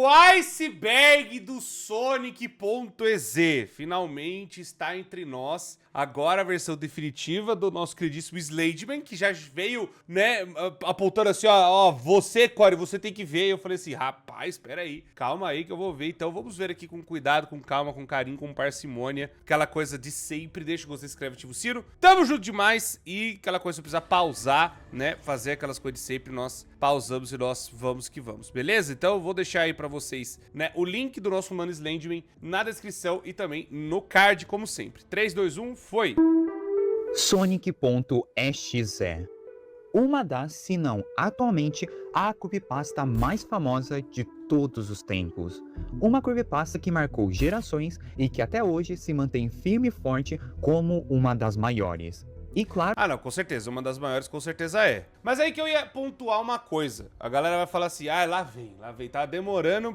O iceberg do Sonic.exe finalmente está entre nós. Agora a versão definitiva do nosso queridíssimo Slenderman, que já veio, né, apontando assim, ó, você, Corey, você tem que ver. E eu falei assim, rapaz, espera aí, calma aí que eu vou ver. Então vamos ver aqui com cuidado, com calma, com carinho, com parcimônia. Aquela coisa de sempre, deixa o gostei, se inscreve, ativa o sino. Tamo junto demais e aquela coisa que precisa pausar, né, fazer aquelas coisas de sempre, nós pausamos e nós vamos que vamos, beleza? Então eu vou deixar aí pra vocês, né, o link do nosso mano Slenderman na descrição e também no card, como sempre. 3, 2, 1, foi! Sonic.exe, uma das, se não atualmente, a creepypasta mais famosa de todos os tempos. Uma creepypasta que marcou gerações e que até hoje se mantém firme e forte como uma das maiores. E claro... Ah, não, com certeza, uma das maiores com certeza é. Mas aí que eu ia pontuar uma coisa. A galera vai falar assim, ah, lá vem, tá demorando.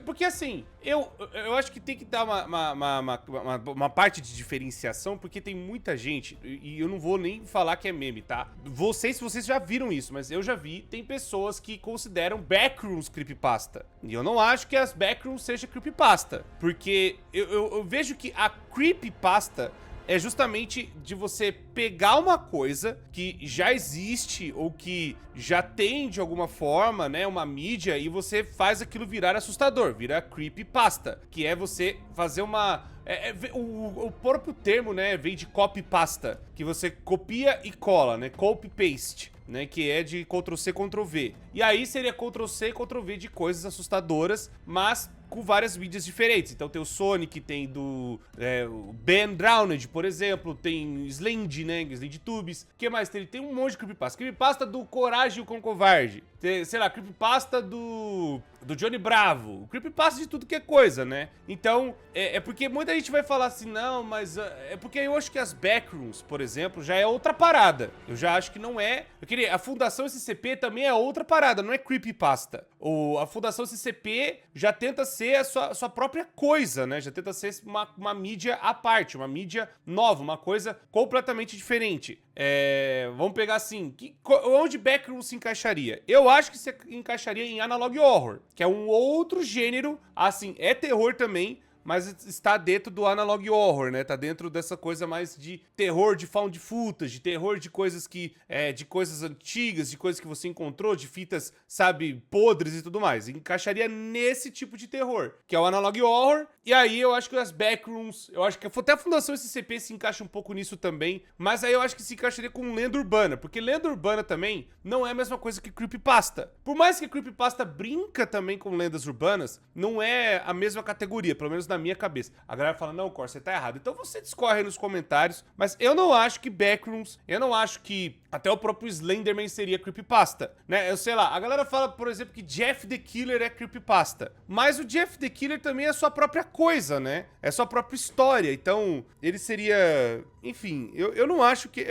Porque assim, eu acho que tem que dar uma parte de diferenciação, porque tem muita gente, e eu não vou nem falar que é meme, tá? Se vocês já viram isso, mas eu já vi, tem pessoas que consideram backrooms creepypasta. E eu não acho que as backrooms sejam creepypasta, porque eu vejo que a creepypasta é justamente de você pegar uma coisa que já existe ou que já tem de alguma forma, né, uma mídia, e você faz aquilo virar assustador, vira creepypasta, que é você fazer uma... o próprio termo, né, vem de copypasta, que você copia e cola, né, copy-paste, né, que é de Ctrl+C, Ctrl+V. E aí seria Ctrl+C, Ctrl+V de coisas assustadoras, mas com várias mídias diferentes. Então tem o Sonic, tem do o Ben Drowned, por exemplo, tem Slend, né, Slendtubes. O que mais tem? Tem um monte de creepypasta. Creepypasta do Coragem com o Covarde. Tem, sei lá, creepypasta do Johnny Bravo. Creepypasta de tudo que é coisa, né? Então, é porque muita gente vai falar assim, não, mas... é porque eu acho que as backrooms, por exemplo, já é outra parada. Eu já acho que não é... A Fundação SCP também é outra parada, não é creepypasta. A Fundação SCP já tenta ser a sua própria coisa, né? Já tenta ser uma mídia à parte, uma mídia nova, uma coisa completamente diferente. Vamos pegar assim, onde Backroom se encaixaria? Eu acho que se encaixaria em Analog Horror, que é um outro gênero, assim, é terror também, mas está dentro do Analog Horror, né? Tá dentro dessa coisa mais de terror de found footage, de terror de coisas que... de coisas antigas, de coisas que você encontrou, de fitas, sabe, podres e tudo mais. Encaixaria nesse tipo de terror, que é o Analog Horror. E aí eu acho que as Backrooms, eu acho que até a Fundação SCP se encaixa um pouco nisso também, mas aí eu acho que se encaixaria com lenda urbana, porque lenda urbana também não é a mesma coisa que creepypasta. Por mais que creepypasta brinca também com lendas urbanas, não é a mesma categoria, pelo menos na minha cabeça. A galera fala, não, Cor, você tá errado. Então você discorre aí nos comentários, mas eu não acho que Backrooms, eu não acho que até o próprio Slenderman seria creepypasta, né? Eu sei lá, a galera fala, por exemplo, que Jeff the Killer é creepypasta, mas o Jeff the Killer também é a sua própria coisa, né? É a sua própria história, então ele seria... Enfim, eu não acho que...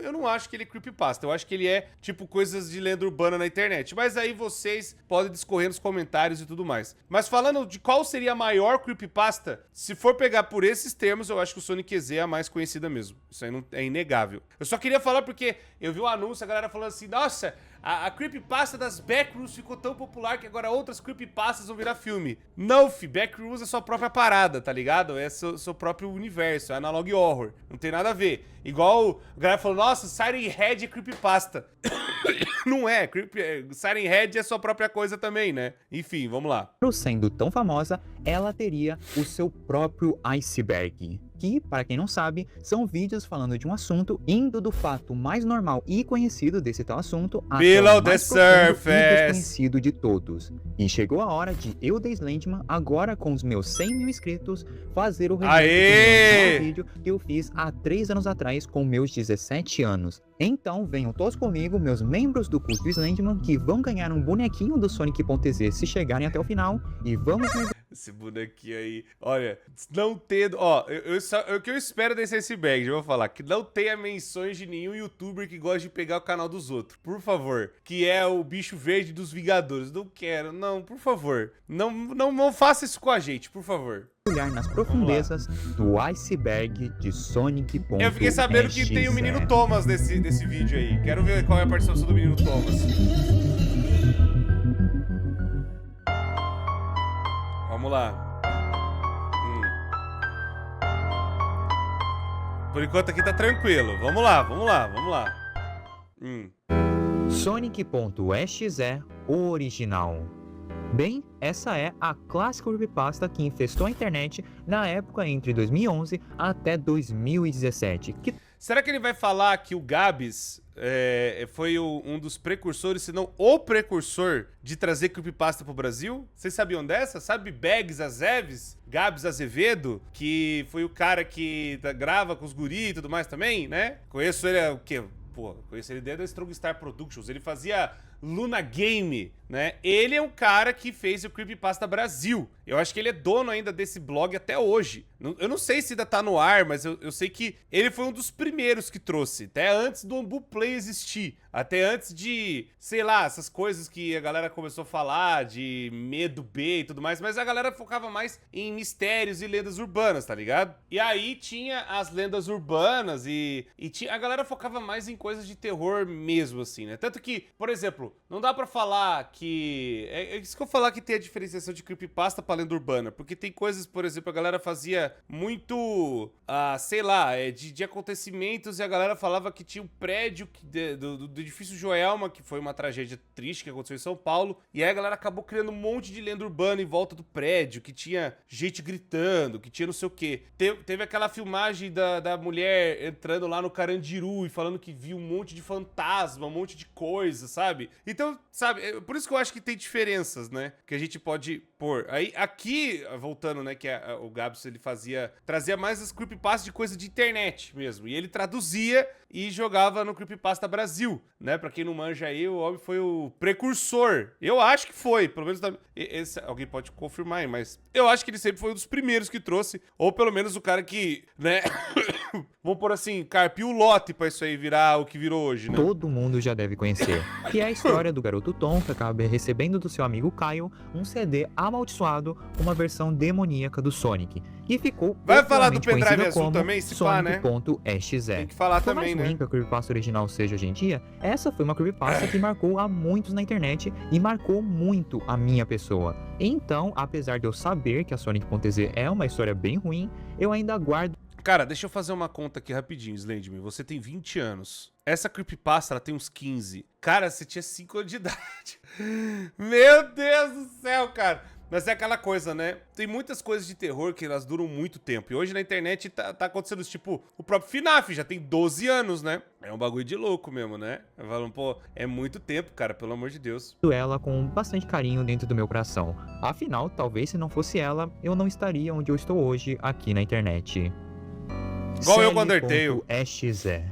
Eu não acho que ele é creepypasta, eu acho que ele é, tipo, coisas de lenda urbana na internet, mas aí vocês podem discorrer nos comentários e tudo mais. Mas falando de qual seria a maior creepypasta, se for pegar por esses termos, eu acho que o Sonic.exe é a mais conhecida mesmo. Isso aí não, é inegável. Eu só queria falar porque eu vi um anúncio, a galera falando assim, nossa... A creepypasta das Backrooms ficou tão popular que agora outras creepypastas vão virar filme. Não, fi, Backrooms é sua própria parada, tá ligado? É seu próprio universo, é Analog Horror. Não tem nada a ver. Igual a galera falou, nossa, Siren Head é creepypasta. Não é, Siren Head é sua própria coisa também, né? Enfim, vamos lá. Sendo tão famosa, ela teria o seu próprio iceberg. Que, para quem não sabe, são vídeos falando de um assunto, indo do fato mais normal e conhecido desse tal assunto até o mais profundo e desconhecido de todos. E chegou a hora de eu, The Slenderman, agora com os meus 100 mil inscritos, fazer o remake do vídeo que eu fiz há 3 anos atrás com meus 17 anos. Então venham todos comigo, meus membros do culto Slenderman, que vão ganhar um bonequinho do Sonic.exe se chegarem até o final, e vamos... Esse bonequinho aí, olha, não tendo, ó, o que eu espero desse iceberg, já vou falar, que não tenha menções de nenhum youtuber que gosta de pegar o canal dos outros, por favor, que é o bicho verde dos Vingadores, não quero, não, por favor, não faça isso com a gente, por favor. Olhar nas profundezas do iceberg de Sonic.exe. Eu fiquei sabendo que tem o menino Thomas nesse vídeo aí, quero ver qual é a participação do menino Thomas. Vamos lá. Por enquanto aqui tá tranquilo. Vamos lá. Sonic.exe original. Bem, essa é a clássica creepypasta que infestou a internet na época entre 2011 até 2017. Será que ele vai falar que o Gabs foi um dos precursores, se não o precursor, de trazer creepypasta pro Brasil? Vocês sabiam dessa? Sabe Bags Azeves? Gabs Azevedo? Que foi o cara que grava com os guri e tudo mais também, né? Conheço ele, o quê? Pô, conheço ele desde a Strong Star Productions. Ele fazia Luna Game, né? Ele é um cara que fez o Creepypasta Brasil. Eu acho que ele é dono ainda desse blog até hoje. Eu não sei se ainda tá no ar, mas eu sei que ele foi um dos primeiros que trouxe. Até antes do Ambu Play existir. Até antes de, sei lá, essas coisas que a galera começou a falar, de medo B e tudo mais. Mas a galera focava mais em mistérios e lendas urbanas, tá ligado? E aí tinha as lendas urbanas a galera focava mais em coisas de terror mesmo, assim, né? Tanto que, por exemplo, não dá pra falar que... É isso que eu falar que tem a diferenciação de creepypasta pra lenda urbana. Porque tem coisas, por exemplo, a galera fazia muito, sei lá, de acontecimentos e a galera falava que tinha um prédio do edifício Joelma, que foi uma tragédia triste que aconteceu em São Paulo. E aí a galera acabou criando um monte de lenda urbana em volta do prédio, que tinha gente gritando, que tinha não sei o quê. Teve aquela filmagem da mulher entrando lá no Carandiru e falando que viu um monte de fantasma, um monte de coisa, sabe? Então, sabe, por isso que eu acho que tem diferenças, né? Que a gente pode pôr. Aí, aqui, voltando, né, que o Gabs, ele trazia mais as creepypastas de coisa de internet mesmo. E ele traduzia e jogava no Creepypasta Brasil, né? Pra quem não manja aí, o homem foi o precursor. Eu acho que foi, pelo menos... alguém pode confirmar aí, mas eu acho que ele sempre foi um dos primeiros que trouxe, ou pelo menos o cara que, né... Vamos pôr assim, carpiu o lote pra isso aí virar o que virou hoje, né? Todo mundo já deve conhecer, que é a história do garoto Tom que acaba recebendo do seu amigo Caio um CD amaldiçoado com uma versão demoníaca do Sonic, e ficou Vai falar do popularmente pendrive conhecida azul como também, se pá, né? Sonic.exe. Tem que falar Por também, mais ruim né? que a creepypasta original seja hoje em dia, essa foi uma creepypasta que marcou a muitos na internet e marcou muito a minha pessoa. Então, apesar de eu saber que a Sonic.exe é uma história bem ruim, eu ainda guardo. Cara, deixa eu fazer uma conta aqui rapidinho, Slenderman. Você tem 20 anos. Essa creepypasta, ela tem uns 15. Cara, você tinha 5 anos de idade. Meu Deus do céu, cara. Mas é aquela coisa, né? Tem muitas coisas de terror que elas duram muito tempo. E hoje na internet tá acontecendo isso, tipo, o próprio FNAF já tem 12 anos, né? É um bagulho de louco mesmo, né? Falando, pô, é muito tempo, cara, pelo amor de Deus. Ela com bastante carinho dentro do meu coração. Afinal, talvez se não fosse ela, eu não estaria onde eu estou hoje aqui na internet. Igual eu com Undertale. Exe.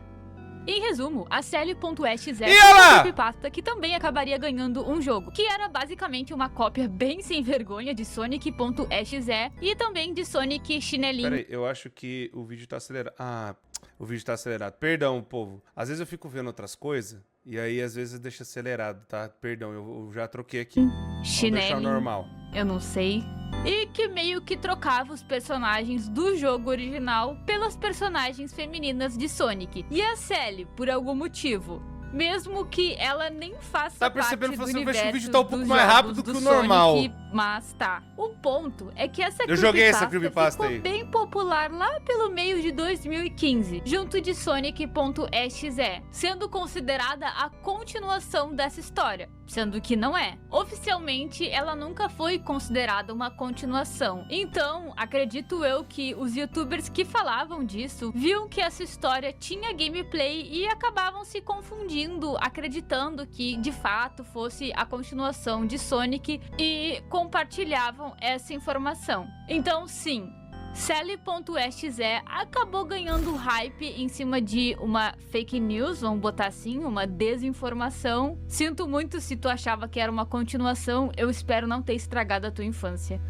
Em resumo, a Sally.exe E é ela? uma creepypasta que também acabaria ganhando um jogo, que era basicamente uma cópia bem sem vergonha de Sonic.exe e também de Sonic Chinelinho. Peraí, eu acho que o vídeo tá acelerado. Ah, o vídeo tá acelerado. Perdão, povo. Às vezes eu fico vendo outras coisas e aí às vezes deixa acelerado, tá? Perdão, eu já troquei aqui. Vamos deixar Chinelinho, normal. eu não sei. E que meio que trocava os personagens do jogo original pelas personagens femininas de Sonic. E a Sally, por algum motivo, mesmo que ela nem faça Tá parte percebendo? do Você vê que o universo vídeo tá um pouco dos mais jogos rápido do que o Sonic, normal. mas tá. O ponto é que essa Eu joguei essa creepypasta creepypasta ficou aí. bem popular lá pelo meio de 2015, junto de Sonic.exe, sendo considerada a continuação dessa história, sendo que não é. Oficialmente, ela nunca foi considerada uma continuação. Então, acredito eu que os youtubers que falavam disso viam que essa história tinha gameplay e acabavam se confundindo, acreditando que de fato fosse a continuação de Sonic e compartilhavam essa informação. Então, sim, Sally.exe acabou ganhando hype em cima de uma fake news, vamos botar assim, uma desinformação. Sinto muito se tu achava que era uma continuação, eu espero não ter estragado a tua infância.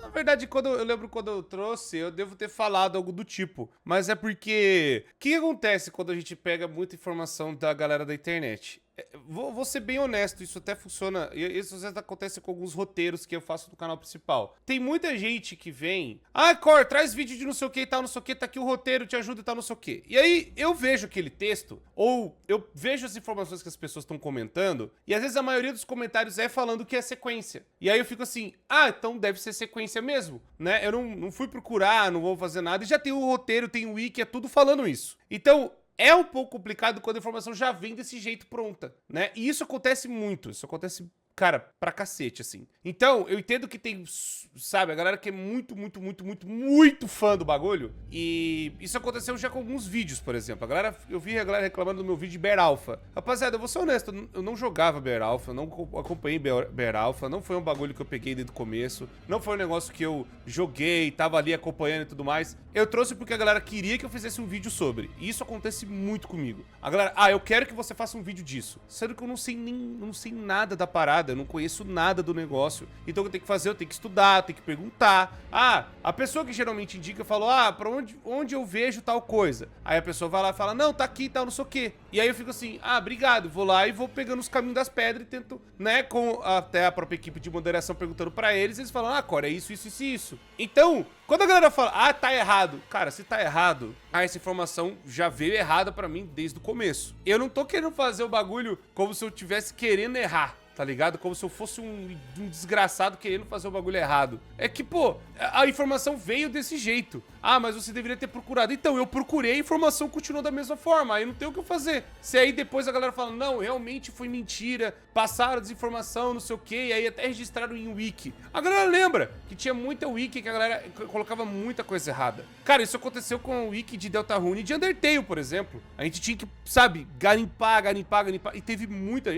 Na verdade, eu lembro quando eu trouxe, eu devo ter falado algo do tipo. Mas é porque... O que acontece quando a gente pega muita informação da galera da internet? Vou ser bem honesto, isso até funciona, isso às vezes acontece com alguns roteiros que eu faço no canal principal. Tem muita gente que vem, Cor, traz vídeo de não sei o que e tal, não sei o que, tá aqui o roteiro, te ajuda e tal, não sei o que. E aí eu vejo aquele texto, ou eu vejo as informações que as pessoas estão comentando, e às vezes a maioria dos comentários é falando que é sequência. E aí eu fico assim, então deve ser sequência mesmo, né? Eu não fui procurar, não vou fazer nada, e já tem o roteiro, tem o wiki, é tudo falando isso. Então, é um pouco complicado quando a informação já vem desse jeito pronta, né? E isso acontece muito, isso acontece, cara, pra cacete, assim. Então, eu entendo que tem, sabe, a galera que é muito fã do bagulho. E isso aconteceu já com alguns vídeos, por exemplo. Eu vi a galera reclamando do meu vídeo de Bear Alpha. Rapaziada, eu vou ser honesto, eu não jogava Bear Alpha, eu não acompanhei Bear Alpha, não foi um bagulho que eu peguei desde o começo, não foi um negócio que eu joguei, tava ali acompanhando e tudo mais. Eu trouxe porque a galera queria que eu fizesse um vídeo sobre. E isso acontece muito comigo. A galera, eu quero que você faça um vídeo disso. Sendo que eu não sei nada da parada, eu não conheço nada do negócio. Então o que eu tenho que fazer? Eu tenho que estudar, eu tenho que perguntar. A pessoa que geralmente indica falou, pra onde eu vejo tal coisa? Aí a pessoa vai lá e fala, não, tá aqui e tal, não sei o quê. E aí eu fico assim, obrigado, vou lá e vou pegando os caminhos das pedras e tento, né, com até a própria equipe de moderação perguntando pra eles falam, Cora, é isso. Então, quando a galera fala, tá errado, cara, se tá errado, essa informação já veio errada pra mim desde o começo. Eu não tô querendo fazer o bagulho como se eu tivesse querendo errar, tá ligado? Como se eu fosse um desgraçado querendo fazer o bagulho errado. É que, pô, a informação veio desse jeito. Mas você deveria ter procurado. Então, eu procurei, a informação continuou da mesma forma. Aí não tem o que eu fazer. Se aí depois a galera fala, não, realmente foi mentira, passaram desinformação, não sei o quê, e aí até registraram em wiki. A galera lembra que tinha muita wiki que a galera colocava muita coisa errada. Cara, isso aconteceu com o wiki de Deltarune e de Undertale, por exemplo. A gente tinha que, sabe, garimpar. E teve muita...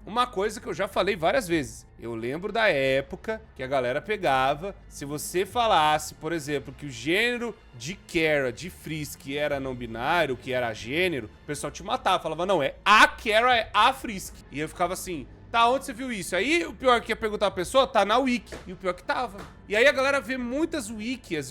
uma coisa que eu já falei várias vezes. Eu lembro da época que a galera pegava, se você falasse, por exemplo, que o gênero de Kara, de Frisk era não binário, que era gênero, o pessoal te matava, falava, não, a Kara é a Frisk. E eu ficava assim, onde você viu isso? Aí o pior que ia perguntar a pessoa, tá na wiki. E o pior que tava. E aí a galera vê muitas wikias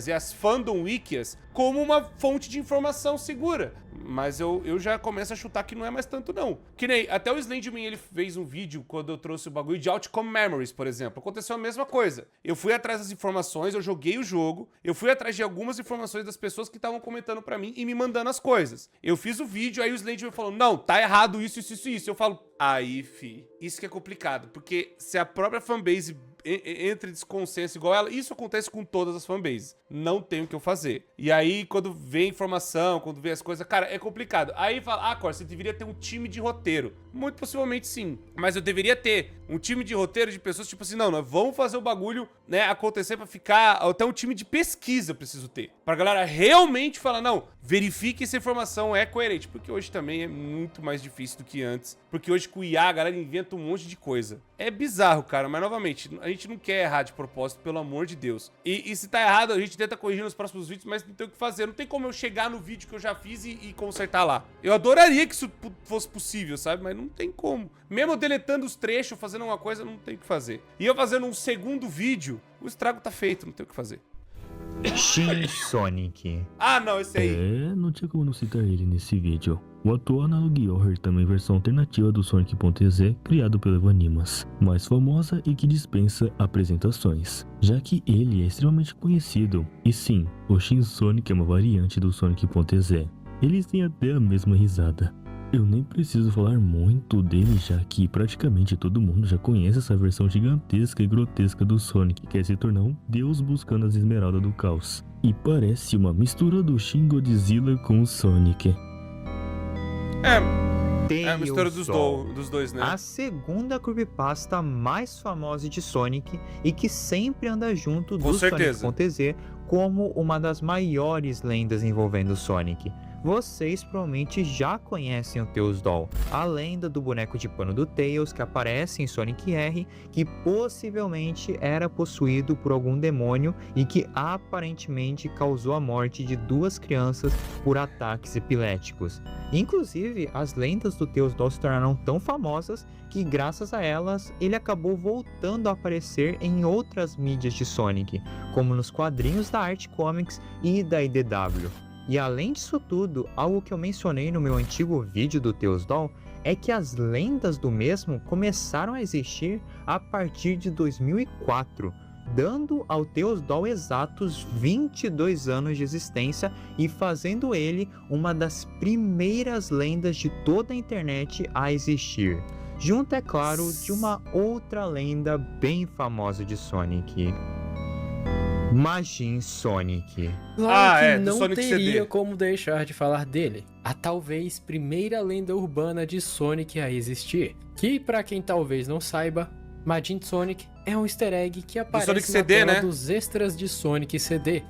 e as fandom wikias como uma fonte de informação segura. Mas eu já começo a chutar que não é mais tanto, não. Que nem, até o Slenderman, ele fez um vídeo quando eu trouxe o bagulho de Outcome Memories, por exemplo. Aconteceu a mesma coisa. Eu fui atrás das informações, eu joguei o jogo, eu fui atrás de algumas informações das pessoas que estavam comentando pra mim e me mandando as coisas. Eu fiz o vídeo, aí o Slenderman falou, não, tá errado isso. Eu falo, aí, isso que é complicado. Porque se a própria fanbase entre desconsenso igual ela, isso acontece com todas as fanbases. Não tem o que eu fazer. E aí, quando vê informação, quando vê as coisas, cara, é complicado. Aí fala, Cor, você deveria ter um time de roteiro. Muito possivelmente sim. Mas eu deveria ter um time de roteiro de pessoas, tipo assim, não, nós vamos fazer o bagulho, né, acontecer pra ficar... Até um time de pesquisa eu preciso ter. Pra galera realmente falar, não, verifique se a informação é coerente. Porque hoje também é muito mais difícil do que antes. Porque hoje com o IA, a galera inventa um monte de coisa. É bizarro, cara, mas novamente, a gente não quer errar de propósito, pelo amor de Deus. E se tá errado, a gente tenta corrigir nos próximos vídeos, mas não tem o que fazer. Não tem como eu chegar no vídeo que eu já fiz e consertar lá. Eu adoraria que isso fosse possível, sabe? Mas não tem como. Mesmo eu deletando os trechos, fazendo uma coisa, não tem o que fazer. E eu fazendo um segundo vídeo, o estrago tá feito, não tem o que fazer. Shin Sonic. Não, esse aí. Não tinha como não citar ele nesse vídeo. O ator Analog Yoher, também versão alternativa do Sonic.exe, criado pelo Evanimas, mais famosa e que dispensa apresentações, já que ele é extremamente conhecido. E sim, o Shin Sonic é uma variante do Sonic.exe. Eles têm até a mesma risada. Eu nem preciso falar muito dele, já que praticamente todo mundo já conhece essa versão gigantesca e grotesca do Sonic, que quer se tornar um deus buscando as esmeraldas do caos. E parece uma mistura do Shin Godzilla com o Sonic. É a mistura dos dois, né? A segunda creepypasta mais famosa de Sonic e que sempre anda junto do Sonic.exe como uma das maiores lendas envolvendo Sonic. Vocês provavelmente já conhecem o Tails Doll, a lenda do boneco de pano do Tails que aparece em Sonic R, que possivelmente era possuído por algum demônio e que aparentemente causou a morte de 2 crianças por ataques epiléticos. Inclusive, as lendas do Tails Doll se tornaram tão famosas que, graças a elas, ele acabou voltando a aparecer em outras mídias de Sonic, como nos quadrinhos da Art Comics e da IDW. E além disso tudo, algo que eu mencionei no meu antigo vídeo do Tails Doll é que as lendas do mesmo começaram a existir a partir de 2004, dando ao Teos Doll exatos 22 anos de existência e fazendo ele uma das primeiras lendas de toda a internet a existir. Junto, é claro, de uma outra lenda bem famosa de Sonic. Majin Sonic. Claro que do não Sonic teria CD. como deixar de falar dele. A talvez primeira lenda urbana de Sonic a existir. Que, pra quem talvez não saiba, Majin Sonic é um easter egg que aparece Sonic na CD, tela né? dos extras de Sonic CD.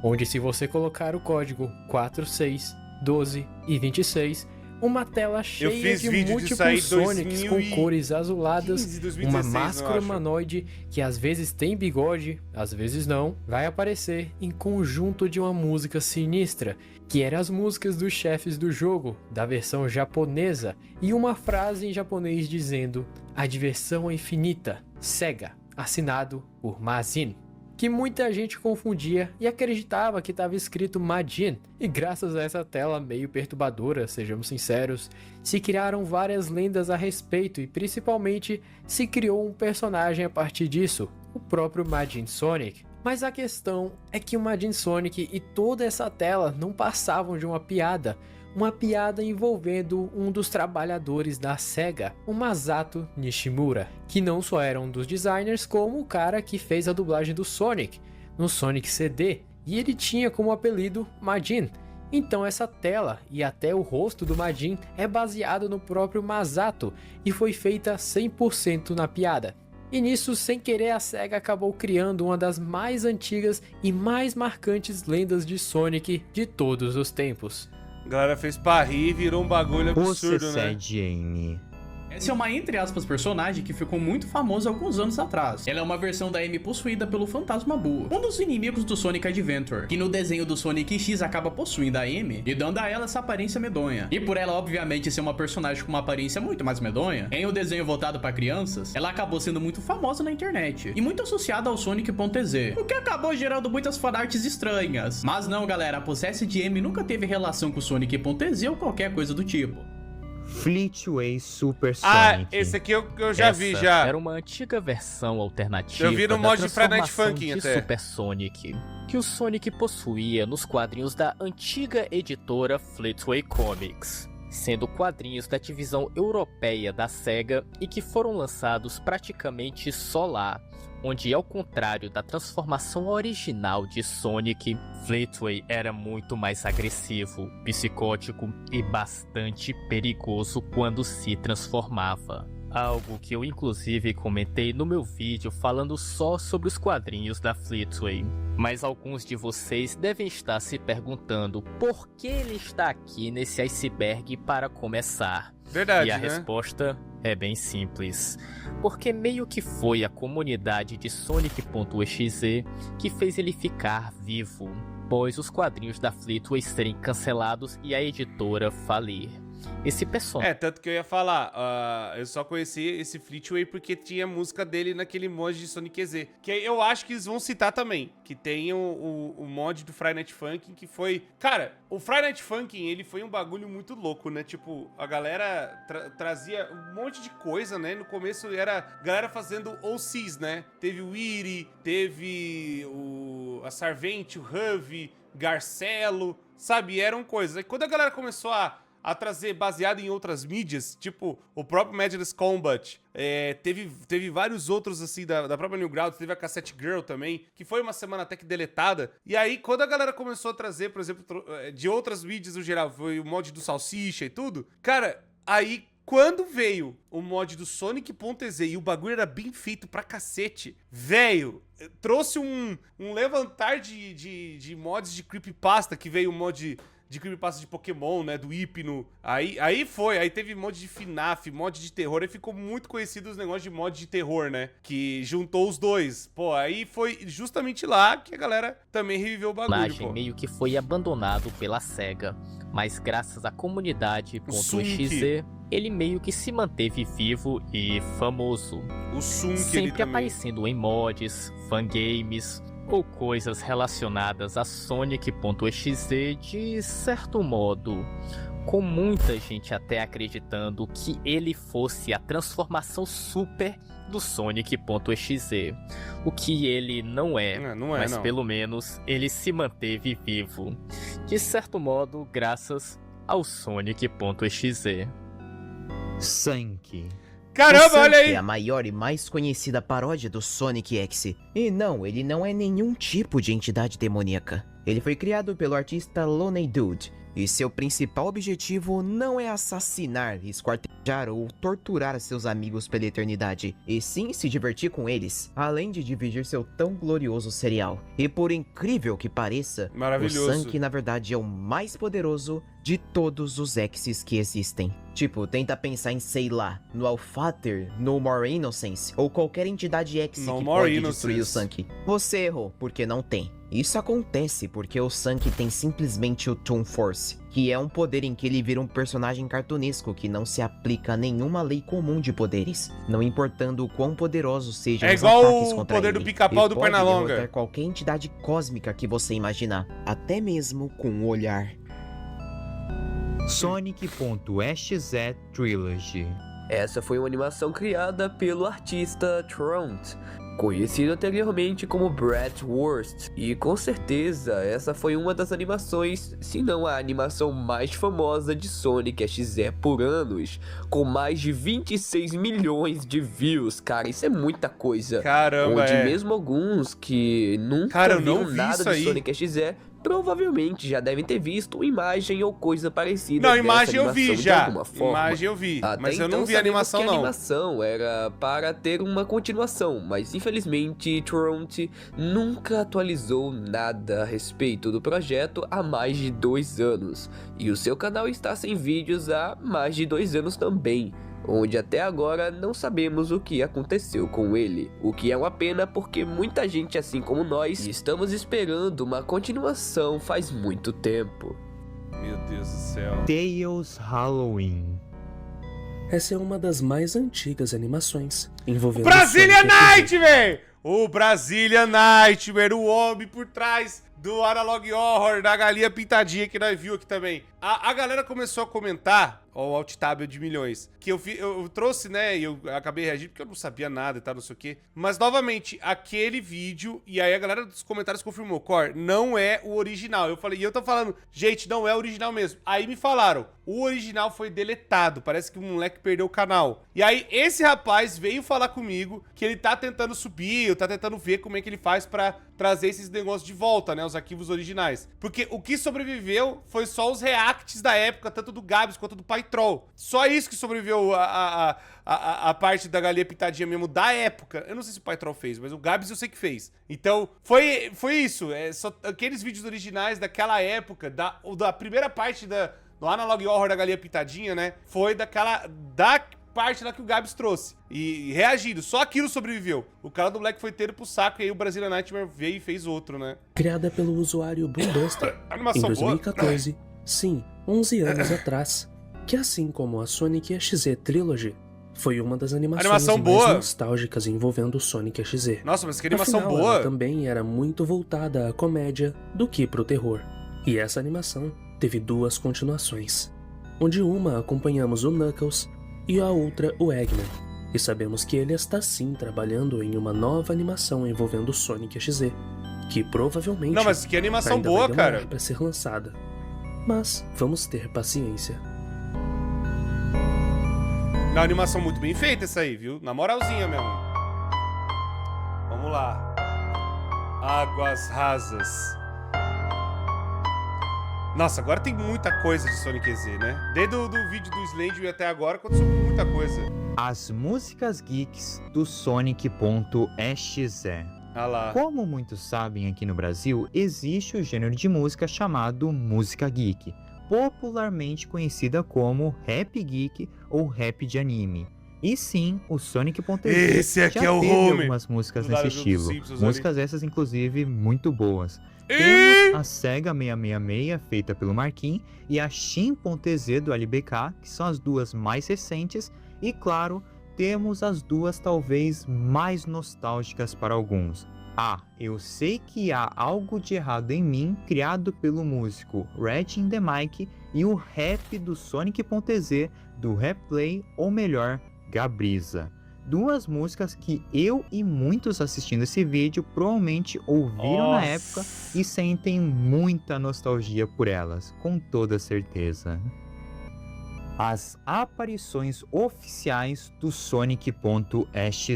Onde se você colocar o código 4, 6, 12 e 26... uma tela cheia fiz de vídeo disso aí múltiplos em Sonics 2015, com cores azuladas, 2016, uma eu máscara acho. humanoide que às vezes tem bigode, às vezes não, vai aparecer em conjunto de uma música sinistra, que eram as músicas dos chefes do jogo, da versão japonesa, e uma frase em japonês dizendo: "A diversão é infinita, Sega", assinado por Majin. Que muita gente confundia e acreditava que estava escrito Majin, e graças a essa tela meio perturbadora, sejamos sinceros, se criaram várias lendas a respeito e principalmente se criou um personagem a partir disso, o próprio Majin Sonic. Mas a questão é que o Majin Sonic e toda essa tela não passavam de uma piada envolvendo um dos trabalhadores da SEGA, o Masato Nishimura, que não só era um dos designers, como o cara que fez a dublagem do Sonic, no Sonic CD, e ele tinha como apelido Majin. Então essa tela e até o rosto do Majin é baseado no próprio Masato e foi feita 100% na piada. E nisso, sem querer, a SEGA acabou criando uma das mais antigas e mais marcantes lendas de Sonic de todos os tempos. A galera fez pra rir e virou um bagulho absurdo, Você né? cede Amy. Essa é uma, entre aspas, personagem que ficou muito famosa alguns anos atrás. Ela é uma versão da Amy possuída pelo Fantasma Buu, um dos inimigos do Sonic Adventure, que no desenho do Sonic X acaba possuindo a Amy e dando a ela essa aparência medonha. E por ela, obviamente, ser uma personagem com uma aparência muito mais medonha, em um desenho voltado pra crianças, ela acabou sendo muito famosa na internet e muito associada ao Sonic.exe, o que acabou gerando muitas fanarts estranhas. Mas não, galera, a Possessed Amy nunca teve relação com o Sonic.exe ou qualquer coisa do tipo. Fleetway Super Ah, Sonic. esse aqui eu já vi, Essa já. Era uma antiga versão alternativa Eu vi no da mod de Friday Night transformação Funkin' de até. Super Sonic, que o Sonic possuía nos quadrinhos da antiga editora Fleetway Comics, sendo quadrinhos da divisão europeia da SEGA e que foram lançados praticamente só lá, onde, ao contrário da transformação original de Sonic, Fleetway era muito mais agressivo, psicótico e bastante perigoso quando se transformava. Algo que eu inclusive comentei no meu vídeo falando só sobre os quadrinhos da Fleetway. Mas alguns de vocês devem estar se perguntando por que ele está aqui nesse iceberg para começar. Verdade, E a né? resposta é bem simples. Porque meio que foi a comunidade de Sonic.exe que fez ele ficar vivo, pois os quadrinhos da Fleetway serem cancelados e a editora falir. Esse personagem... Tanto que eu ia falar, eu só conheci esse Fleetway porque tinha música dele naquele mod de Sonic EZ. Que eu acho que eles vão citar também, que tem o mod do Friday Night Funkin' que foi... Cara, o Friday Night Funkin' ele foi um bagulho muito louco, né? Tipo, a galera trazia um monte de coisa, né? No começo era a galera fazendo OCs, né? Teve o Iri, teve a Sarvente, o Huv, Garcelo, sabe? Eram coisas. Aí quando a galera começou a trazer baseado em outras mídias, tipo o próprio Madness Combat, teve vários outros assim da própria Newgrounds, teve a Cassette Girl também, que foi uma semana até que deletada. E aí quando a galera começou a trazer, por exemplo, de outras mídias no geral, foi o mod do Salsicha e tudo, cara, aí quando veio o mod do Sonic.exe e o bagulho era bem feito pra cacete, velho, trouxe um levantar de mods de creepypasta, que veio o mod de creepypasta de Pokémon, né, do Hipno. Aí teve mod de FNAF, mod de terror, aí ficou muito conhecido os negócios de mod de terror, né, que juntou os dois. Pô, aí foi justamente lá que a galera também reviveu o bagulho, pô. meio que foi abandonado pela SEGA, mas graças à comunidade.exe, ele meio que se manteve vivo e famoso, O Sunk sempre também. aparecendo em mods, fangames ou coisas relacionadas a Sonic.exe de certo modo. com muita gente até acreditando que ele fosse a transformação super do Sonic.exe, o que ele não é, mas não. pelo menos ele se manteve vivo, de certo modo graças ao Sonic.exe. Sank. Caramba, O Sank olha aí! é a maior e mais conhecida paródia do Sonic X. E não, ele não é nenhum tipo de entidade demoníaca. Ele foi criado pelo artista Lonely Dude, e seu principal objetivo não é assassinar, esquartejar ou torturar seus amigos pela eternidade, e sim se divertir com eles, além de dividir seu tão glorioso cereal. E por incrível que pareça, Maravilhoso. o Sank na verdade é o mais poderoso de todos os X's que existem. Tipo, tenta pensar em, sei lá, no Alphater, no More Innocence, ou qualquer entidade X No que More pode Innocence. destruir o Sank. Você errou, porque não tem. Isso acontece porque o Sank tem simplesmente o Toon Force, que é um poder em que ele vira um personagem cartunesco que não se aplica a nenhuma lei comum de poderes, não importando o quão poderosos sejam É os igual ataques o contra poder ele. do pica-pau E do pode Pernalonga. derrotar qualquer entidade cósmica que você imaginar, até mesmo com o olhar. Sonic.exe Trilogy. Essa foi uma animação criada pelo artista Tront, conhecido anteriormente como Bratwurst, e com certeza essa foi uma das animações, se não a animação mais famosa de Sonic XZ por anos, com mais de 26 milhões de views, cara, isso é muita coisa. Caramba, Onde mesmo alguns que nunca eu não viram vi nada isso de aí. Sonic XZ, provavelmente já devem ter visto imagem ou coisa parecida. Não, dessa imagem eu vi animação de já. alguma forma. Imagem eu vi, Até mas eu então não vi a sabemos animação que a não. animação era para ter uma continuação, mas infelizmente Tront nunca atualizou nada a respeito do projeto há mais de 2 anos. E o seu canal está sem vídeos há mais de 2 anos também, onde até agora não sabemos o que aconteceu com ele, o que é uma pena porque muita gente assim como nós estamos esperando uma continuação faz muito tempo. Meu Deus do céu. Tails Halloween. Essa é uma das mais antigas animações envolvendo Brasília Sonic XZ. Nightmare! O Brasília Nightmare, o homem por trás do Analog Horror, da galinha pintadinha que nós viu aqui também. A galera começou a comentar, ó, o alt tab de milhões, que eu trouxe, né, e eu acabei reagindo porque eu não sabia nada e tal, não sei o quê. Mas, novamente, aquele vídeo, e aí a galera dos comentários confirmou, Cor, não é o original. Eu falei, e eu tô falando, gente, não é o original mesmo. Aí me falaram, o original foi deletado, parece que o moleque perdeu o canal. E aí esse rapaz veio falar comigo que ele tá tentando subir, tá tentando ver como é que ele faz pra trazer esses negócios de volta, né, os arquivos originais. Porque o que sobreviveu foi só os reacts da época, tanto do Gabs quanto do Paitrol. Só isso que sobreviveu a parte da galinha pintadinha mesmo da época. Eu não sei se o Paitrol fez, mas o Gabs eu sei que fez. Então, foi isso. É só aqueles vídeos originais daquela época, da primeira parte do Analog Horror da galinha pintadinha, né? Foi da parte lá que o Gabs trouxe. E reagindo. Só aquilo sobreviveu. O cara do Black foi inteiro pro saco e aí o Brasília Nightmare veio e fez outro, né? Criada pelo usuário Boombuster em Animação boa. 2014, sim, 11 anos atrás, que assim como a Sonic XZ Trilogy, foi uma das animações Animação mais boa. nostálgicas envolvendo o Sonic XZ. Nossa, mas que animação Afinal, boa. ela também era muito voltada à comédia do que pro terror. E essa animação teve 2 continuações, onde uma acompanhamos o Knuckles e a outra o Eggman. E sabemos que ele está sim trabalhando em uma nova animação envolvendo o Sonic XZ, que provavelmente Não, mas que animação ainda boa, vai demorar cara. pra ser lançada. Mas vamos ter paciência. Uma animação muito bem feita essa aí, viu? Na moralzinha mesmo. Vamos lá. Águas Rasas. Nossa, agora tem muita coisa de Sonic Z, né? Desde o vídeo do Slendio até agora, aconteceu muita coisa. As músicas geeks do Sonic.exe. Ah lá. Como muitos sabem aqui no Brasil, existe o gênero de música chamado música geek, popularmente conhecida como rap geek ou rap de anime. E sim, o Sonic.exe Esse aqui já é o teve home algumas músicas do lado nesse do estilo. Simpsons Músicas essas, inclusive, muito boas. E... Temos a Sega 666, feita pelo Marquinhos, e a Shin.exe do LBK, que são as duas mais recentes. E claro, temos as duas talvez mais nostálgicas para alguns. Eu sei que há algo de errado em mim, criado pelo músico Red in the Mic, e o rap do Sonic.exe, do Replay, ou melhor, Gabriza. Duas músicas que eu e muitos assistindo esse vídeo provavelmente ouviram na época e sentem muita nostalgia por elas, com toda certeza. As aparições oficiais do Sonic.exe.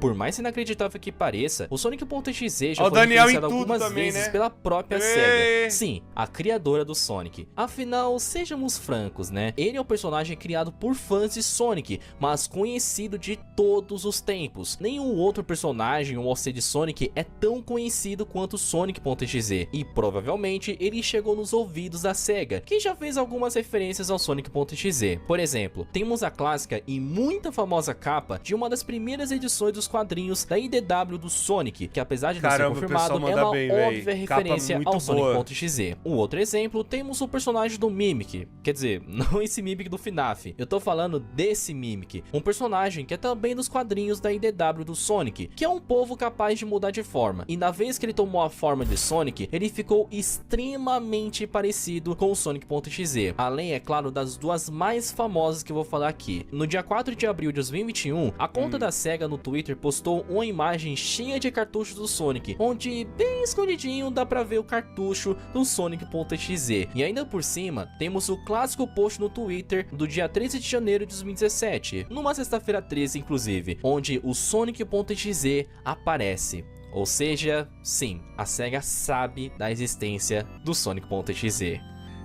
Por mais inacreditável que pareça, o Sonic.exe já Ó, o foi Daniel influenciado em tudo algumas também, vezes né? pela própria SEGA. Sim, a criadora do Sonic. Afinal, sejamos francos, né? Ele é um personagem criado por fãs de Sonic, mas conhecido de todos os tempos. Nenhum outro personagem ou OC de Sonic é tão conhecido quanto o Sonic.exe, e provavelmente ele chegou nos ouvidos da SEGA, que já fez algumas referências ao Sonic.exe. Por exemplo, temos a clássica e muito famosa capa de uma das primeiras edições dos quadrinhos da IDW do Sonic, que apesar de não ser confirmado, é uma óbvia referência ao Sonic.exe. Um outro exemplo, temos o personagem do Mimic, quer dizer, não esse Mimic do FNAF, eu tô falando desse Mimic, um personagem que é também dos quadrinhos da IDW do Sonic, que é um povo capaz de mudar de forma, e na vez que ele tomou a forma de Sonic, ele ficou extremamente parecido com o Sonic.exe, além, é claro, das duas mais famosas que eu vou falar aqui. No dia 4 de abril de 2021, a conta da SEGA no Twitter postou uma imagem cheia de cartuchos do Sonic, onde bem escondidinho dá pra ver o cartucho do Sonic.exe. E ainda por cima, temos o clássico post no Twitter do dia 13 de janeiro de 2017, numa sexta-feira 13 inclusive, onde o Sonic.exe aparece. Ou seja, sim, a SEGA sabe da existência do Sonic.exe.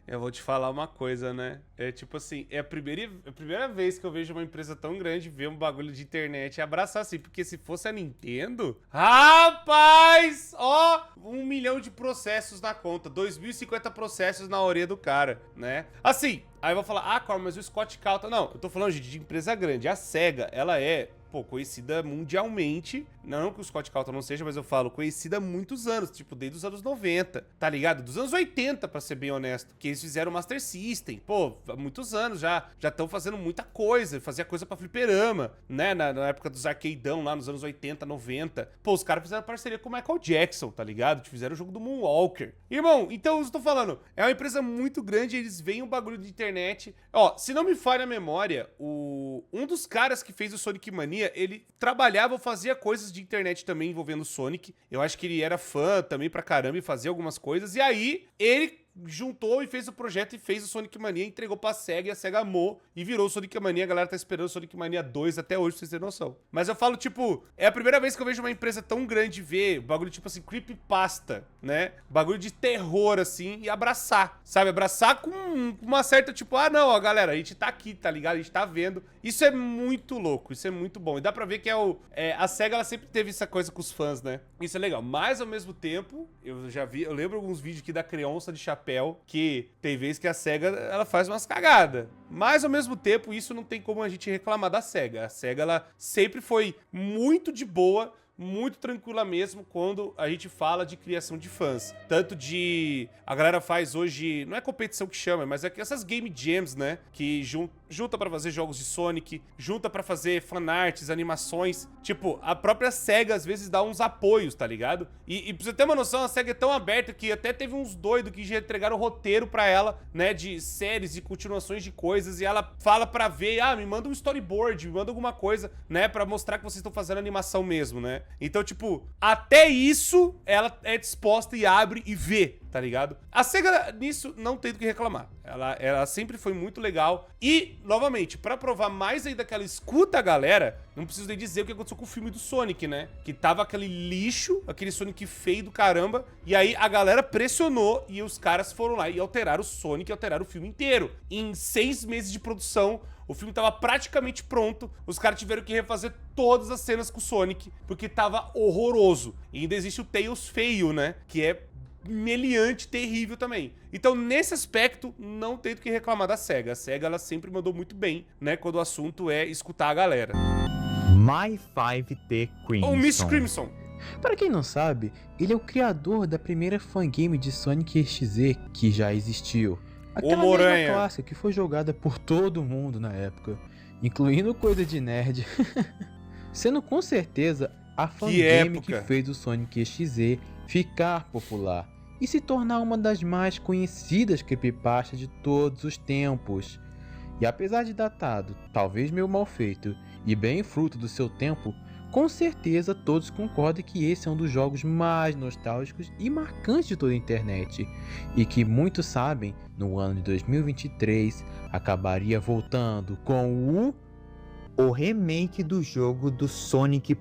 Eu vou te falar uma coisa, né? É tipo assim, é a primeira vez que eu vejo uma empresa tão grande ver um bagulho de internet e abraçar assim, porque se fosse a Nintendo, rapaz, ó, 1 milhão de processos na conta, 2.050 processos na orelha do cara, né? Assim, aí eu vou falar, Corma, mas o Scott Calta, não, eu tô falando de empresa grande, a SEGA, ela é conhecida mundialmente, não que o Scott Calton não seja, mas eu falo, conhecida há muitos anos, tipo, desde os anos 90, tá ligado? Dos anos 80, pra ser bem honesto, que eles fizeram o Master System, há muitos anos já estão fazendo muita coisa, fazia coisa pra fliperama, né, na época dos arcadeão lá nos anos 80, 90, os caras fizeram parceria com o Michael Jackson, tá ligado? Fizeram o jogo do Moonwalker. Irmão, então eu tô falando, é uma empresa muito grande, eles veem um bagulho de internet, se não me falha a memória, um dos caras que fez o Sonic Mania, ele trabalhava ou fazia coisas de internet também envolvendo o Sonic. Eu acho que ele era fã também pra caramba e fazia algumas coisas. E aí, ele juntou e fez o projeto e fez o Sonic Mania, entregou pra SEGA e a SEGA amou e virou o Sonic Mania. A galera tá esperando o Sonic Mania 2 até hoje, pra vocês terem noção. Mas eu falo, tipo, é a primeira vez que eu vejo uma empresa tão grande ver bagulho tipo assim, creepypasta, né? Bagulho de terror, assim, e abraçar, sabe? Abraçar com uma certa, tipo, não, ó, galera, a gente tá aqui, tá ligado? A gente tá vendo. Isso é muito louco, isso é muito bom. E dá pra ver que a SEGA, ela sempre teve essa coisa com os fãs, né? Isso é legal. Mas, ao mesmo tempo, eu lembro alguns vídeos aqui da Creonça de Chapéu, que tem vezes que a SEGA, ela faz umas cagadas. Mas, ao mesmo tempo, isso não tem como a gente reclamar da SEGA. A SEGA, ela sempre foi muito de boa, muito tranquila mesmo quando a gente fala de criação de fãs. Tanto de... A galera faz hoje... Não é competição que chama, mas é essas game jams, né? Que junta pra fazer jogos de Sonic, junta pra fazer fanarts, animações. Tipo, a própria SEGA às vezes dá uns apoios, tá ligado? E pra você ter uma noção, a SEGA é tão aberta que até teve uns doidos que já entregaram roteiro pra ela, né? De séries e continuações de coisas. E ela fala pra ver, me manda um storyboard, me manda alguma coisa, né? Pra mostrar que vocês estão fazendo animação mesmo, né? Então, tipo, até isso ela é disposta e abre e vê, tá ligado? A SEGA nisso não tem do que reclamar. Ela sempre foi muito legal. E, novamente, pra provar mais ainda que ela escuta a galera, não preciso nem dizer o que aconteceu com o filme do Sonic, né? Que tava aquele lixo, aquele Sonic feio do caramba. E aí a galera pressionou e os caras foram lá e alteraram o Sonic, alteraram o filme inteiro. Em 6 meses de produção, o filme tava praticamente pronto, os caras tiveram que refazer todas as cenas com o Sonic, porque tava horroroso. E ainda existe o Tails feio, né? Que é meliante, terrível também. Então, nesse aspecto, não tem do que reclamar da SEGA. A SEGA, ela sempre mandou muito bem, né? Quando o assunto é escutar a galera. My 5T Crimson. O Miss Crimson. Para quem não sabe, ele é o criador da primeira fangame de Sonic XZ que já existiu. Aquela mesma clássica que foi jogada por todo mundo na época. incluindo coisa de nerd, sendo com certeza a fangame que fez o Sonic XZ ficar popular e se tornar uma das mais conhecidas creepypastas de todos os tempos. E apesar de datado, talvez meio mal feito e bem fruto do seu tempo, com certeza todos concordam que esse é um dos jogos mais nostálgicos e marcantes de toda a internet, e que muitos sabem, no ano de 2023, acabaria voltando com o remake do jogo do Sonic.exe.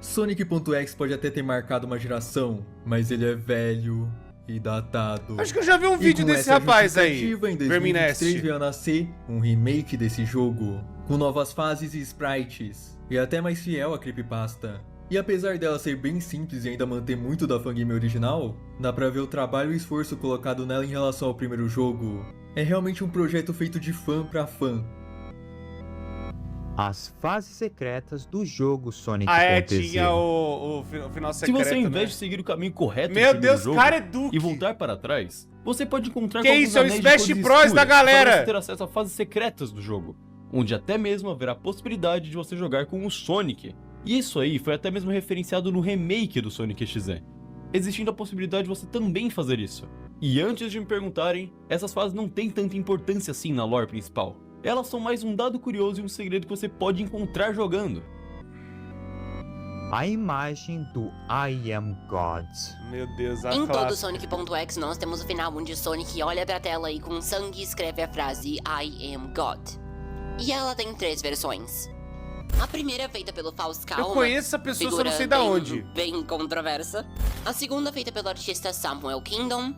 Sonic.exe pode até ter marcado uma geração, mas ele é velho e datado. Acho que eu já vi um vídeo desse rapaz aí, em 2023 veio a nascer um remake desse jogo, com novas fases e sprites, e até mais fiel à creepypasta. E apesar dela ser bem simples e ainda manter muito da fangame original, dá pra ver o trabalho e esforço colocado nela em relação ao primeiro jogo. É realmente um projeto feito de fã pra fã. As fases secretas do jogo Sonic.exe. Tinha o final secreto, Se você, ao invés né? de seguir o caminho correto Meu do Deus, jogo cara é Duke. e voltar para trás, você pode encontrar Que com alguns isso, é o anéis Smash de cores Bros da escuras galera. para você ter acesso a fases secretas do jogo, onde até mesmo haverá a possibilidade de você jogar com o Sonic. E isso aí foi até mesmo referenciado no remake do Sonic XZ, existindo a possibilidade de você também fazer isso. E antes de me perguntarem, essas fases não têm tanta importância assim na lore principal. Elas são mais um dado curioso e um segredo que você pode encontrar jogando. A imagem do I Am God. Meu Deus, a Em clássica. todo Sonic.exe nós temos o final onde Sonic olha pra tela e com sangue escreve a frase I Am God. E ela tem 3 versões. A primeira feita pelo Faust Kalma, Eu conheço essa pessoa, só não figura sei da onde. bem controversa. A segunda feita pelo artista Samuel Kingdom,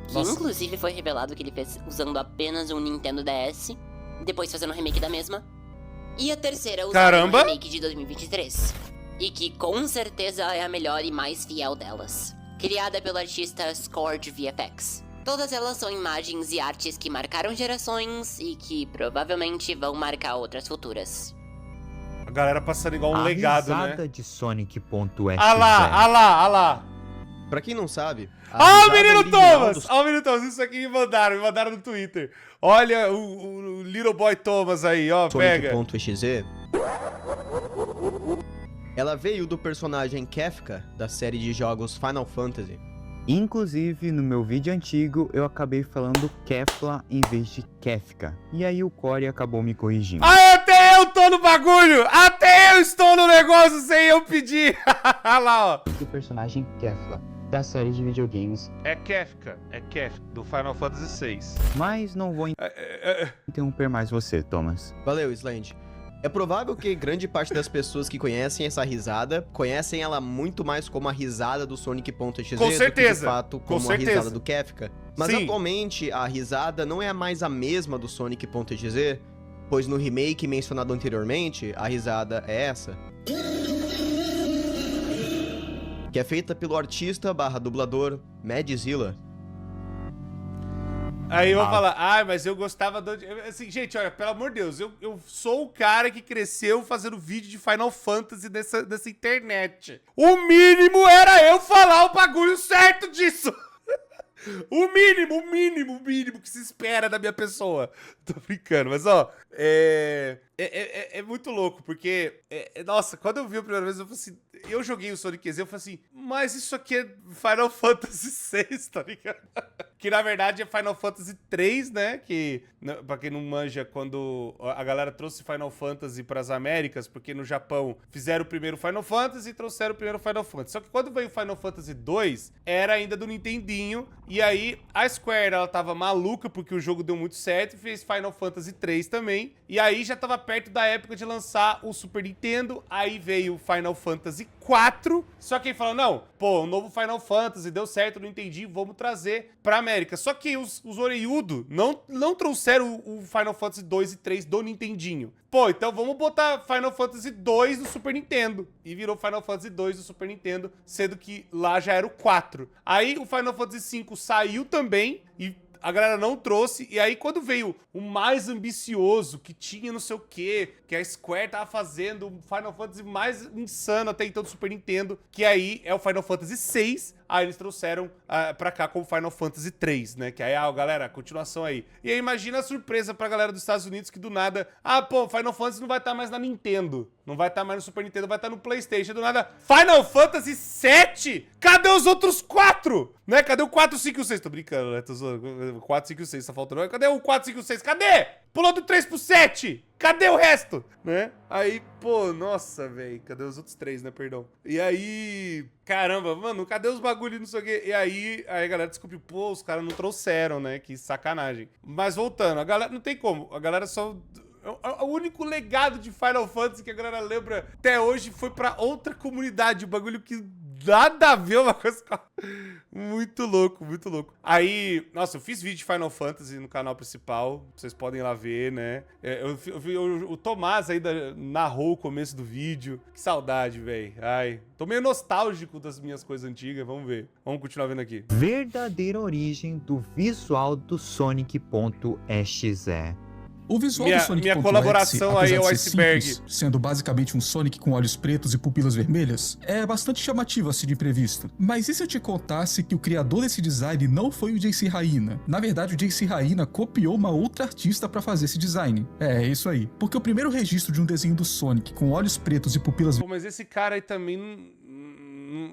que Nossa. inclusive foi revelado que ele fez usando apenas um Nintendo DS, depois fazendo um remake da mesma. E a terceira usando Caramba! um remake de 2023. E que com certeza é a melhor e mais fiel delas. Criada pelo artista Scourge VFX. Todas elas são imagens e artes que marcaram gerações e que provavelmente vão marcar outras futuras. A galera passando igual um a legado, risada né? de Sonic.exe. Ah lá, ah lá. Pra quem não sabe... Ah, o menino Thomas! Ah, o menino Thomas, isso aqui me mandaram no Twitter. Olha o Little Boy Thomas aí, ó, pega. Sonic.exe. Ela veio do personagem Kefka, da série de jogos Final Fantasy. Inclusive, no meu vídeo antigo, eu acabei falando Kefla em vez de Kefka. E aí o Corey acabou me corrigindo. Ah, até eu tô no bagulho! Até eu estou no negócio sem eu pedir! Olha lá, ó. Do personagem Kefla, da série de videogames. É Kefka, do Final Fantasy VI. Mas não vou interromper mais você, Thomas. Valeu, Sland. É provável que grande parte das pessoas que conhecem essa risada, conhecem ela muito mais como a risada do Sonic.exe Com certeza, do que de fato como com a risada certeza. do Kefka. Mas Sim. atualmente a risada não é mais a mesma do Sonic.exe, pois no remake mencionado anteriormente, a risada é essa. Que é feita pelo artista / dublador Madzilla. Aí eu vou falar, mas eu gostava do... Assim, gente, olha, pelo amor de Deus, eu sou o cara que cresceu fazendo vídeo de Final Fantasy nessa internet. O mínimo era eu falar o bagulho certo disso. O mínimo que se espera da minha pessoa. Tô brincando, mas ó, é muito louco, porque, nossa, quando eu vi a primeira vez, eu falei assim, eu joguei o Sonic XZ, eu falei assim, mas isso aqui é Final Fantasy VI, tá ligado? Que na verdade é Final Fantasy 3, né? Que, pra quem não manja, quando a galera trouxe Final Fantasy pras Américas, porque no Japão fizeram o primeiro Final Fantasy e trouxeram o primeiro Final Fantasy. Só que quando veio o Final Fantasy 2, era ainda do Nintendinho, e aí a Square, ela tava maluca porque o jogo deu muito certo e fez Final Fantasy 3 também. E aí já tava perto da época de lançar o Super Nintendo, aí veio o Final Fantasy 4, só que aí falou, não, pô, o novo Final Fantasy deu certo, não entendi, vamos trazer pra América. Só que os orelhudo não trouxeram o Final Fantasy 2 e 3 do Nintendinho. Pô, então vamos botar Final Fantasy 2 no Super Nintendo. E virou Final Fantasy 2 do Super Nintendo, sendo que lá já era o 4. Aí o Final Fantasy 5 saiu também e a galera não trouxe, e aí quando veio o mais ambicioso, que tinha não sei o quê, que a Square tava fazendo o Final Fantasy mais insano até então do Super Nintendo, que aí é o Final Fantasy VI, Aí eles trouxeram pra cá como Final Fantasy 3, né? Que aí, galera, continuação aí. E aí imagina a surpresa pra galera dos Estados Unidos que do nada... Final Fantasy não vai estar mais na Nintendo. Não vai estar mais no Super Nintendo, vai estar no PlayStation. Do nada, Final Fantasy 7? Cadê os outros 4? Né? Cadê o 4, 5 e o 6? Tô brincando, né? Tô zoando. 4, 5 e o 6 tá faltando. Cadê o 4, 5 e o 6? Cadê? Pulou do 3 pro 7. Cadê o resto? Né? Aí, pô, nossa, velho. Cadê os outros 3, né? Perdão. E aí, caramba, mano, cadê os bagulhos, não sei o quê? E aí a galera descobriu, pô, os caras não trouxeram, né? Que sacanagem. Mas voltando, a galera, não tem como. A galera só... O único legado de Final Fantasy que a galera lembra até hoje foi pra outra comunidade. Um bagulho que nada a ver, uma coisa... Muito louco, muito louco. Aí, nossa, eu fiz vídeo de Final Fantasy no canal principal. Vocês podem ir lá ver, né? O Tomás ainda narrou o começo do vídeo. Que saudade, velho. Ai, tô meio nostálgico das minhas coisas antigas. Vamos ver. Vamos continuar vendo aqui. Verdadeira origem do visual do Sonic.exe. O visual do Sonic. Minha colaboração aí é o Iceberg. Simples, sendo basicamente um Sonic com olhos pretos e pupilas vermelhas, é bastante chamativo assim de imprevisto. Mas e se eu te contasse que o criador desse design não foi o JC Raina? Na verdade, o JC Raina copiou uma outra artista pra fazer esse design. É isso aí. Porque o primeiro registro de um desenho do Sonic com olhos pretos e pupilas... Pô, mas esse cara aí também...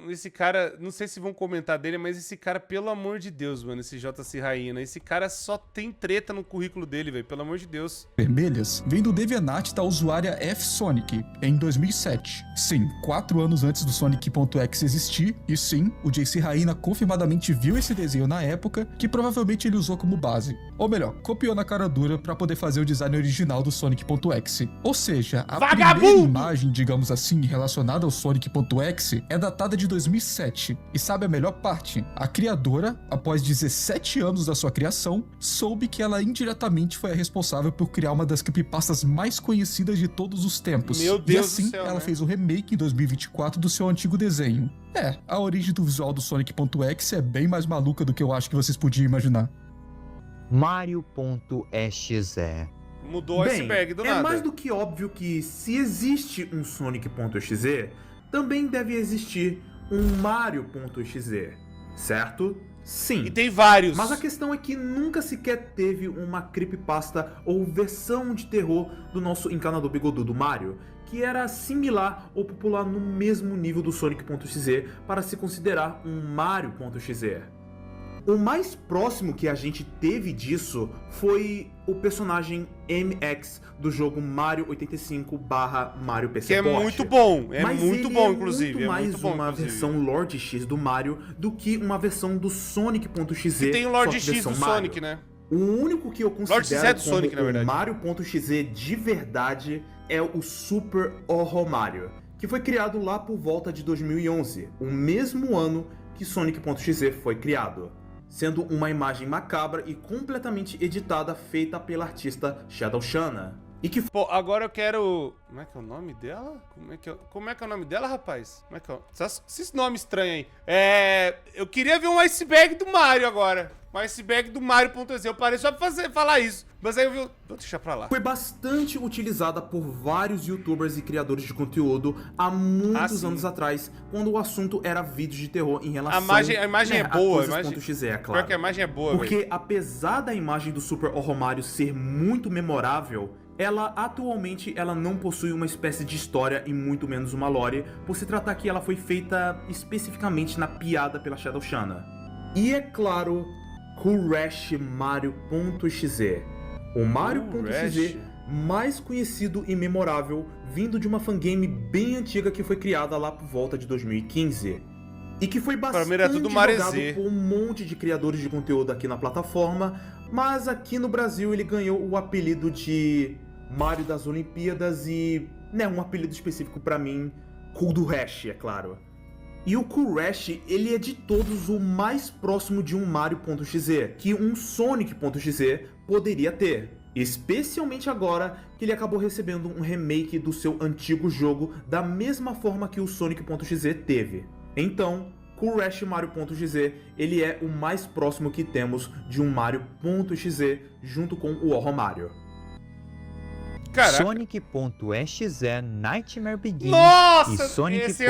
Esse cara, não sei se vão comentar dele, mas esse cara, pelo amor de Deus, mano, esse JC Raina, esse cara só tem treta no currículo dele, velho, pelo amor de Deus. Vermelhas vem do DeviantArt da usuária F-Sonic, em 2007. Sim, 4 anos antes do Sonic.exe existir, e sim, o JC Raina confirmadamente viu esse desenho na época, que provavelmente ele usou como base. Ou melhor, copiou na cara dura pra poder fazer o design original do Sonic.exe. Ou seja, a primeira imagem, digamos assim, relacionada ao Sonic.exe é datada de 2007. E sabe a melhor parte? A criadora, após 17 anos da sua criação, soube que ela indiretamente foi a responsável por criar uma das creepypastas mais conhecidas de todos os tempos. Meu Deus e assim, do céu, ela né? fez um remake em 2024 do seu antigo desenho. A origem do visual do Sonic.exe é bem mais maluca do que eu acho que vocês podiam imaginar. Mario.exe. Mudou o iceberg do nada. É mais do que óbvio que se existe um Sonic.exe, também deve existir um Mario.exe, certo? Sim. E tem vários. Mas a questão é que nunca sequer teve uma creepypasta ou versão de terror do nosso encanador bigodudo Mario, que era similar ou popular no mesmo nível do Sonic.exe para se considerar um Mario.exe. O mais próximo que a gente teve disso foi o personagem MX do jogo Mario 85/Mario PC Que é Port. muito bom, Mas muito ele bom, é inclusive. muito mais uma versão Lord X do Mario do que uma versão do Sonic.exe. Que tem o Lord só que X do versão Mario. Sonic, né? O único que eu Lord X é considero do como Sonic, na verdade. o Mario.exe de verdade é o Super Horror Mario, que foi criado lá por volta de 2011, o mesmo ano que Sonic.exe foi criado, sendo uma imagem macabra e completamente editada feita pela artista Shadow Shana. E que... Pô, agora eu quero... Como é que é o nome dela? Como é que é o nome dela, rapaz? Como é que é? Esses nomes estranhos aí. Eu queria ver um iceberg do Mario agora. Um iceberg do Mario.exe. Eu parei só pra falar isso. Mas aí eu vi... Vou deixar pra lá. Foi bastante utilizada por vários youtubers e criadores de conteúdo há muitos anos atrás, quando o assunto era vídeos de terror em relação a imagem é boa. .exe, é claro. Pior que a imagem é boa, porque véio. apesar da imagem do Super Horror Mario ser muito memorável, ela atualmente não possui uma espécie de história e muito menos uma lore, por se tratar que ela foi feita especificamente na piada pela Shadow Shana. E é claro, Crash Mario.exe. O Mario.exe mais conhecido e memorável, vindo de uma fangame bem antiga que foi criada lá por volta de 2015. E que foi bastante jogado por um monte de criadores de conteúdo aqui na plataforma, mas aqui no Brasil ele ganhou o apelido de Mario das Olimpíadas e, um apelido específico pra mim, Cool do Rash, é claro. E o Cool Rash, ele é de todos o mais próximo de um Mario.exe que um Sonic.exe poderia ter. Especialmente agora que ele acabou recebendo um remake do seu antigo jogo da mesma forma que o Sonic.exe teve. Então, Crash Mario.exe, ele é o mais próximo que temos de um Mario.exe junto com o Horror Mario. Caraca. Sonic.exe Nightmare Begins Nossa, e Sonic.exe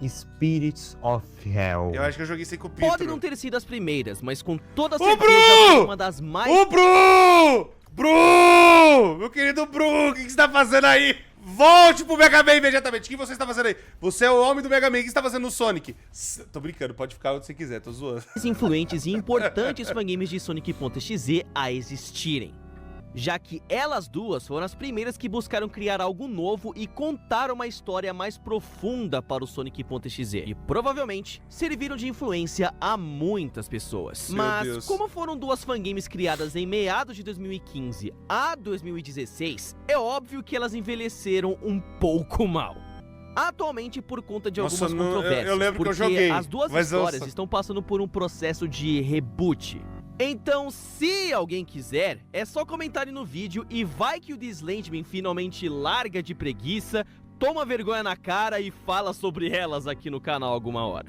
Spirits of Hell. Eu acho que eu joguei sem com o Pietro. Podem não ter sido as primeiras, mas com toda O certeza Bru! foi uma das mais... O Bru! Bru! Meu querido Bru, o que você tá fazendo aí? Volte pro Mega Man imediatamente. O que você está fazendo aí? Você é o homem do Mega Man. O que você está fazendo no Sonic? Tô brincando, pode ficar onde você quiser, tô zoando. Influentes e importantes fangames de Sonic.exe a existirem, já que elas duas foram as primeiras que buscaram criar algo novo e contar uma história mais profunda para o Sonic.exe, e provavelmente serviram de influência a muitas pessoas. Mas como foram duas fangames criadas em meados de 2015 a 2016, é óbvio que elas envelheceram um pouco mal. Atualmente, por conta de algumas controvérsias, eu lembro porque que eu joguei, as duas histórias estão passando por um processo de reboot. Então, se alguém quiser, é só comentar no vídeo e vai que o Dislandman finalmente larga de preguiça, toma vergonha na cara e fala sobre elas aqui no canal alguma hora.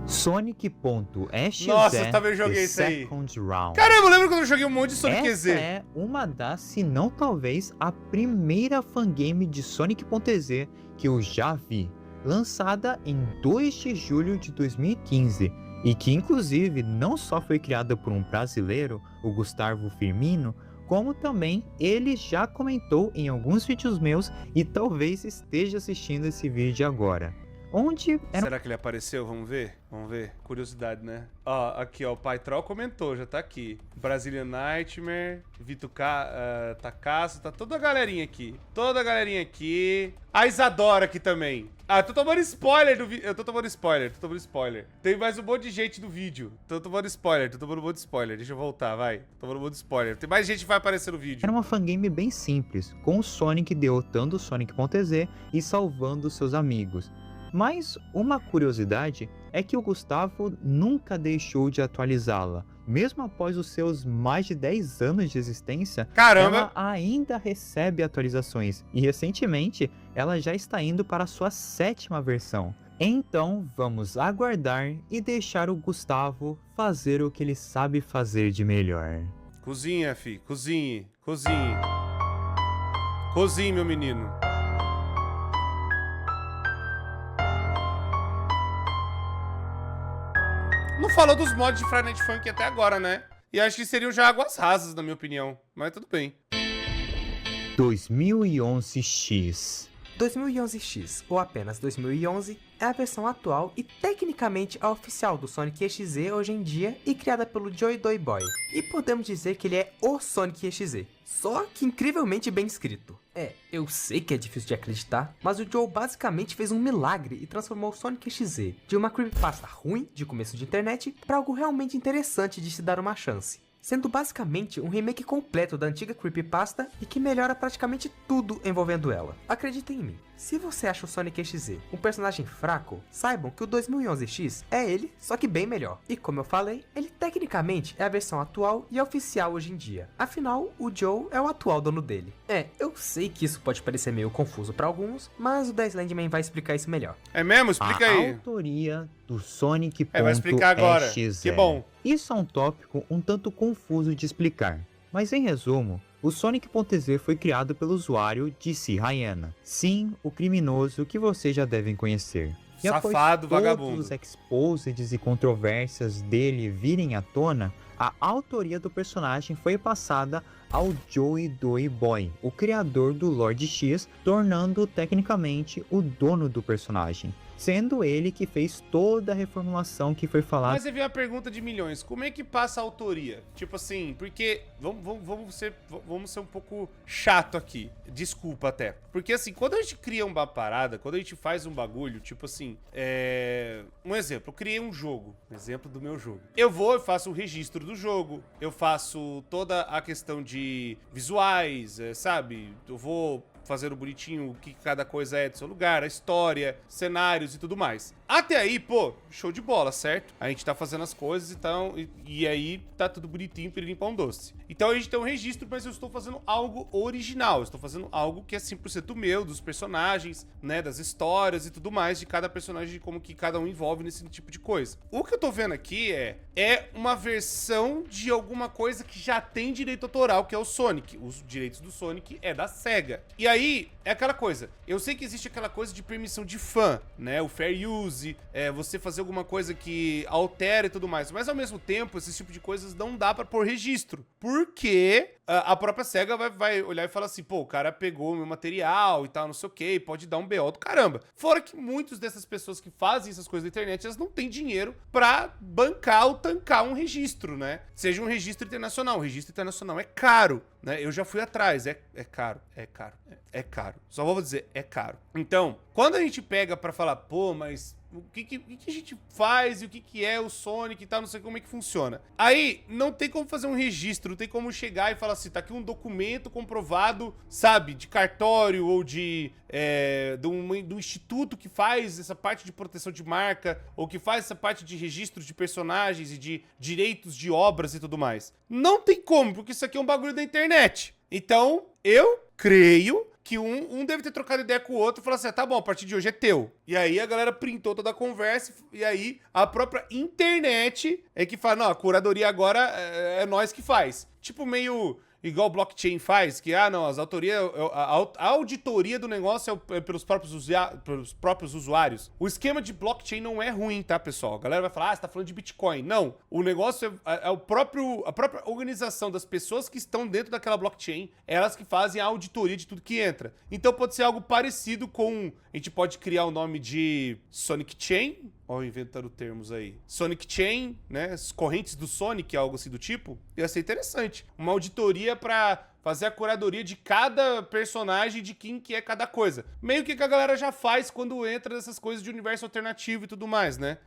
Sonic.exe Nossa, também joguei isso aí. Round. Caramba, eu lembro quando eu joguei um monte de Sonic Essa é uma das, se não talvez, a primeira fangame de Sonic.exe que eu já vi, lançada em 2 de julho de 2015. E que inclusive não só foi criada por um brasileiro, o Gustavo Firmino, como também ele já comentou em alguns vídeos meus e talvez esteja assistindo esse vídeo agora. Onde era... Será que ele apareceu? Vamos ver? Vamos ver. Curiosidade, né? Ó, aqui, ó. O Pai Troll comentou, já tá aqui. Brazilian Nightmare, Vitor Takasu, tá toda a galerinha aqui. Toda a galerinha aqui. A Isadora aqui também. Ah, eu tô tomando spoiler do vídeo. Eu tô tomando spoiler. Tem mais um monte de gente no vídeo. Tô tomando spoiler. Deixa eu voltar, vai. Tô tomando um monte de spoiler. Tem mais gente que vai aparecer no vídeo. Era uma fangame bem simples, com o Sonic derrotando o Sonic.exe e salvando seus amigos. Mas uma curiosidade é que o Gustavo nunca deixou de atualizá-la. Mesmo após os seus mais de 10 anos de existência, ela ainda recebe atualizações. E recentemente, ela já está indo para a sua 7ª versão. Então, vamos aguardar e deixar o Gustavo fazer o que ele sabe fazer de melhor. Cozinha, fi. Cozinhe. Cozinhe, meu menino. Não falou dos mods de Friday Night Funkin' até agora, né? E acho que seriam já águas rasas, na minha opinião. Mas tudo bem. 2011X. 2011X, ou apenas 2011, é a versão atual e tecnicamente a oficial do Sonic EXE hoje em dia e criada pelo Joey Boy. E podemos dizer que ele é o Sonic EXE, só que incrivelmente bem escrito. Eu sei que é difícil de acreditar, mas o Joe basicamente fez um milagre e transformou o Sonic EXE de uma creepypasta ruim de começo de internet para algo realmente interessante de se dar uma chance. Sendo basicamente um remake completo da antiga creepypasta e que melhora praticamente tudo envolvendo ela. Acreditem em mim, se você acha o Sonic EXE um personagem fraco, saibam que o 2011X é ele, só que bem melhor. E como eu falei, ele tecnicamente é a versão atual e oficial hoje em dia. Afinal, o Joe é o atual dono dele. Eu sei que isso pode parecer meio confuso para alguns, mas o Dislandman vai explicar isso melhor. É mesmo? Explica aí. A autoria do Sonic.exe. Vai explicar agora. Que bom. Isso é um tópico um tanto confuso de explicar, mas em resumo, o Sonic.exe foi criado pelo usuário DC Hyena. Sim, o criminoso que vocês já devem conhecer. E Safado, após vagabundo. todos os exposeds e controvérsias dele virem à tona, a autoria do personagem foi passada ao Joey Boy, o criador do Lord X, tornando tecnicamente o dono do personagem, sendo ele que fez toda a reformulação que foi falada. Mas aí vem a pergunta de milhões, como é que passa a autoria? Tipo assim, porque vamos ser um pouco chato aqui, desculpa até. Porque assim, quando a gente cria uma parada, quando a gente faz um bagulho, tipo assim, um exemplo, eu criei um jogo, exemplo do meu jogo. Eu faço o registro do jogo, eu faço toda a questão de visuais, sabe? Eu vou fazendo bonitinho o que cada coisa é do seu lugar, a história, cenários e tudo mais. Até aí, pô, show de bola, certo? A gente tá fazendo as coisas então, e aí tá tudo bonitinho, piririm pão doce. Então a gente tem um registro, mas eu estou fazendo algo original, eu estou fazendo algo que é 100% meu, dos personagens, né, das histórias e tudo mais, de cada personagem, de como que cada um envolve nesse tipo de coisa. O que eu tô vendo aqui é uma versão de alguma coisa que já tem direito autoral, que é o Sonic. Os direitos do Sonic é da SEGA. E aí, é aquela coisa, eu sei que existe aquela coisa de permissão de fã, né, o fair use, você fazer alguma coisa que altera e tudo mais, mas ao mesmo tempo, esse tipo de coisas não dá pra pôr registro, porque a própria SEGA vai olhar e falar assim, pô, o cara pegou meu material e tal, não sei o que, pode dar um BO do caramba. Fora que muitas dessas pessoas que fazem essas coisas na internet, elas não têm dinheiro pra bancar ou tancar um registro, né? Seja um registro internacional. Um registro internacional é caro, né? Eu já fui atrás, é caro. Só vou dizer, é caro. Então, quando a gente pega pra falar, pô, mas o que a gente faz e o que é o Sonic e tal, não sei como é que funciona. Aí, não tem como fazer um registro, não tem como chegar e falar assim, tá aqui um documento comprovado, sabe, de cartório ou de um instituto que faz essa parte de proteção de marca, ou que faz essa parte de registro de personagens e de direitos de obras e tudo mais. Não tem como, porque isso aqui é um bagulho da internet. Então, eu creio que um deve ter trocado ideia com o outro e falou assim, tá bom, a partir de hoje é teu. E aí a galera printou toda a conversa e aí a própria internet é que fala, não, a curadoria agora é nós que faz. Tipo meio igual o blockchain faz, que, não, as autorias, a auditoria do negócio é pelos próprios usuários. O esquema de blockchain não é ruim, tá, pessoal? A galera vai falar, você tá falando de Bitcoin. Não, o negócio é a própria organização das pessoas que estão dentro daquela blockchain, elas que fazem a auditoria de tudo que entra. Então pode ser algo parecido com, a gente pode criar o nome de Sonic Chain, ó, inventando termos aí. Sonic Chain, né? As correntes do Sonic, algo assim do tipo. Ia ser interessante. Uma auditoria pra fazer a curadoria de cada personagem, de quem que é cada coisa. Meio que a galera já faz quando entra nessas coisas de universo alternativo e tudo mais, né?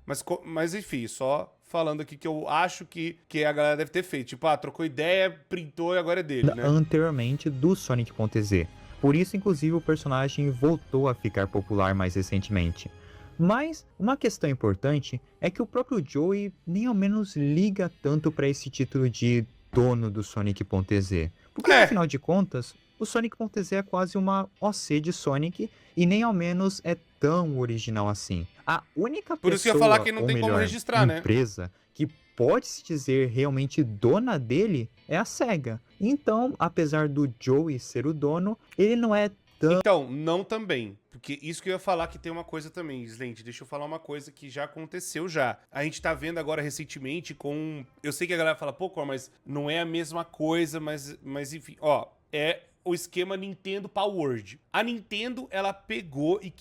Mas enfim, só falando aqui que eu acho que a galera deve ter feito. Tipo, trocou ideia, printou e agora é dele, né? Anteriormente do Sonic.exe. Por isso, inclusive, o personagem voltou a ficar popular mais recentemente. Mas uma questão importante é que o próprio Joey nem ao menos liga tanto para esse título de dono do Sonic.exe. Porque, afinal de contas, o Sonic.exe é quase uma OC de Sonic e nem ao menos é tão original assim. A única Por isso que eu ia falar que não tem como registrar, empresa que pode se dizer realmente dona dele é a SEGA. Então, apesar do Joey ser o dono, ele não é tão... Então, não também. Porque isso que eu ia falar que tem uma coisa também, Slend, deixa eu falar uma coisa que já aconteceu já. A gente tá vendo agora recentemente com... Eu sei que a galera fala, pô, mas não é a mesma coisa, mas enfim, ó, é o esquema Nintendo Palworld. A Nintendo, ela pegou e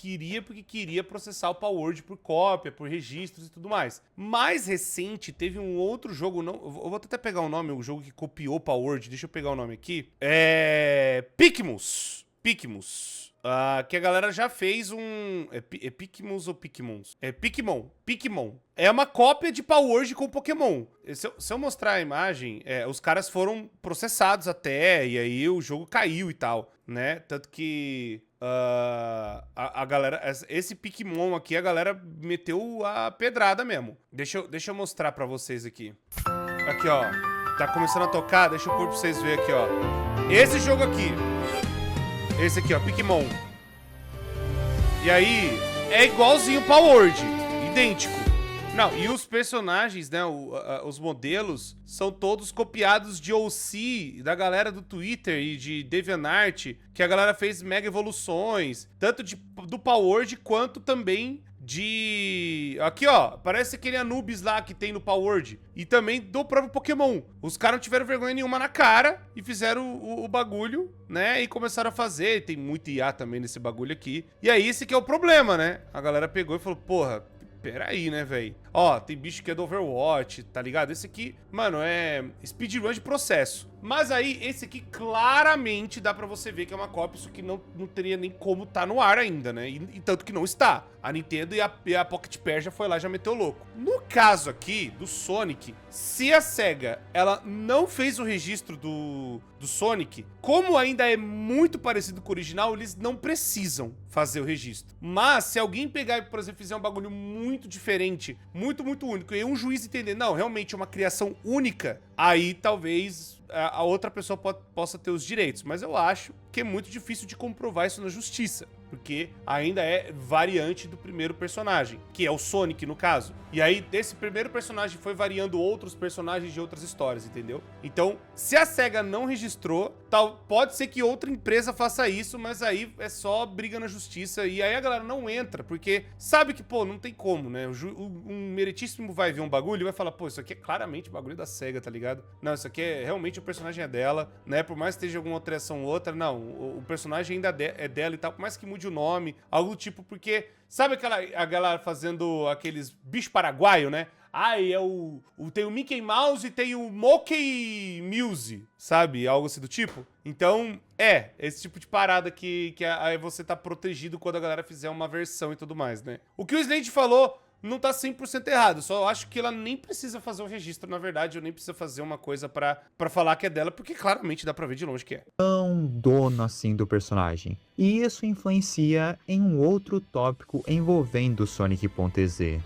porque queria processar o Palworld por cópia, por registros e tudo mais. Mais recente, teve um outro jogo, eu vou até pegar o nome, o jogo que copiou o Palworld, deixa eu pegar o nome aqui. Pikmus. Que a galera já fez um... É Pikmus ou Pikmons? É Pikmon. É uma cópia de Palworld com Pokémon. Se eu mostrar a imagem, os caras foram processados até, e aí o jogo caiu e tal, né? Tanto que a galera... Esse Pikmon aqui, a galera meteu a pedrada mesmo. Deixa eu mostrar pra vocês aqui. Aqui, ó. Tá começando a tocar, deixa eu pôr pra vocês verem aqui, ó. Esse jogo aqui. Esse aqui, ó, Pikmon. E aí, é igualzinho o Palworld, idêntico. Não, e os personagens, né, os modelos, são todos copiados de OC, da galera do Twitter e de DeviantArt, que a galera fez mega evoluções, tanto do Palworld quanto também de... Aqui, ó, parece aquele Anubis lá que tem no Palworld. E também do próprio Pokémon. Os caras não tiveram vergonha nenhuma na cara e fizeram o bagulho, né? E começaram a fazer. Tem muito IA também nesse bagulho aqui. E aí, esse que é o problema, né? A galera pegou e falou, porra, peraí, né, velho? Ó, tem bicho que é do Overwatch, tá ligado? Esse aqui, mano, é speedrun de processo. Mas aí, esse aqui claramente dá pra você ver que é uma cópia, isso que não teria nem como tá no ar ainda, né? E tanto que não está. A Nintendo e a Pocket Pair já foi lá e já meteu louco. No caso aqui, do Sonic, se a SEGA, ela não fez o registro do Sonic, como ainda é muito parecido com o original, eles não precisam fazer o registro. Mas, se alguém pegar e, por exemplo, fizer um bagulho muito diferente, muito único, e um juiz entender, não, realmente é uma criação única, aí talvez a outra pessoa possa ter os direitos. Mas eu acho que é muito difícil de comprovar isso na justiça, porque ainda é variante do primeiro personagem, que é o Sonic, no caso. E aí, desse primeiro personagem foi variando outros personagens de outras histórias, entendeu? Então, se a SEGA não registrou, pode ser que outra empresa faça isso, mas aí é só briga na justiça, e aí a galera não entra, porque sabe que, pô, não tem como, né? Um meritíssimo vai ver um bagulho e vai falar, pô, isso aqui é claramente bagulho da SEGA, tá ligado? Não, isso aqui é realmente o personagem é dela, né? Por mais que esteja alguma alteração ou outra, não, o personagem ainda é dela e tal, por mais que mude o nome, algo do tipo, porque sabe a galera fazendo aqueles bichos paraguaio, né? Ai, tem o Mickey Mouse e tem o Monkey Muse, sabe? Algo assim do tipo. Então, esse tipo de parada que aí você tá protegido quando a galera fizer uma versão e tudo mais, né? O que o Slade falou não tá 100% errado, só acho que ela nem precisa fazer o registro, na verdade, ou nem precisa fazer uma coisa pra falar que é dela, porque claramente dá pra ver de longe que é. Tão dono assim do personagem. E isso influencia em um outro tópico envolvendo Sonic.exe.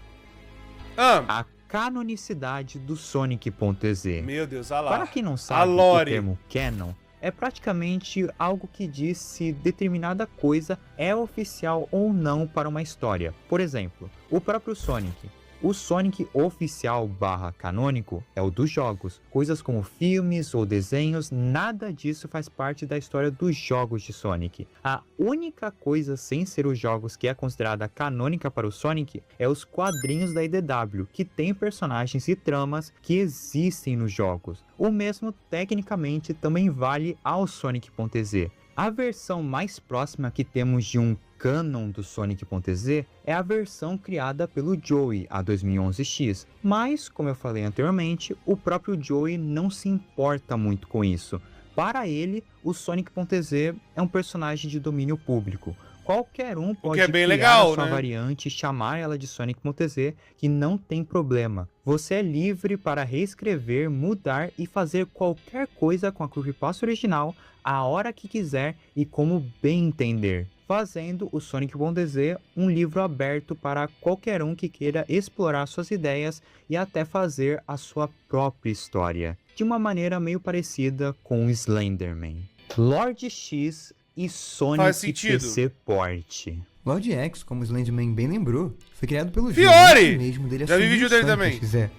A canonicidade do Sonic.exe. Meu Deus, olha lá. Para quem não sabe, o termo canon é praticamente algo que diz se determinada coisa é oficial ou não para uma história. Por exemplo, o próprio Sonic. O Sonic oficial / canônico é o dos jogos. Coisas como filmes ou desenhos, nada disso faz parte da história dos jogos de Sonic. A única coisa sem ser os jogos que é considerada canônica para o Sonic é os quadrinhos da IDW, que tem personagens e tramas que existem nos jogos. O mesmo tecnicamente também vale ao Sonic.exe. A versão mais próxima que temos de um canon do Sonic.exe é a versão criada pelo Joey, a 2011X, mas, como eu falei anteriormente, o próprio Joey não se importa muito com isso. Para ele, o Sonic.exe é um personagem de domínio público. Qualquer um pode criar a sua variante e chamar ela de Sonic.exe, que não tem problema. Você é livre para reescrever, mudar e fazer qualquer coisa com a creepypasta original a hora que quiser e como bem entender, fazendo o Sonic.exe um livro aberto para qualquer um que queira explorar suas ideias e até fazer a sua própria história, de uma maneira meio parecida com o Slenderman. Lord X e Sonic PC Port. Lord X, como o Slenderman bem lembrou, foi criado pelo Fiore! Mesmo dele. Já vi vídeo dele também. XE.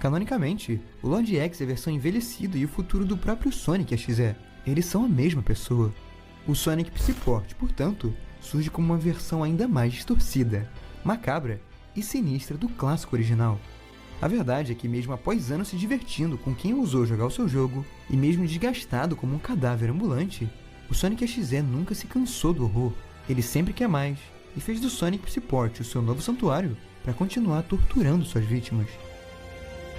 Canonicamente, o Lord X é a versão envelhecida e o futuro do próprio Sonic XE. Eles são a mesma pessoa. O Sonic PC Port, portanto, surge como uma versão ainda mais distorcida, macabra e sinistra do clássico original. A verdade é que mesmo após anos se divertindo com quem ousou jogar o seu jogo, e mesmo desgastado como um cadáver ambulante, o Sonic XE nunca se cansou do horror. Ele sempre quer mais, e fez do Sonic PC Port o seu novo santuário para continuar torturando suas vítimas.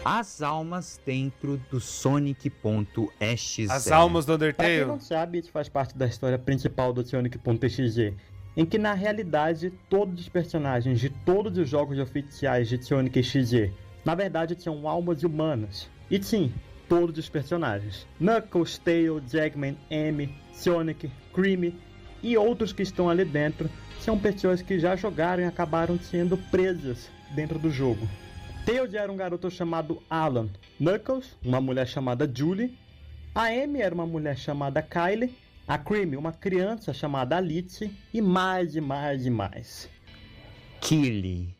As almas dentro do Sonic.exe. As almas do Undertale. Pra quem não sabe, isso faz parte da história principal do Sonic.exe, em que na realidade todos os personagens de todos os jogos oficiais de Sonic XE, na verdade são almas humanas. E sim, todos os personagens. Knuckles, Tails, Eggman, Amy, Sonic, Creamy e outros que estão ali dentro são pessoas que já jogaram e acabaram sendo presas dentro do jogo. Tails era um garoto chamado Alan, Knuckles, uma mulher chamada Julie, a Amy era uma mulher chamada Kylie, a Creamy, uma criança chamada Alice, e mais. Killy.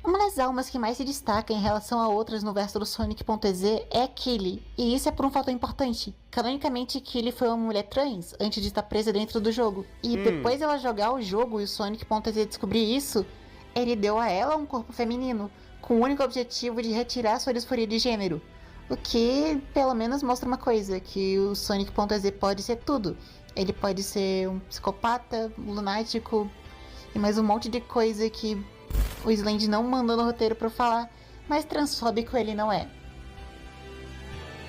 Uma das almas que mais se destaca em relação a outras no verso do Sonic.exe é Killy, e isso é por um fator importante. Canonicamente, Killy foi uma mulher trans antes de estar presa dentro do jogo, e depois ela jogar o jogo e o Sonic.exe descobrir isso, ele deu a ela um corpo feminino, com o único objetivo de retirar sua disforia de gênero. O que, pelo menos, mostra uma coisa, que o Sonic.exe pode ser tudo. Ele pode ser um psicopata, lunático, e mais um monte de coisa que o Slade não mandou no roteiro pra falar, mas transfóbico ele não é.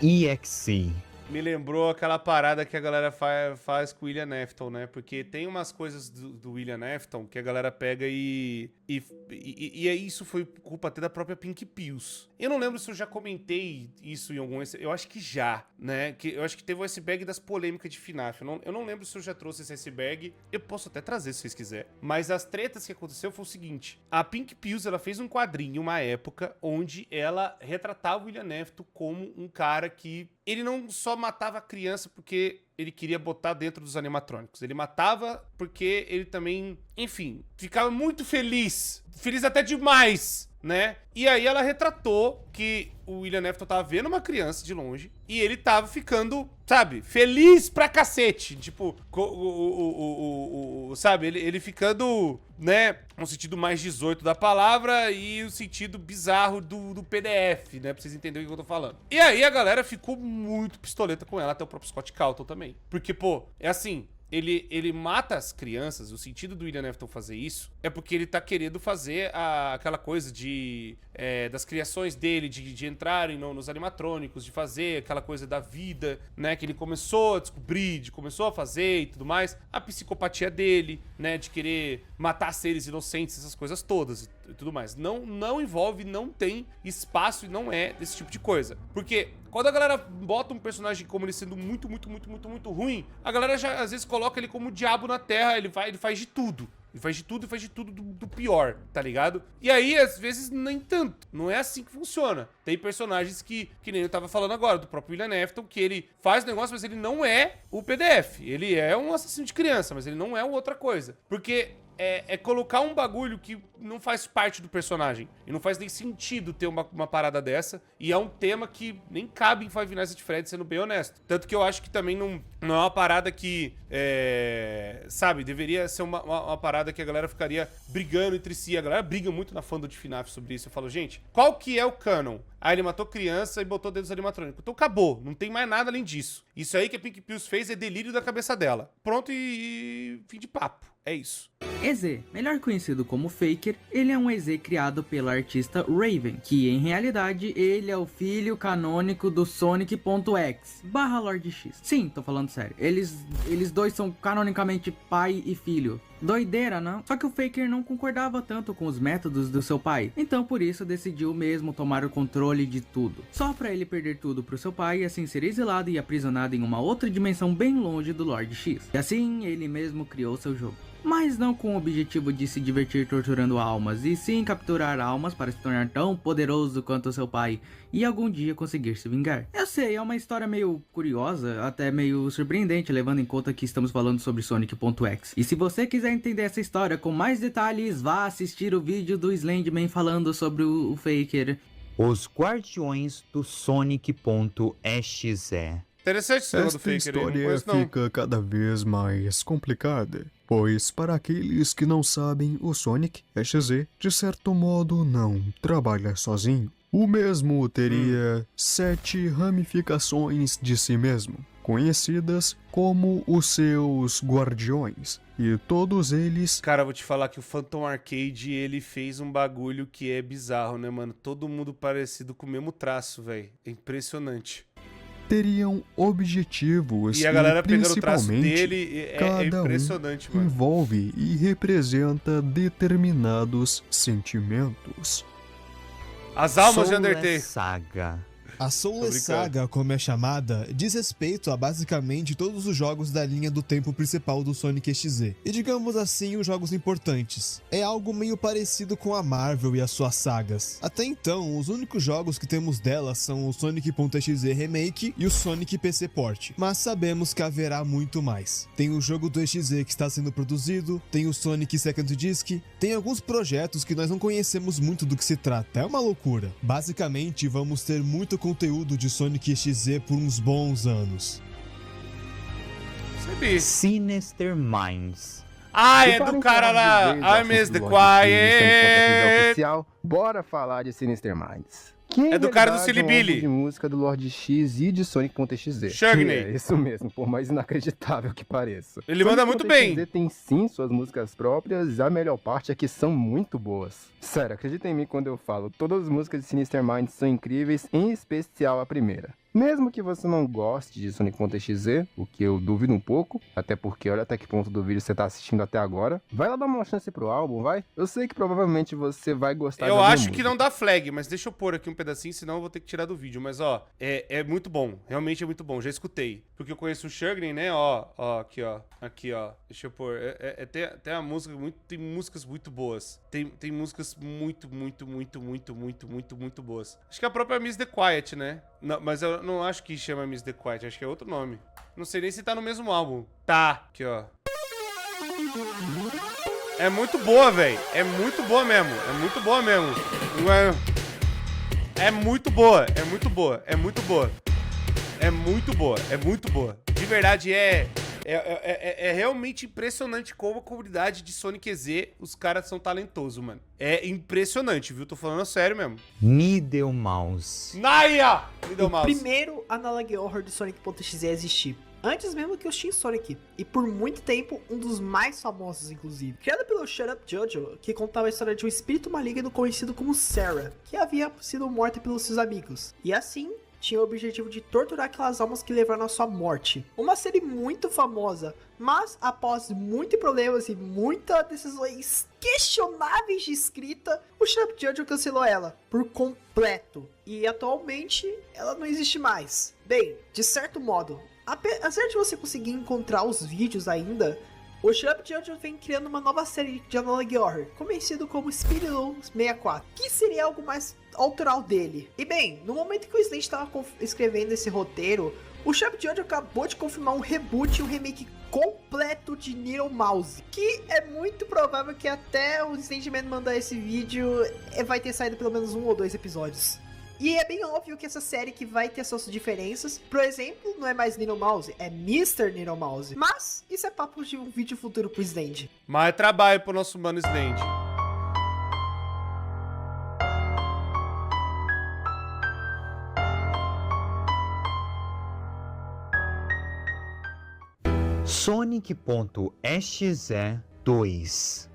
EXE. me lembrou aquela parada que a galera faz com o William Afton, né? Porque tem umas coisas do William Afton que a galera pega e isso foi culpa até da própria Pink Pills. Eu não lembro se eu já comentei isso em algum... Eu acho que já, né? Eu acho que teve o iceberg das polêmicas de FNAF. Eu não lembro se eu já trouxe esse iceberg. Eu posso até trazer se vocês quiserem. Mas as tretas que aconteceu foi o seguinte. A Pink Pills, ela fez um quadrinho, uma época, onde ela retratava o William Afton como um cara que... Ele não só matava a criança porque ele queria botar dentro dos animatrônicos. Ele matava porque ele também, enfim, ficava muito feliz. Feliz até demais, né? E aí ela retratou que o William Afton tava vendo uma criança de longe e ele tava ficando, sabe, feliz pra cacete. Tipo, sabe, ele ficando, né, no sentido mais 18 da palavra e o sentido bizarro do PDF, né, pra vocês entenderem o que eu tô falando. E aí a galera ficou muito pistoleta com ela, até o próprio Scott Calton também. Porque, pô, é assim... Ele mata as crianças, o sentido do William Afton fazer isso é porque ele tá querendo fazer aquela coisa das criações dele, de entrarem nos animatrônicos, de fazer aquela coisa da vida, né, que ele começou a descobrir, começou a fazer e tudo mais, a psicopatia dele, né, de querer matar seres inocentes, essas coisas todas e tudo mais. Não envolve, não tem espaço e não é desse tipo de coisa. Porque quando a galera bota um personagem como ele sendo muito ruim, a galera já às vezes coloca ele como o diabo na terra, ele faz de tudo. Ele faz de tudo do pior, tá ligado? E aí, às vezes, nem tanto. Não é assim que funciona. Tem personagens que nem eu tava falando agora, do próprio William Afton, que ele faz o negócio, mas ele não é o PDF. Ele é um assassino de criança, mas ele não é outra coisa. Porque é colocar um bagulho que não faz parte do personagem. E não faz nem sentido ter uma parada dessa. E é um tema que nem cabe em Five Nights at Freddy's, sendo bem honesto. Tanto que eu acho que também não é uma parada que, sabe, deveria ser uma parada que a galera ficaria brigando entre si. A galera briga muito na fandom de FNAF sobre isso. Eu falo, gente, qual que é o canon? Ah, ele matou criança e botou dentro dos animatrônicos. Então acabou, não tem mais nada além disso. Isso aí que a Pink Pills fez é delírio da cabeça dela. Pronto e fim de papo. É isso. EZ, melhor conhecido como Faker, ele é um EZ criado pela artista Raven, que em realidade ele é o filho canônico do Sonic.exe / Lord X. Sim, tô falando sério. Eles dois são canonicamente pai e filho. Doideira, não? Só que o Faker não concordava tanto com os métodos do seu pai, então por isso decidiu mesmo tomar o controle de tudo. Só pra ele perder tudo pro seu pai e assim ser exilado e aprisionado em uma outra dimensão bem longe do Lord X. E assim ele mesmo criou seu jogo. Mas não com o objetivo de se divertir torturando almas, e sim capturar almas para se tornar tão poderoso quanto seu pai e algum dia conseguir se vingar. Eu sei, é uma história meio curiosa, até meio surpreendente, levando em conta que estamos falando sobre Sonic.exe. E se você quiser entender essa história com mais detalhes, vá assistir o vídeo do Slenderman falando sobre o Faker. Os Guardiões do Sonic.exe. Interessante esse negócio do Faker. Esta história fica cada vez mais complicada, pois para aqueles que não sabem, o Sonic EXE, de certo modo, não trabalha sozinho. O mesmo teria 7 ramificações de si mesmo, conhecidas como os seus Guardiões. E todos eles... Cara, eu vou te falar que o Phantom Arcade, ele fez um bagulho que é bizarro, né, mano? Todo mundo parecido com o mesmo traço, velho. É impressionante. Teriam objetivos e a galera pegando o traço dele é impressionante, mano. Envolve e representa determinados sentimentos. As almas de Undertale. Saga. A Soulless Saga, como é chamada, diz respeito a basicamente todos os jogos da linha do tempo principal do Sonic EXE, e digamos assim, os jogos importantes. É algo meio parecido com a Marvel e as suas sagas. Até então, os únicos jogos que temos dela são o Sonic.exe Remake e o Sonic PC Port, mas sabemos que haverá muito mais. Tem o jogo do EXE que está sendo produzido, tem o Sonic Second Disc, tem alguns projetos que nós não conhecemos muito do que se trata, é uma loucura. Basicamente, vamos ter muito conteúdo de Sonic EXE por uns bons anos. Sinister Minds. Ah, é do cara lá. I Miss the Quiet. Oficial, bora falar de Sinister Minds. Que é do cara do Silly Billy. De música do Lord X e de Sonic.exe. Shagney. É isso mesmo, por mais inacreditável que pareça. Ele manda muito bem. Sonic.exe tem sim suas músicas próprias, a melhor parte é que são muito boas. Sério, acredita em mim quando eu falo, todas as músicas de Sinister Minds são incríveis, em especial a primeira. Mesmo que você não goste de Sonic.exe, o que eu duvido um pouco, até porque olha até que ponto do vídeo você tá assistindo até agora, vai lá dar uma chance pro álbum, vai? Eu sei que provavelmente você vai gostar. Eu acho que não dá flag, mas deixa eu pôr aqui um pedacinho, senão eu vou ter que tirar do vídeo. Mas ó, é muito bom, realmente é muito bom, já escutei. Porque eu conheço o Shurgren, né, aqui ó, deixa eu pôr, tem a música, tem músicas muito boas. Tem músicas muito boas. Acho que é a própria Miss The Quiet, né? Não, mas eu não acho que chama Miss The Quiet, acho que é outro nome. Não sei nem se tá no mesmo álbum. Tá, aqui ó. É muito boa, velho. É muito boa mesmo. É muito boa mesmo. É muito boa. É muito boa. É muito boa. É muito boa. É muito boa. De verdade, é realmente impressionante como a comunidade de Sonic EZ, os caras são talentosos, mano. É impressionante, viu? Tô falando sério mesmo. Needle Mouse. Naya! Needle Mouse. O primeiro Analog Horror do Sonic.exe a existir. Antes mesmo que o Team Sonic, e por muito tempo, um dos mais famosos, inclusive. Criado pelo Shut Up Jojo, que contava a história de um espírito maligno conhecido como Sarah, que havia sido morta pelos seus amigos. E assim, tinha o objetivo de torturar aquelas almas que levaram à sua morte. Uma série muito famosa, mas após muitos problemas e muitas decisões questionáveis de escrita, o Shut Up Jojo cancelou ela por completo. E atualmente, ela não existe mais. Bem, de certo modo, apesar de você conseguir encontrar os vídeos ainda, o Shut Up Jojo vem criando uma nova série de Analog Horror, conhecido como Spirilo 64, que seria algo mais autoral dele. E bem, no momento que o Slant estava escrevendo esse roteiro, o Shut Up Jojo acabou de confirmar um reboot e um remake completo de Needle Mouse, que é muito provável que até o Sandman mandar esse vídeo vai ter saído pelo menos 1 ou 2 episódios. E é bem óbvio que essa série que vai ter suas diferenças. Por exemplo, não é mais Needle Mouse, é Mr. Needle Mouse. Mas isso é papo de um vídeo futuro pro Sland. Mas é trabalho pro nosso mano Sland. Sonic.exe 2.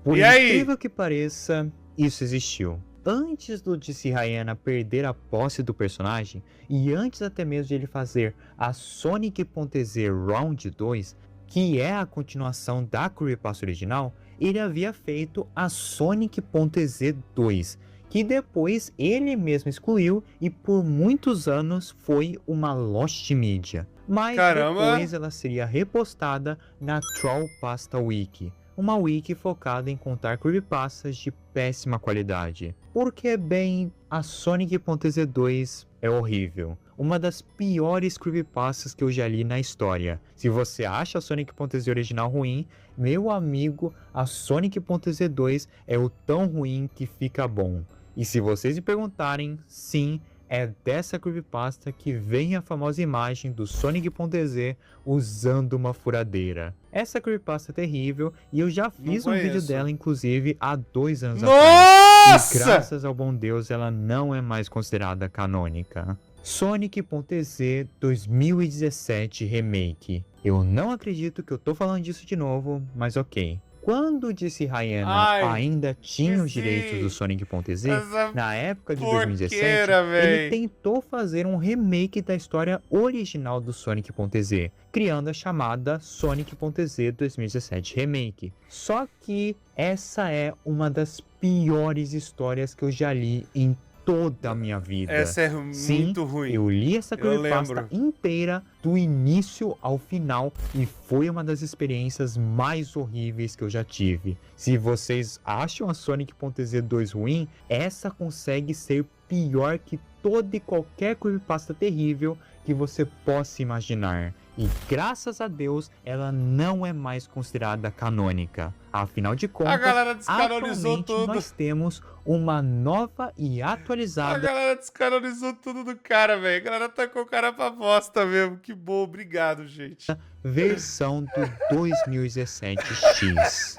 Por E aí? incrível que pareça, isso existiu. Antes do DC Hayana perder a posse do personagem, e antes até mesmo de ele fazer a Sonic.exe Round 2, que é a continuação da creepypasta original, ele havia feito a Sonic.exe 2, que depois ele mesmo excluiu e por muitos anos foi uma Lost Media. Mas depois ela seria repostada na Trollpasta Wiki, uma wiki focada em contar creepypastas de péssima qualidade. Porque, bem, a Sonic.exe 2 é horrível. Uma das piores creepypastas que eu já li na história. Se você acha a Sonic.exe original ruim, meu amigo, a Sonic.exe 2 é o tão ruim que fica bom. E se vocês me perguntarem, sim, é dessa creepypasta que vem a famosa imagem do Sonic.exe usando uma furadeira. Essa creepypasta é terrível e eu já fiz um vídeo dela, inclusive, há 2 anos atrás. E graças ao bom Deus, ela não é mais considerada canônica. Sonic.exe 2017 Remake. Eu não acredito que eu tô falando disso de novo, mas ok. Quando o DC Hayana ainda tinha os direitos do Sonic.exe, na época de 2017, ele tentou fazer um remake da história original do Sonic.exe, criando a chamada Sonic.exe 2017 Remake. Só que essa é uma das piores histórias que eu já li em toda a minha vida. Essa é muito ruim. Eu li essa creepypasta inteira, do início ao final, e foi uma das experiências mais horríveis que eu já tive. Se vocês acham a Sonic.exe 2 ruim, essa consegue ser pior que toda e qualquer creepypasta terrível que você possa imaginar. E graças a Deus, ela não é mais considerada canônica. Afinal de contas, a galera descanonizou atualmente tudo. Nós temos uma nova e atualizada... A galera descanonizou tudo do cara, velho. A galera tacou o cara pra bosta mesmo. Que bom, obrigado, gente. Versão do 2017X.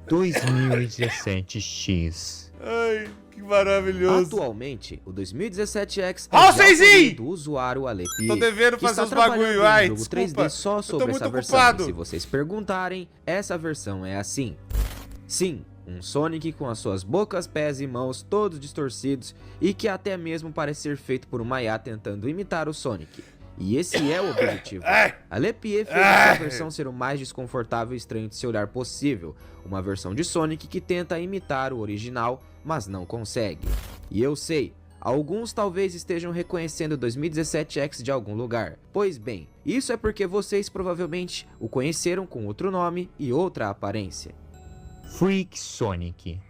2017X. Ai, que maravilhoso. Atualmente, o 2017X é do usuário Alepi, tô devendo que fazer está os bagulho. trabalhando Ai, em jogo desculpa. 3D só Eu tô sobre muito essa versão. ocupado. E se vocês perguntarem, essa versão é assim. Sim, Um Sonic com as suas bocas, pés e mãos todos distorcidos e que até mesmo parece ser feito por uma IA tentando imitar o Sonic. E esse é o objetivo. A Lepie fez essa versão ser o mais desconfortável e estranho de se olhar possível. Uma versão de Sonic que tenta imitar o original, mas não consegue. E eu sei, alguns talvez estejam reconhecendo o 2017X de algum lugar. Pois bem, isso é porque vocês provavelmente o conheceram com outro nome e outra aparência. Freak Sonic.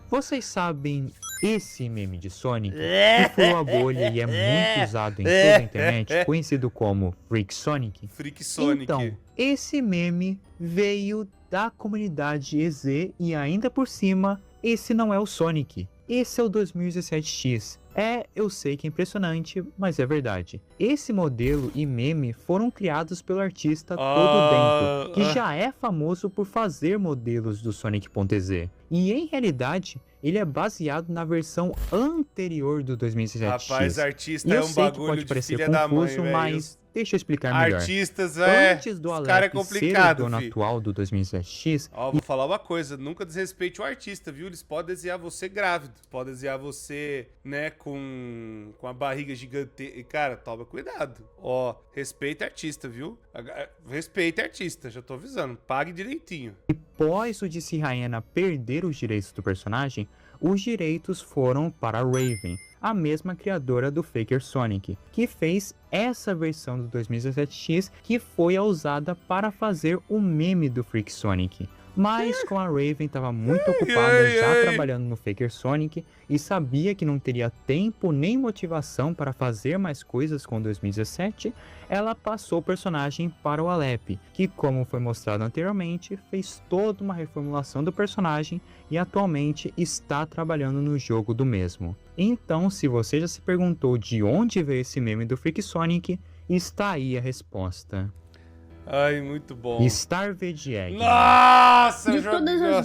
Vocês sabem esse meme de Sonic que furou a bolha e é muito usado em toda a internet, conhecido como Freak Sonic? Freak Sonic. Então, esse meme veio da comunidade EZ e ainda por cima, esse não é o Sonic. Esse é o 2017X. Eu sei que é impressionante, mas é verdade. Esse modelo e meme foram criados pelo artista Todo Dentro, que já é famoso por fazer modelos do Sonic.exe. E em realidade, ele é baseado na versão anterior do 2017X. Rapaz, artista e eu é um sei que bagulho pode de parecer filha confuso, da mãe, velho. mas deixa eu explicar melhor. Artistas, Antes do esse cara é Alep ser o complicado, dono fi. atual do 2017X, Ó, vou falar uma coisa, nunca desrespeite o artista, viu? Eles podem desenhar você grávido, podem desenhar você, né, com a barriga gigante. Cara, toma cuidado. Ó, respeita artista, viu? Respeita artista, já tô avisando. Pague direitinho. após o DC Hyena perder os direitos do personagem, os direitos foram para a Raven, a mesma criadora do Faker Sonic, que fez essa versão do 2017X que foi a usada para fazer o meme do Freak Sonic. Mas como a Raven estava muito ocupada já trabalhando no Faker Sonic e sabia que não teria tempo nem motivação para fazer mais coisas com o 2017, ela passou o personagem para o Alep, que, como foi mostrado anteriormente, fez toda uma reformulação do personagem e atualmente está trabalhando no jogo do mesmo. Então, se você já se perguntou de onde veio esse meme do Freak Sonic, está aí a resposta. Ai, muito bom. Starved Egg. Nossa, de todas as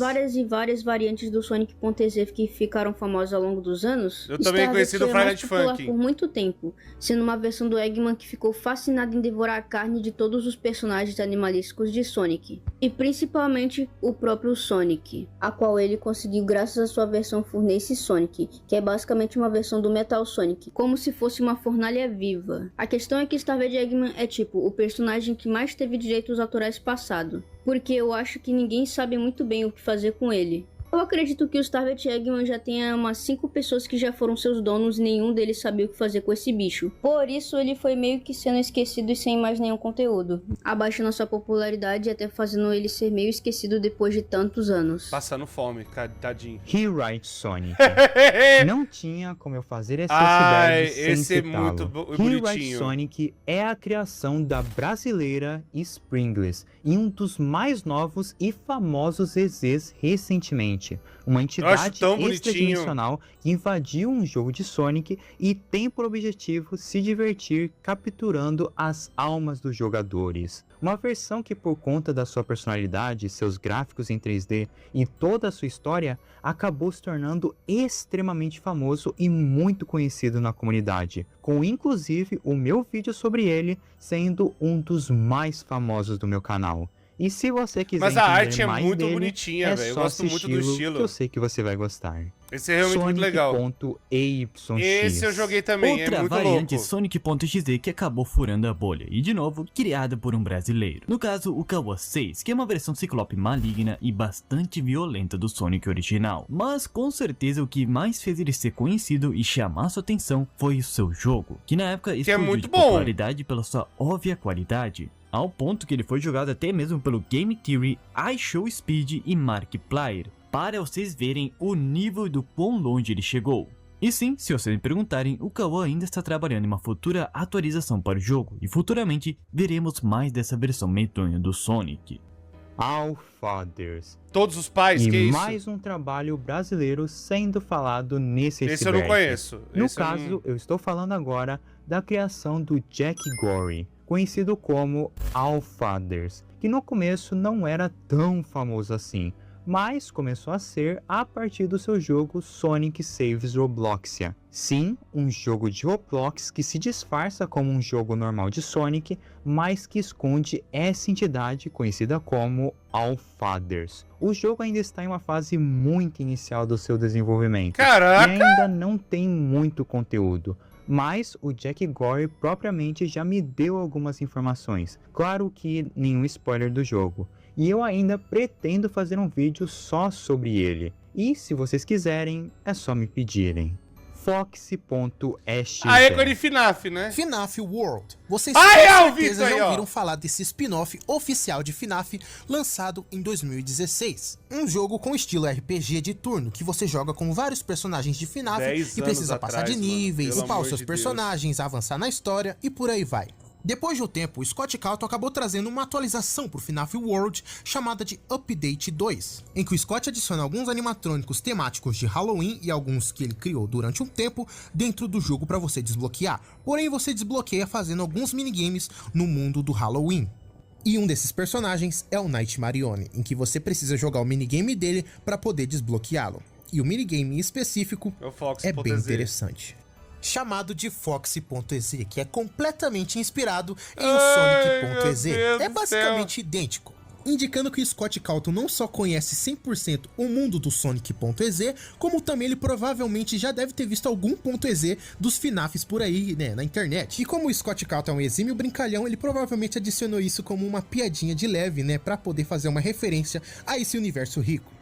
várias variantes do Sonic.exe que ficaram famosas ao longo dos anos, eu também conheci do Friday Funk por muito tempo, sendo uma versão do Eggman que ficou fascinado em devorar a carne de todos os personagens animalísticos de Sonic, e principalmente o próprio Sonic, a qual ele conseguiu graças à sua versão Furnace Sonic, que é basicamente uma versão do Metal Sonic, como se fosse uma fornalha viva. A questão é que Starved Eggman é tipo o personagem que mais teve direitos autorais passado, porque eu acho que ninguém sabe muito bem o que fazer com ele. Eu acredito que o Starved Eggman já tenha umas 5 pessoas que já foram seus donos e nenhum deles sabia o que fazer com esse bicho. Por isso ele foi meio que sendo esquecido e sem mais nenhum conteúdo, abaixando a sua popularidade e até fazendo ele ser meio esquecido depois de tantos anos. Passando fome, tadinho. Rewrite Sonic. Não tinha como eu fazer esse iceberg sem esse citá-lo. é muito Rewrite bonitinho. Sonic é a criação da brasileira Springless e um dos mais novos e famosos EZs recentemente. Uma entidade extradimensional que invadiu um jogo de Sonic e tem por objetivo se divertir capturando as almas dos jogadores. Uma versão que, por conta da sua personalidade, seus gráficos em 3D e toda a sua história, acabou se tornando extremamente famoso e muito conhecido na comunidade, com inclusive o meu vídeo sobre ele sendo um dos mais famosos do meu canal. E se você quiser Mas a entender arte é mais muito dele, bonitinha, velho. Eu gosto muito do estilo. Que eu sei que você vai gostar. Esse é realmente muito legal. Sonic.exe. Esse eu joguei também, Outra é muito variante louco. Sonic.exe que acabou furando a bolha, e de novo, criada por um brasileiro. No caso, o Kawa 6, que é uma versão ciclope maligna e bastante violenta do Sonic original. Mas com certeza o que mais fez ele ser conhecido e chamar sua atenção foi o seu jogo, que na época explodiu muito de bom. popularidade pela sua óbvia qualidade, ao ponto que ele foi jogado até mesmo pelo Game Theory, iShowSpeed e Markiplier, para vocês verem o nível do quão longe ele chegou. E sim, se vocês me perguntarem, o Kawa ainda está trabalhando em uma futura atualização para o jogo, e futuramente veremos mais dessa versão medonha do Sonic. All Fathers. Todos os pais, e que isso? mais um trabalho brasileiro sendo falado nesse Esse eu não iceberg. conheço. No Esse eu caso, não- eu estou falando agora da criação do Jack Gory, conhecido como All Fathers, que no começo não era tão famoso assim, mas começou a ser a partir do seu jogo Sonic Saves Robloxia. Sim, um jogo de Roblox que se disfarça como um jogo normal de Sonic, mas que esconde essa entidade conhecida como Allfathers. O jogo ainda está em uma fase muito inicial do seu desenvolvimento. Caraca! E ainda não tem muito conteúdo. Mas o Jack Gore propriamente já me deu algumas informações. Claro que nenhum spoiler do jogo. E eu ainda pretendo fazer um vídeo só sobre ele. E se vocês quiserem, é só me pedirem. Fox.exe. Ah, é com de FNAF, né? FNAF World. Vocês o certeza Vitor já aí, ó. ouviram falar desse spin-off oficial de FNAF lançado em 2016. Um jogo com estilo RPG de turno, que você joga com vários personagens de FNAF e precisa passar de níveis, upar os seus personagens, avançar na história e por aí vai. Depois de um tempo, o Scott Cawthon acabou trazendo uma atualização pro FNAF World chamada de Update 2, em que o Scott adiciona alguns animatrônicos temáticos de Halloween e alguns que ele criou durante um tempo dentro do jogo para você desbloquear. Porém, você desbloqueia fazendo alguns minigames no mundo do Halloween. E um desses personagens é o Nightmarione, em que você precisa jogar o minigame dele para poder desbloqueá-lo. E o minigame em específico é bem interessante. Chamado de Fox.exe, que é completamente inspirado em o Sonic.exe. É basicamente idêntico, indicando que o Scott Cawthon não só conhece 100% o mundo do Sonic.exe, como também ele provavelmente já deve ter visto algum .exe dos FNAFs por aí, né, na internet. E como o Scott Cawthon é um exímio brincalhão, ele provavelmente adicionou isso como uma piadinha de leve, né, pra poder fazer uma referência a esse universo rico.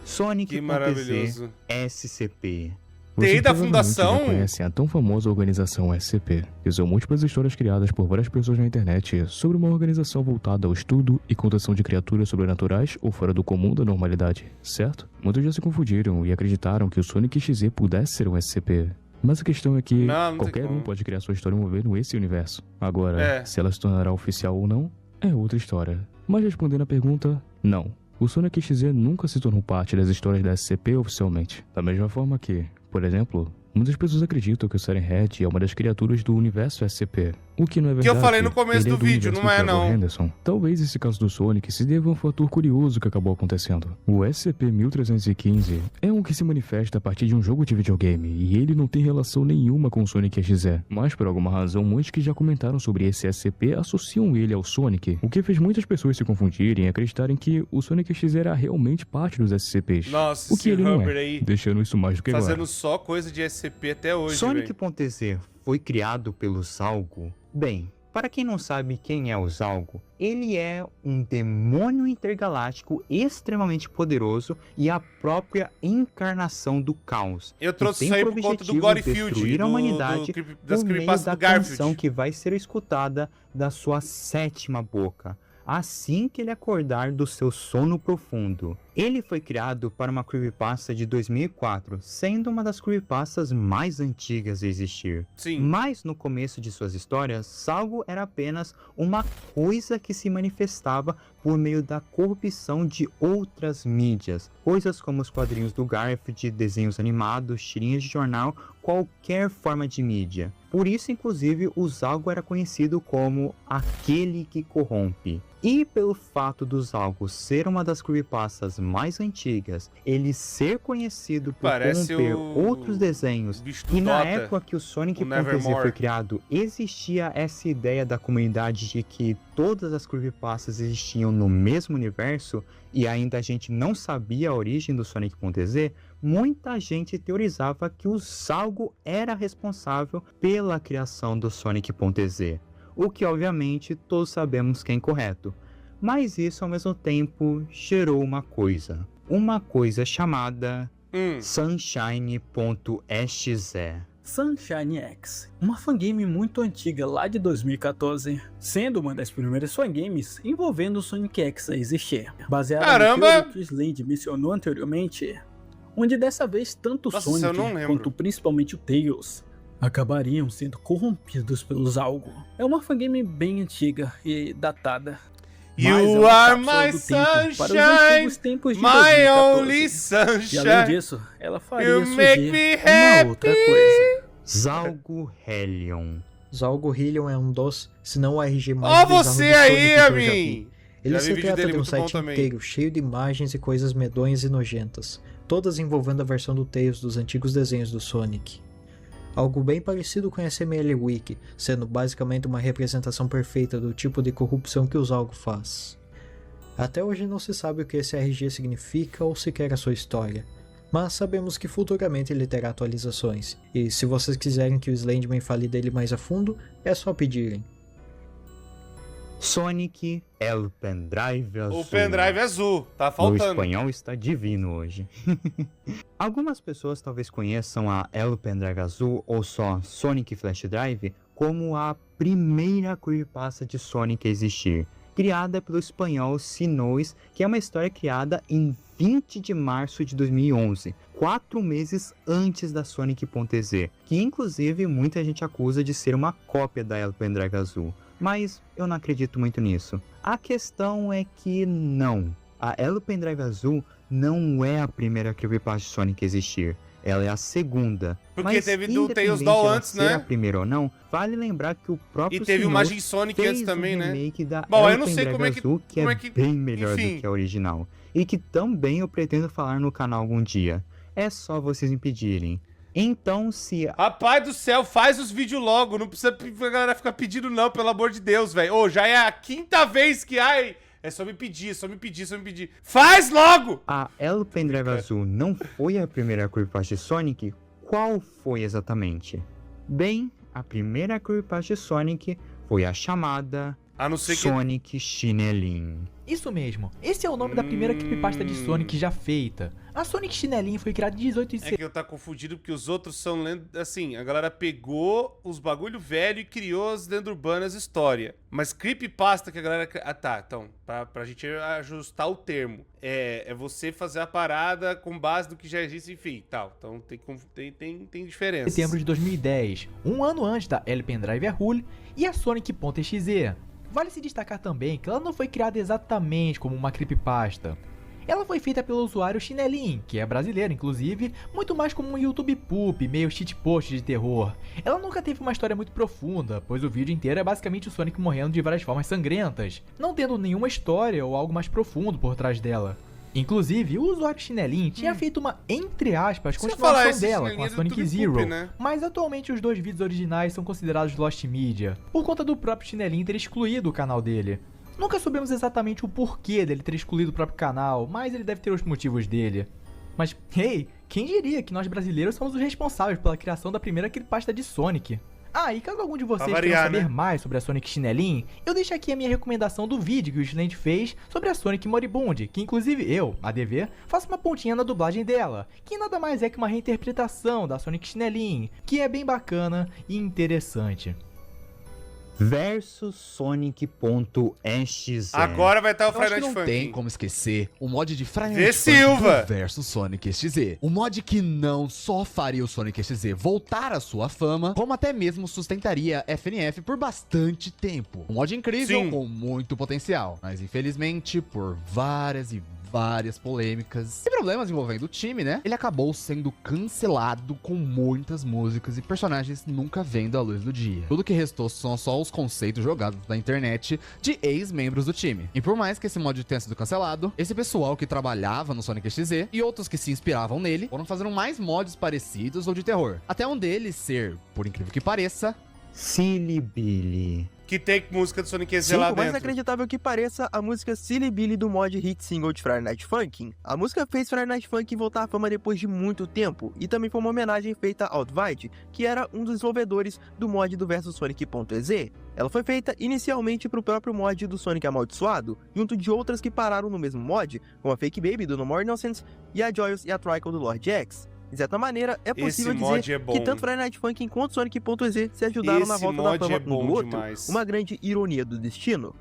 Sonic.exe SCP. TI da Fundação? Já conhecem a tão famosa organização SCP, que são múltiplas histórias criadas por várias pessoas na internet sobre uma organização voltada ao estudo e contação de criaturas sobrenaturais ou fora do comum da normalidade, certo? Muitos já se confundiram e acreditaram que o Sonic XZ pudesse ser um SCP. Mas a questão é que qualquer um pode criar sua história envolvendo esse universo. Agora, se ela se tornará oficial ou não, é outra história. Mas respondendo a pergunta, não. O Sonic XZ nunca se tornou parte das histórias da SCP oficialmente. Da mesma forma que, por exemplo, muitas pessoas acreditam que o Siren Head é uma das criaturas do universo SCP, o que não é verdade. Que eu falei no começo do vídeo, não é não. Henderson. Talvez esse caso do Sonic se deva a um fator curioso que acabou acontecendo. O SCP-1315 é um que se manifesta a partir de um jogo de videogame, e ele não tem relação nenhuma com o Sonic XZ. Mas por alguma razão, muitos que já comentaram sobre esse SCP associam ele ao Sonic, o que fez muitas pessoas se confundirem e acreditarem que o Sonic XZ era realmente parte dos SCPs. Nossa, o que ele não é, aí, deixando isso mais do que fazendo claro. só coisa de SCP até hoje, Sonic.exe foi criado pelo Zalgo? Bem, para quem não sabe quem é o Zalgo, ele é um demônio intergaláctico extremamente poderoso e a própria encarnação do caos. Eu trouxe isso aí por conta do Gorefield, destruir a humanidade das por meio da canção que vai ser escutada da sua 7ª boca, assim que ele acordar do seu sono profundo. Ele foi criado para uma creepypasta de 2004, sendo uma das creepypastas mais antigas a existir. Sim. Mas no começo de suas histórias, Zalgo era apenas uma coisa que se manifestava por meio da corrupção de outras mídias, coisas como os quadrinhos do Garfield, desenhos animados, tirinhas de jornal, qualquer forma de mídia. Por isso, inclusive, o Zalgo era conhecido como aquele que corrompe. E pelo fato do Zalgo ser uma das creepypastas mais antigas, ele ser conhecido por corromper outros desenhos, e na época que o Sonic.exe foi criado, existia essa ideia da comunidade de que todas as creepypastas existiam no mesmo universo, e ainda a gente não sabia a origem do Sonic.exe, muita gente teorizava que o Zalgo era responsável pela criação do Sonic.exe. O que obviamente todos sabemos que é incorreto, mas isso ao mesmo tempo gerou uma coisa chamada Sunshine.exe. Sunshine X, uma fangame muito antiga lá de 2014, sendo uma das primeiras fangames envolvendo o Sonic X a existir, baseada no que o Slade mencionou anteriormente, onde dessa vez tanto o Sonic quanto principalmente o Tails acabariam sendo corrompidos pelo Zalgo. É uma fangame bem antiga e datada. You are my sunshine, my only sunshine. E além disso, ela faria surgir uma outra coisa. Zalgo Hellion. Zalgo Hellion é um dos, se não o RG mais bizarro você aí, Amin! Ele Já vi se vídeo trata dele de um muito bom site também. inteiro, cheio de imagens e coisas medonhas e nojentas, todas envolvendo a versão do Tails dos antigos desenhos do Sonic. Algo bem parecido com a SML Wiki, sendo basicamente uma representação perfeita do tipo de corrupção que o Zalgo faz. Até hoje não se sabe o que esse RG significa ou sequer a sua história, mas sabemos que futuramente ele terá atualizações, e se vocês quiserem que o Slenderman fale dele mais a fundo, é só pedirem. Sonic El Pendrive Azul. O pendrive azul, tá O faltando. espanhol está divino hoje. Algumas pessoas talvez conheçam a El Pendrive Azul ou só Sonic Flash Drive como a primeira creepypasta de Sonic a existir, criada pelo espanhol Sinois, que é uma história criada em 20 de março de 2011, 4 meses antes da Sonic.exe, que inclusive muita gente acusa de ser uma cópia da El Pendrive Azul. Mas eu não acredito muito nisso. A questão é que não. A El Pendrive Azul não é a primeira creepypasta de Sonic a existir. Ela é a segunda. Porque Mas, teve do Tails independente Doll dela antes, ser né? a primeira ou não, vale lembrar que o próprio E teve o Sinows Magic Sonic fez antes também, né? remake da Bom, El eu não sei Pendrive como é que- Azul, que como é é que- bem melhor enfim. do que a original. E que também eu pretendo falar no canal algum dia. É só vocês me pedirem. Então, se... Rapaz do céu, faz os vídeos logo. Não precisa a galera ficar pedindo não, pelo amor de Deus, velho. Ô, já é a 5ª vez que... Ai, é só me pedir, só me pedir, só me pedir. Faz logo! A El Pendrive Azul não foi a primeira creepypasta de Sonic? Qual foi exatamente? Bem, a primeira creepypasta de Sonic foi a chamada A não ser que... Sonic Chinelinho. Isso mesmo, esse é o nome da primeira creepypasta de Sonic já feita. A Sonic Chinelinho foi criada em 18 de É setembro. que eu tá confundido porque os outros são assim, a galera pegou os bagulho velho e criou as lendas urbanas história. Mas creepypasta que a galera... Ah, tá, então, pra gente ajustar o termo. É você fazer a parada com base no que já existe, enfim, tal. Então tem diferença. Setembro de 2010, um ano antes da El Pendrive Azul e a Sonic.exe. Vale se destacar também que ela não foi criada exatamente como uma creepypasta. Ela foi feita pelo usuário Chinelin, que é brasileiro inclusive, muito mais como um YouTube poop, meio shitpost de terror. Ela nunca teve uma história muito profunda, pois o vídeo inteiro é basicamente o Sonic morrendo de várias formas sangrentas, não tendo nenhuma história ou algo mais profundo por trás dela. Inclusive, o usuário Chinelin tinha feito uma, entre aspas, continuação dela com a Sonic Zero, né? mas atualmente os dois vídeos originais são considerados Lost Media, por conta do próprio Chinelin ter excluído o canal dele. Nunca soubemos exatamente o porquê dele ter excluído o próprio canal, mas ele deve ter os motivos dele. Mas, hey, quem diria que nós brasileiros somos os responsáveis pela criação da primeira creepypasta de Sonic? Ah, e caso algum de vocês queiram saber mais sobre a Sonic Chinelinho, eu deixo aqui a minha recomendação do vídeo que o Slend fez sobre a Sonic Moribund, que inclusive eu, ADV, faço uma pontinha na dublagem dela, que nada mais é que uma reinterpretação da Sonic Chinelinho, que é bem bacana e interessante. Versus Sonic.exe. Agora vai estar o Eu acho Friday que Night não Funkin'. tem como esquecer o mod de Friday Vê Night Silva! Funkin' versus Sonic XZ. Um mod que não só faria o Sonic XZ voltar à sua fama, como até mesmo sustentaria FNF por bastante tempo. Um mod incrível Sim. com muito potencial, mas infelizmente por várias polêmicas e problemas envolvendo o time, né? Ele acabou sendo cancelado com muitas músicas e personagens nunca vendo a luz do dia. Tudo que restou são só os conceitos jogados na internet de ex-membros do time. E por mais que esse mod tenha sido cancelado, esse pessoal que trabalhava no Sonic XZ e outros que se inspiravam nele foram fazendo mais mods parecidos ou de terror. Até um deles ser, por incrível que pareça, Silly Billy. Que tem música do Sonic XZ Sim, lá por mais dentro. inacreditável que pareça, a música Silly Billy do mod hit single de Friday Night Funkin'. A música fez Friday Night Funkin' voltar à fama depois de muito tempo, e também foi uma homenagem feita ao Dwight, que era um dos desenvolvedores do mod do versus Sonic.exe. Ela foi feita inicialmente para o próprio mod do Sonic Amaldiçoado, junto de outras que pararam no mesmo mod, como a Fake Baby do No More Innocence e a Joyous e a Trickle do Lord X. De certa maneira, é possível Esse mod dizer é bom. que tanto Friday Night Funkin' quanto Sonic.exe se ajudaram na Esse volta da mod fama é bom um do outro, demais. uma grande ironia do destino.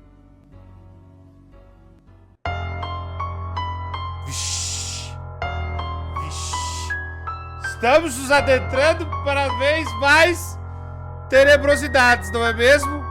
Estamos nos adentrando para vez mais tenebrosidades, não é mesmo?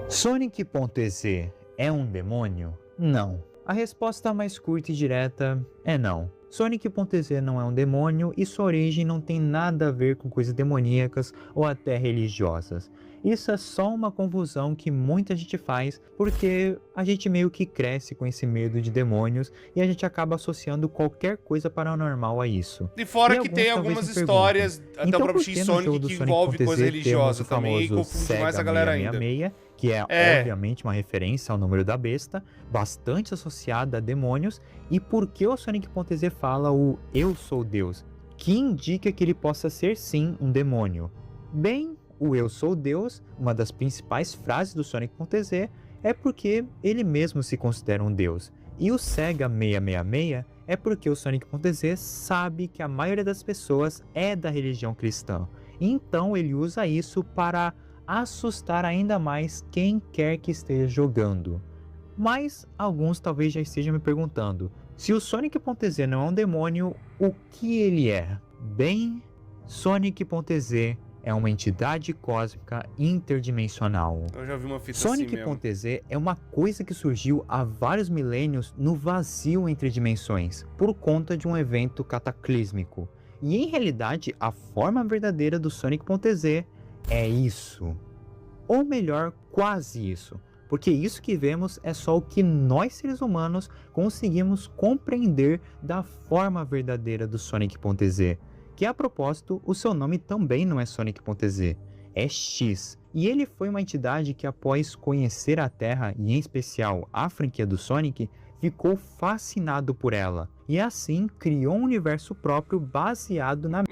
Sonic.exe é um demônio? Não. A resposta mais curta e direta é não. Sonic.exe não é um demônio e sua origem não tem nada a ver com coisas demoníacas ou até religiosas. Isso é só uma confusão que muita gente faz porque a gente meio que cresce com esse medo de demônios e a gente acaba associando qualquer coisa paranormal a isso. E fora que tem algumas histórias, até então, o próprio X-Sonic, que envolve coisa religiosa também e confunde mais a galera ainda. 666, que é obviamente uma referência ao número da besta, bastante associada a demônios, e por que o Sonic.exe fala o Eu Sou Deus, que indica que ele possa ser sim um demônio. Bem, o Eu Sou Deus, uma das principais frases do Sonic.exe, é porque ele mesmo se considera um deus. E o Sega 666 é porque o Sonic.exe sabe que a maioria das pessoas é da religião cristã. Então ele usa isso para assustar ainda mais quem quer que esteja jogando. Mas alguns talvez já estejam me perguntando, se o Sonic.exe não é um demônio, o que ele é? Bem, Sonic.exe é uma entidade cósmica interdimensional. Eu já vi uma fita assim mesmo. Sonic.exe é uma coisa que surgiu há vários milênios no vazio entre dimensões, por conta de um evento cataclísmico. E em realidade, a forma verdadeira do Sonic.exe é isso. Ou melhor, quase isso. Porque isso que vemos é só o que nós seres humanos conseguimos compreender da forma verdadeira do Sonic.exe. Que a propósito, o seu nome também não é Sonic.exe, é X. E ele foi uma entidade que após conhecer a Terra, e em especial a franquia do Sonic, ficou fascinado por ela. E assim criou um universo próprio baseado na...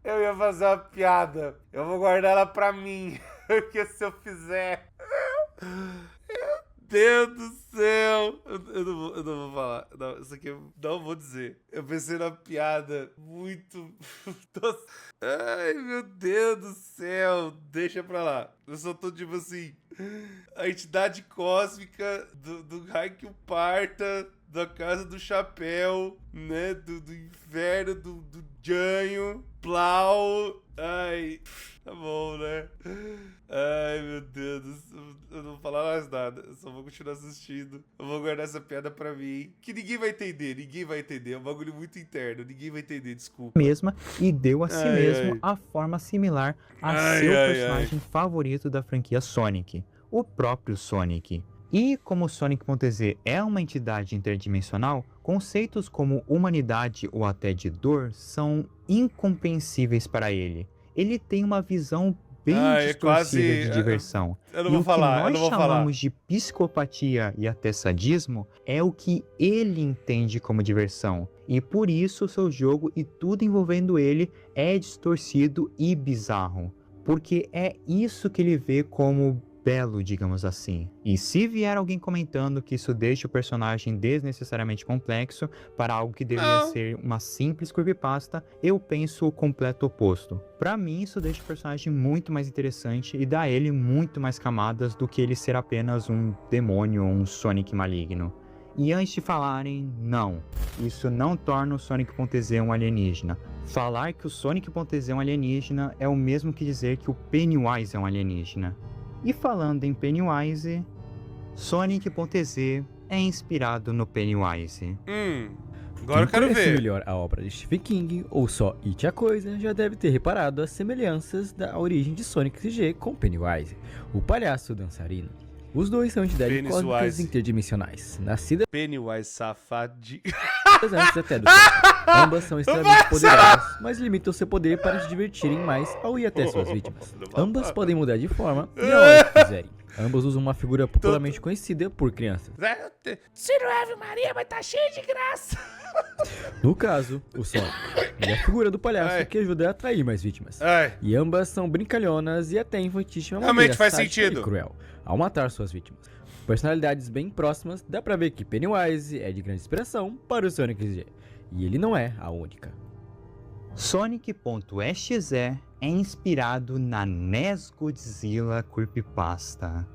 Eu ia fazer uma piada. Eu vou guardar ela pra mim. Porque se eu fizer... Meu Deus do céu. Eu não vou falar. Não, isso aqui eu não vou dizer. Eu pensei na piada muito... Ai, meu Deus do céu. Deixa pra lá. Eu só tô tipo assim... A entidade cósmica do raio que o parta... Da Casa do Chapéu, né? Do inferno, do Janho, Plau. Ai, tá bom, né? Ai, meu Deus. Eu não vou falar mais nada. Eu só vou continuar assistindo. Eu vou guardar essa piada pra mim. Que ninguém vai entender. Ninguém vai entender. É um bagulho muito interno. Ninguém vai entender, desculpa. Mesma e deu a si mesmo a forma similar a seu personagem favorito da franquia Sonic. O próprio Sonic. E como o Sonic.exe é uma entidade interdimensional, conceitos como humanidade ou até de dor são incompreensíveis para ele. Ele tem uma visão bem distorcida de diversão. Eu não vou falar, o que nós chamamos de psicopatia e até sadismo é o que ele entende como diversão. E por isso o seu jogo e tudo envolvendo ele é distorcido e bizarro. Porque é isso que ele vê como belo, digamos assim. E se vier alguém comentando que isso deixa o personagem desnecessariamente complexo para algo que deveria ser uma simples creepypasta, eu penso o completo oposto. Para mim, isso deixa o personagem muito mais interessante e dá a ele muito mais camadas do que ele ser apenas um demônio ou um Sonic maligno. E antes de falarem, não, isso não torna o Sonic.exe um alienígena. Falar que o Sonic.exe é um alienígena é o mesmo que dizer que o Pennywise é um alienígena. E falando em Pennywise, Sonic.exe é inspirado no Pennywise. Agora eu quero ver. Melhor a obra de Stephen King, ou só It a Coisa, já deve ter reparado as semelhanças da origem de Sonic.exe com Pennywise, o palhaço dançarino. Os dois são entidades cósmicas interdimensionais, nascidas Pennywise safadinho. Antes até do tempo. Ambas são extremamente poderosas, mas limitam seu poder para se divertirem mais ao ir até suas vítimas. Ambas podem mudar de forma e a hora que quiserem. Ambas usam uma figura popularmente conhecida por crianças. Se não é Ave Maria, mas tá cheio de graça. No caso, o Sonic é a figura do palhaço que ajuda a atrair mais vítimas. E ambas são brincalhonas e até infantis de uma maneira sádica e cruel, ao matar suas vítimas. Personalidades bem próximas, dá pra ver que Pennywise é de grande inspiração para o Sonic.exe. E ele não é a única. Sonic.exe é inspirado na NES Godzilla Creepypasta.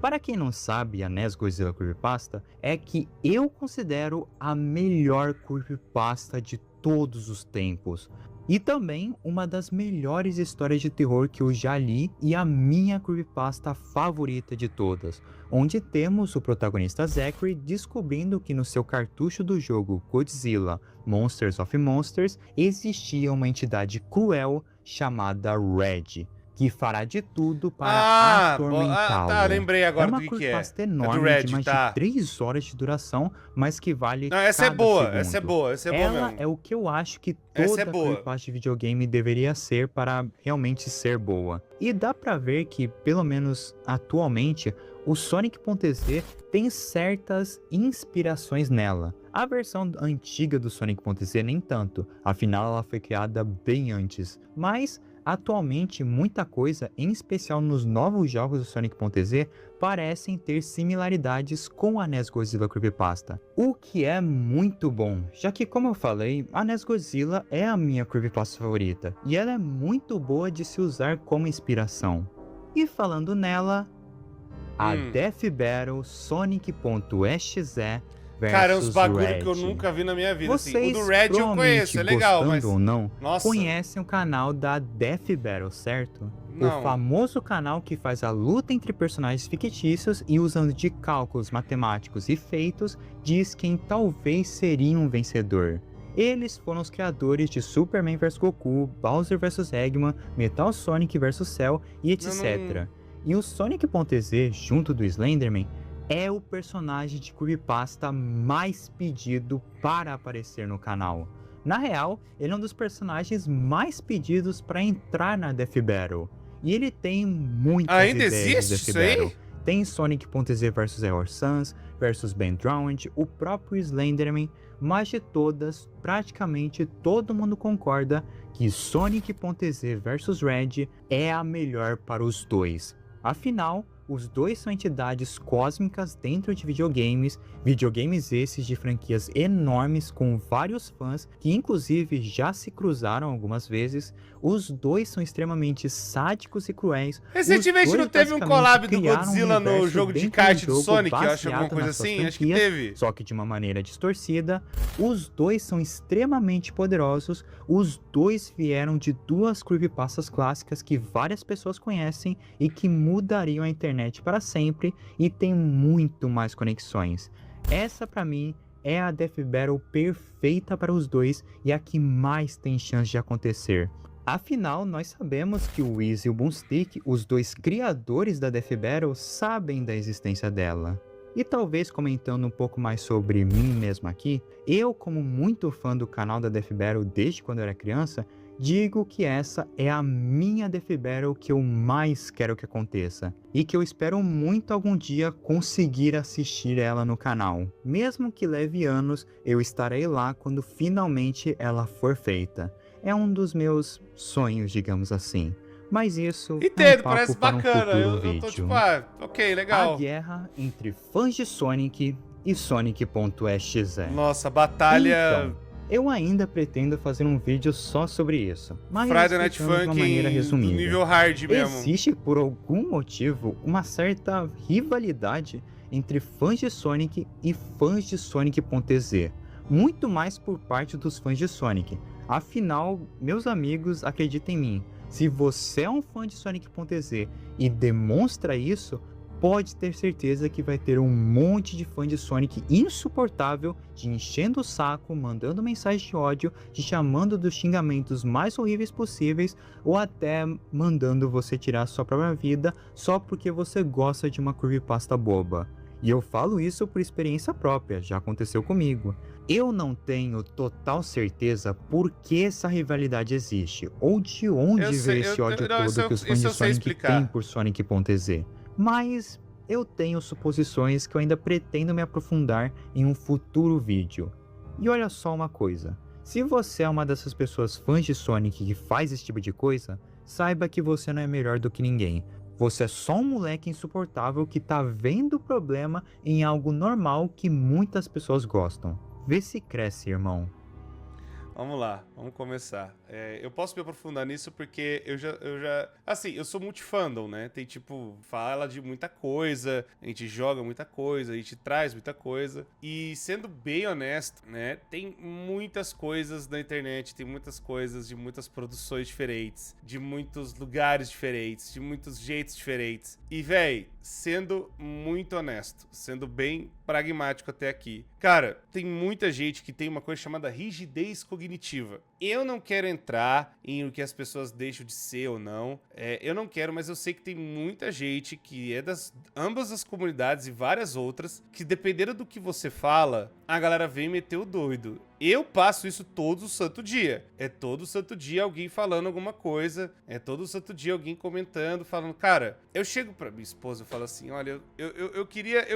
Para quem não sabe, a NES Godzilla Creepypasta é que eu considero a melhor creepypasta de todos os tempos. E também uma das melhores histórias de terror que eu já li e a minha creepypasta favorita de todas, onde temos o protagonista Zachary descobrindo que no seu cartucho do jogo Godzilla Monsters of Monsters existia uma entidade cruel chamada Red, que fará de tudo para atormentá-lo. Tá, lembrei agora do que é. É uma creepypasta enorme Red, de mais de 3 horas de duração, mas que vale Não, essa é boa, segundo. essa é boa, essa é boa Ela mesmo. é o que eu acho que Essa é toda boa. creepypasta de videogame deveria ser para realmente ser boa. E dá pra ver que, pelo menos atualmente, o Sonic.exe tem certas inspirações nela. A versão antiga do Sonic.exe nem tanto, afinal ela foi criada bem antes, mas atualmente muita coisa, em especial nos novos jogos do Sonic.exe, parecem ter similaridades com a NES Godzilla Creepypasta, o que é muito bom, já que, como eu falei, a NES Godzilla é a minha creepypasta favorita, e ela é muito boa de se usar como inspiração. E falando nela, a Death Battle Sonic.exe Cara, é uns bagulho Red. que eu nunca vi na minha vida. Vocês, assim. O do Red eu conheço, é legal, mas... ou não, Nossa. conhecem o canal da Death Battle, certo? Não. O famoso canal que faz a luta entre personagens fictícios e usando de cálculos matemáticos e feitos, diz quem talvez seria um vencedor. Eles foram os criadores de Superman vs Goku, Bowser vs Eggman, Metal Sonic vs Cell e etc. E o Sonic.exe, junto do Slenderman, é o personagem de creepypasta mais pedido para aparecer no canal. Na real, ele é um dos personagens mais pedidos para entrar na Death Battle. E ele tem muitas Ainda ideias existe de Death isso aí? Battle. Tem Sonic.exe vs Error Sans, vs Ben Drowned, o próprio Slenderman, mas de todas, praticamente todo mundo concorda que Sonic.exe vs Red é a melhor para os dois. Afinal, os dois são entidades cósmicas dentro de videogames esses de franquias enormes com vários fãs que inclusive já se cruzaram algumas vezes. Os dois são extremamente sádicos e cruéis. Recentemente não teve um collab do Godzilla no jogo de kart do Sonic, eu acho, alguma coisa assim? Acho que teve. Só que de uma maneira distorcida. Os dois são extremamente poderosos. Os dois vieram de duas creepypastas clássicas que várias pessoas conhecem e que mudariam a internet para sempre, e tem muito mais conexões. Essa pra mim é a Death Battle perfeita para os dois e a que mais tem chance de acontecer. Afinal, nós sabemos que o Wiz e o Boomstick, os dois criadores da Death Battle, sabem da existência dela. E talvez comentando um pouco mais sobre mim mesmo aqui, eu, como muito fã do canal da Death Battle desde quando eu era criança, digo que essa é a minha Death Battle que eu mais quero que aconteça, e que eu espero muito algum dia conseguir assistir ela no canal. Mesmo que leve anos, eu estarei lá quando finalmente ela for feita. É um dos meus sonhos, digamos assim. Mas isso Entendo, é um papo parece para bacana. um futuro Eu tô vídeo. tipo, ok, legal. A guerra entre fãs de Sonic e Sonic.exe. Nossa, batalha... Então, eu ainda pretendo fazer um vídeo só sobre isso, mas Friday Night explicando de uma maneira Funkin' resumida. do nível hard mesmo. Existe por algum motivo uma certa rivalidade entre fãs de Sonic e fãs de Sonic.exe, muito mais por parte dos fãs de Sonic. Afinal, meus amigos, acreditem em mim, se você é um fã de Sonic.exe e demonstra isso, pode ter certeza que vai ter um monte de fã de Sonic insuportável, te enchendo o saco, mandando mensagem de ódio, te chamando dos xingamentos mais horríveis possíveis, ou até mandando você tirar sua própria vida só porque você gosta de uma creepypasta boba. E eu falo isso por experiência própria, já aconteceu comigo. Eu não tenho total certeza por que essa rivalidade existe, ou de onde veio esse ódio todo que os fãs de Sonic têm por Sonic.exe. Mas eu tenho suposições que eu ainda pretendo me aprofundar em um futuro vídeo. E olha só uma coisa, se você é uma dessas pessoas fãs de Sonic que faz esse tipo de coisa, saiba que você não é melhor do que ninguém. Você é só um moleque insuportável que tá vendo o problema em algo normal que muitas pessoas gostam. Vê se cresce, irmão. Vamos lá, vamos começar. Eu posso me aprofundar nisso porque eu já... Assim, eu sou multifandom, né? Tem, tipo, fala de muita coisa, a gente joga muita coisa, a gente traz muita coisa. E, sendo bem honesto, né? Tem muitas coisas na internet, tem muitas coisas de muitas produções diferentes, de muitos lugares diferentes, de muitos jeitos diferentes. E, véi, sendo muito honesto, sendo bem pragmático até aqui. Cara, tem muita gente que tem uma coisa chamada rigidez cognitiva. Eu não quero entrar em o que as pessoas deixam de ser ou não. Eu não quero, mas eu sei que tem muita gente que é das ambas as comunidades e várias outras, que dependendo do que você fala, a galera vem meter o doido. Eu passo isso todo santo dia. É todo santo dia alguém falando alguma coisa. É todo santo dia alguém comentando, falando... Cara, eu chego pra minha esposa e falo assim, olha, eu queria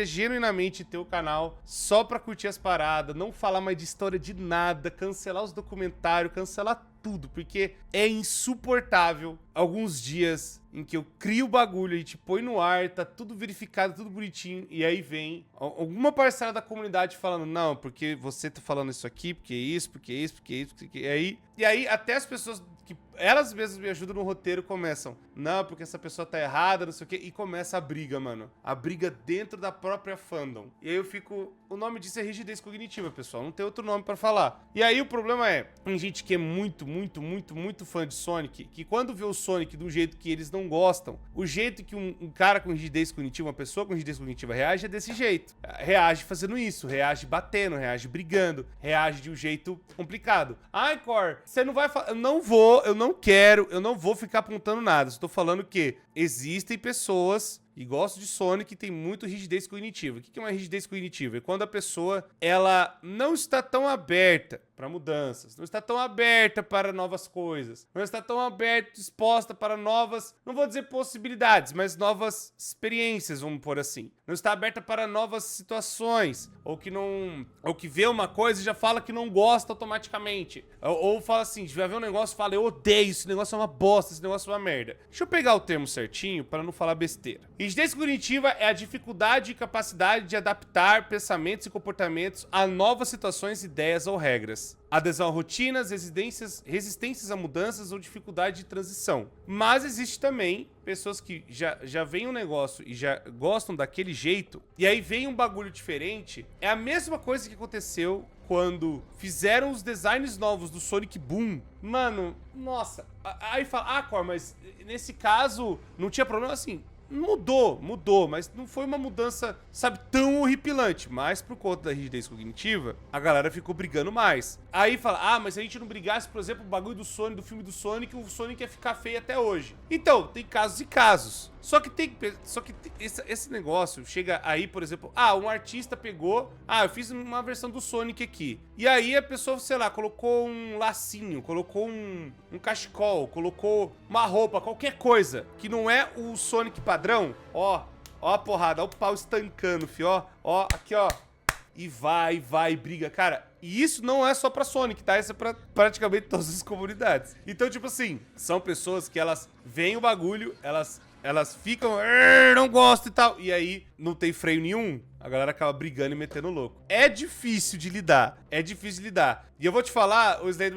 genuinamente ter o canal só pra curtir as paradas, não falar mais de história de nada, cancelar os documentários, cancelar tudo, porque é insuportável alguns dias em que eu crio o bagulho, a gente põe no ar, tá tudo verificado, tudo bonitinho, e aí vem alguma parcela da comunidade falando, não, porque você tá falando isso aqui, porque isso, porque isso, porque isso, porque... E aí até as pessoas que elas mesmas me ajudam no roteiro começam, não, porque essa pessoa tá errada, não sei o quê, e começa a briga, mano. A briga dentro da própria fandom. E aí eu fico... O nome disso é rigidez cognitiva, pessoal. Não tem outro nome pra falar. E aí o problema é, tem gente que é muito fã de Sonic, que quando vê o Sonic do jeito que eles não gostam, o jeito que um cara com rigidez cognitiva, uma pessoa com rigidez cognitiva reage é desse jeito. Reage fazendo isso, reage batendo, reage brigando, reage de um jeito complicado. Ai, Cor, você não vai falar... Eu não vou, eu não quero, eu não vou ficar apontando nada. Estou falando que existem pessoas... E gosto de Sonic, tem muito rigidez cognitiva. O que é uma rigidez cognitiva? É quando a pessoa, ela não está tão aberta para mudanças, não está tão aberta para novas coisas, não está tão aberta, disposta para novas, não vou dizer possibilidades, mas novas experiências, vamos pôr assim. Não está aberta para novas situações, ou que vê uma coisa e já fala que não gosta automaticamente. Ou fala assim, vai ver um negócio e fala, eu odeio, esse negócio é uma bosta, esse negócio é uma merda. Deixa eu pegar o termo certinho para não falar besteira. Rigidez cognitiva é a dificuldade e capacidade de adaptar pensamentos e comportamentos a novas situações, ideias ou regras. Adesão a rotinas, resistências a mudanças ou dificuldade de transição. Mas existe também pessoas que já veem um negócio e já gostam daquele jeito, e aí vem um bagulho diferente. É a mesma coisa que aconteceu quando fizeram os designs novos do Sonic Boom. Mano, nossa. Aí fala, Cor, mas nesse caso não tinha problema assim. Mudou, mas não foi uma mudança, sabe, tão horripilante. Mas por conta da rigidez cognitiva, a galera ficou brigando mais. Aí fala, mas se a gente não brigasse, por exemplo, o bagulho do Sonic, do filme do Sonic, o Sonic ia ficar feio até hoje. Então, tem casos e casos. Só que esse negócio chega aí, por exemplo, um artista pegou, eu fiz uma versão do Sonic aqui. E aí a pessoa, sei lá, colocou um lacinho, colocou um cachecol, colocou uma roupa, qualquer coisa, que não é o Sonic padrão. Ó a porrada, ó o pau estancando, fio, ó, aqui, ó. E vai, briga. Cara, e isso não é só pra Sonic, tá? Isso é pra praticamente todas as comunidades. Então, tipo assim, são pessoas que elas veem o bagulho, elas ficam, não gosto e tal, e aí não tem freio nenhum, a galera acaba brigando e metendo louco. É difícil de lidar. E eu vou te falar, o Slade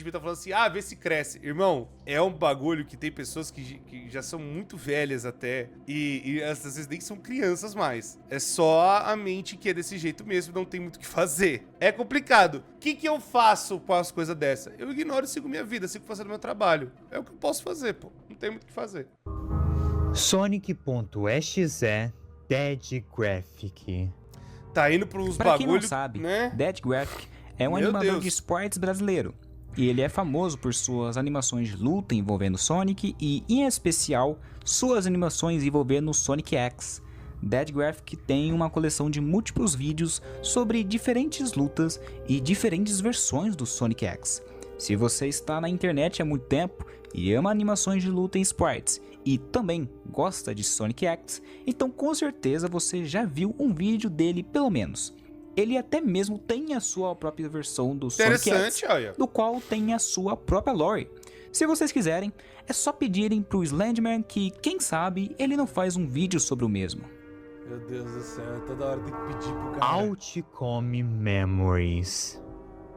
tá falando assim, vê se cresce. Irmão, é um bagulho que tem pessoas que já são muito velhas até, e às vezes nem são crianças mais. É só a mente que é desse jeito mesmo, não tem muito o que fazer. É complicado. O que eu faço com as coisas dessa? Eu ignoro e sigo minha vida, sigo fazendo meu trabalho. É o que eu posso fazer, pô. Não tem muito o que fazer. Sonic.exe Dead Graphic. Tá indo pros bagulho, quem não sabe, né? Dead Graphic é um animador de sprites brasileiro. E ele é famoso por suas animações de luta envolvendo Sonic e, em especial, suas animações envolvendo Sonic X. Dead Graphic tem uma coleção de múltiplos vídeos sobre diferentes lutas e diferentes versões do Sonic X. Se você está na internet há muito tempo e ama animações de luta em sprites e também gosta de Sonic X, então com certeza você já viu um vídeo dele pelo menos. Ele até mesmo tem a sua própria versão do Sonic X, do qual tem a sua própria lore. Se vocês quiserem, é só pedirem pro Slenderman que, quem sabe, ele não faz um vídeo sobre o mesmo. Meu Deus do céu, toda hora tem que pedir pro cara. Outcome Memories.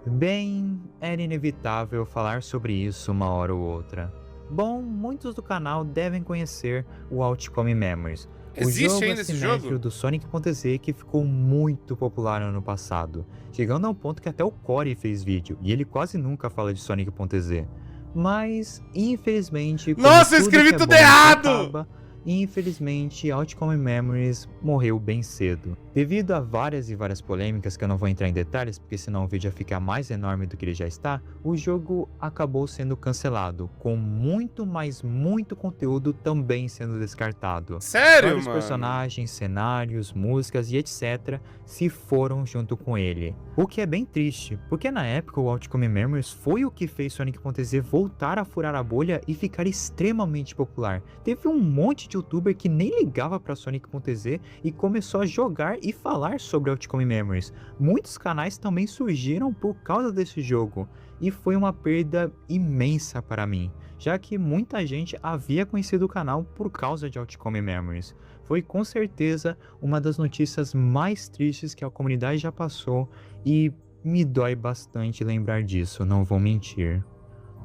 Bem, era inevitável falar sobre isso uma hora ou outra. Bom, muitos do canal devem conhecer o Outcome Memories. Existe ainda esse jogo? Do Sonic.exe que ficou muito popular no ano passado, chegando ao ponto que até o Corey fez vídeo, e ele quase nunca fala de Sonic.exe. Mas, infelizmente... Nossa, eu escrevi tudo errado! Infelizmente, Outcome Memories morreu bem cedo. Devido a várias e várias polêmicas que eu não vou entrar em detalhes, porque senão o vídeo ia ficar mais enorme do que ele já está, o jogo acabou sendo cancelado, com muito, mas muito conteúdo também sendo descartado. Sério, Vários mano? personagens, cenários, músicas e etc. se foram junto com ele. O que é bem triste, porque na época o Outcome Memories foi o que fez Sonic.exe voltar a furar a bolha e ficar extremamente popular. Teve um monte de youtuber que nem ligava pra Sonic.exe e começou a jogar e falar sobre Outcome Memories. Muitos canais também surgiram por causa desse jogo, e foi uma perda imensa para mim, já que muita gente havia conhecido o canal por causa de Outcome Memories. Foi com certeza uma das notícias mais tristes que a comunidade já passou, e me dói bastante lembrar disso, não vou mentir.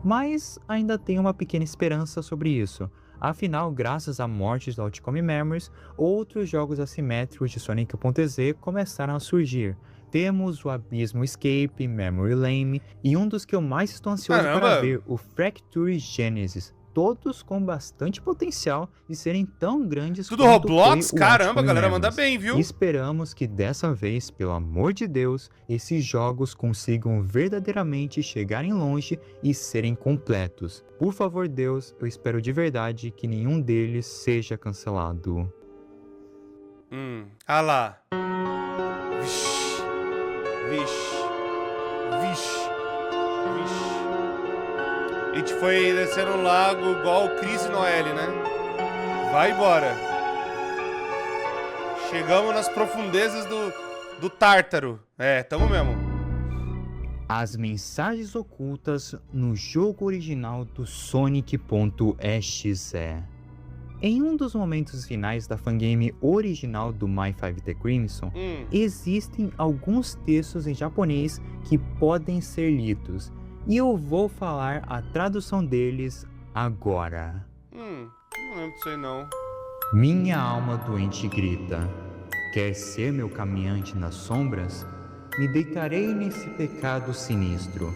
Mas ainda tenho uma pequena esperança sobre isso. Afinal, graças à morte do Outcome Memories, outros jogos assimétricos de Sonic.exe começaram a surgir. Temos o Abysmal Escape, Memory Lane e um dos que eu mais estou ansioso para ver, o Fracture Genesis. Todos com bastante potencial de serem tão grandes Tudo Roblox? Caramba, a galera manda bem, viu? Esperamos que dessa vez, pelo amor de Deus, esses jogos consigam verdadeiramente chegarem longe e serem completos. Por favor, Deus, eu espero de verdade que nenhum deles seja cancelado. Ah lá. Vixe. Vixe. Vixe. Vixe. A gente foi descendo um lago igual o Chris e Noelle, né? Vai embora. Chegamos nas profundezas do Tártaro. É, tamo mesmo. As mensagens ocultas no jogo original do Sonic.exe. Em um dos momentos finais da fangame original do My 5The Crimson, existem alguns textos em japonês que podem ser lidos. E eu vou falar a tradução deles agora. Não lembro disso aí não. Minha alma doente grita: quer ser meu caminhante nas sombras? Me deitarei nesse pecado sinistro.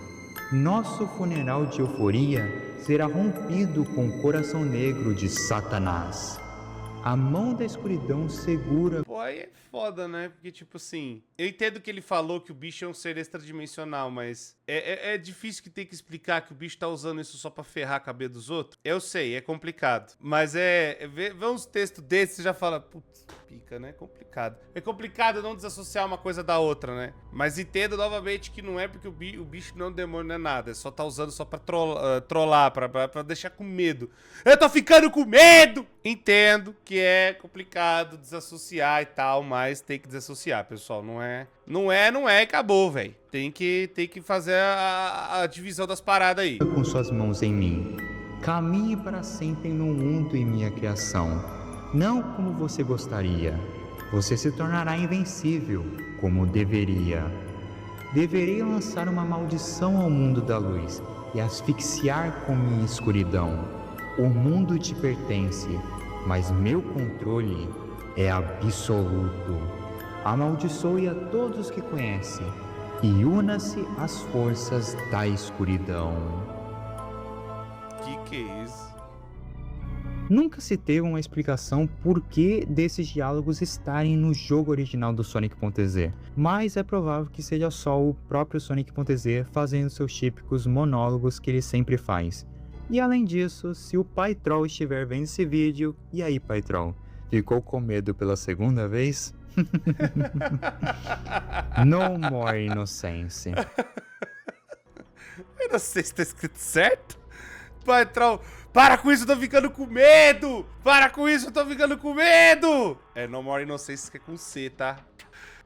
Nosso funeral de euforia será rompido com o coração negro de Satanás. A mão da escuridão segura... Pô, aí é foda, né? Porque, tipo assim... Eu entendo que ele falou que o bicho é um ser extradimensional, mas... É difícil que tem que explicar que o bicho tá usando isso só pra ferrar a cabeça dos outros. Eu sei, é complicado. Mas ver uns textos desses, você já fala... Putz, pica, né? É complicado. É complicado não desassociar uma coisa da outra, né? Mas entendo novamente que não é porque o bicho não é um demônio, não é nada. É só tá usando só pra trollar, pra deixar com medo. Eu tô ficando com medo! Entendo que é complicado desassociar e tal, mas tem que desassociar, pessoal. Não é e acabou, velho. Tem que fazer a divisão das paradas aí. Com suas mãos em mim. Caminhe para sempre no mundo em minha criação. Não como você gostaria. Você se tornará invencível, como deveria. Deverei lançar uma maldição ao mundo da luz e asfixiar com minha escuridão. O mundo te pertence, mas meu controle é absoluto. Amaldiçoe a todos que conhece e una-se às forças da escuridão. Que é isso? Nunca se teve uma explicação por que desses diálogos estarem no jogo original do Sonic.exe, mas é provável que seja só o próprio Sonic.exe fazendo seus típicos monólogos que ele sempre faz. E além disso, se o Pai Troll estiver vendo esse vídeo, e aí Pai Troll, ficou com medo pela segunda vez? No more innocence. Eu não sei se tá escrito certo. Pai Troll, para com isso, eu tô ficando com medo! Para com isso, eu tô ficando com medo! É, No More Innocence que é com C, tá?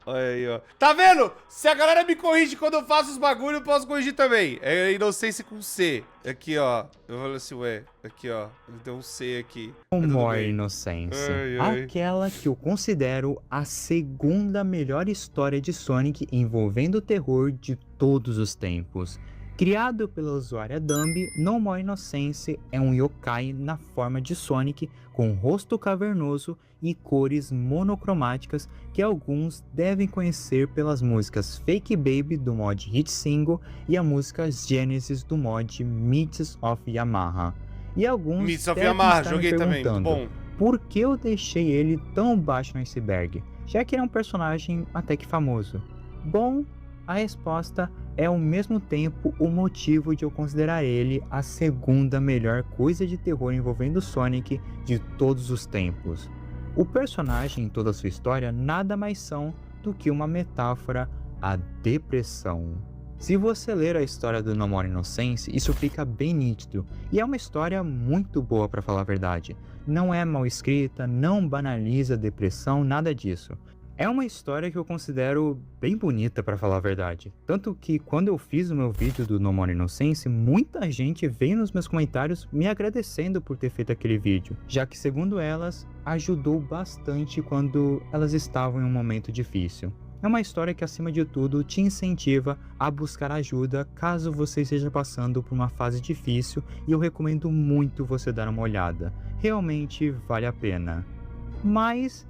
Olha aí, ó. Tá vendo? Se a galera me corrige quando eu faço os bagulho, eu posso corrigir também. É inocência com C. Aqui, ó. Eu falo assim, ué. Aqui, ó. Tem um C aqui. More Innocence. Aquela que eu considero a segunda melhor história de Sonic envolvendo terror de todos os tempos. Criado pela usuária Dumb, No More Innocence é um yokai na forma de Sonic, com rosto cavernoso e cores monocromáticas que alguns devem conhecer pelas músicas Fake Baby do mod Hit Single e a música Genesis do mod Myths of Yamaha. E alguns Myths of devem Yamaha, estar joguei me também, perguntando bom. por que eu deixei ele tão baixo no iceberg, já que ele é um personagem até que famoso. Bom, a resposta é ao mesmo tempo o motivo de eu considerar ele a segunda melhor coisa de terror envolvendo Sonic de todos os tempos. O personagem em toda a sua história nada mais são do que uma metáfora à depressão. Se você ler a história do No More Innocence, isso fica bem nítido, e é uma história muito boa para falar a verdade. Não é mal escrita, não banaliza a depressão, nada disso. É uma história que eu considero bem bonita, para falar a verdade. Tanto que quando eu fiz o meu vídeo do No More Innocence, muita gente veio nos meus comentários me agradecendo por ter feito aquele vídeo, já que, segundo elas, ajudou bastante quando elas estavam em um momento difícil. É uma história que, acima de tudo, te incentiva a buscar ajuda caso você esteja passando por uma fase difícil, e eu recomendo muito você dar uma olhada. Realmente vale a pena. Mas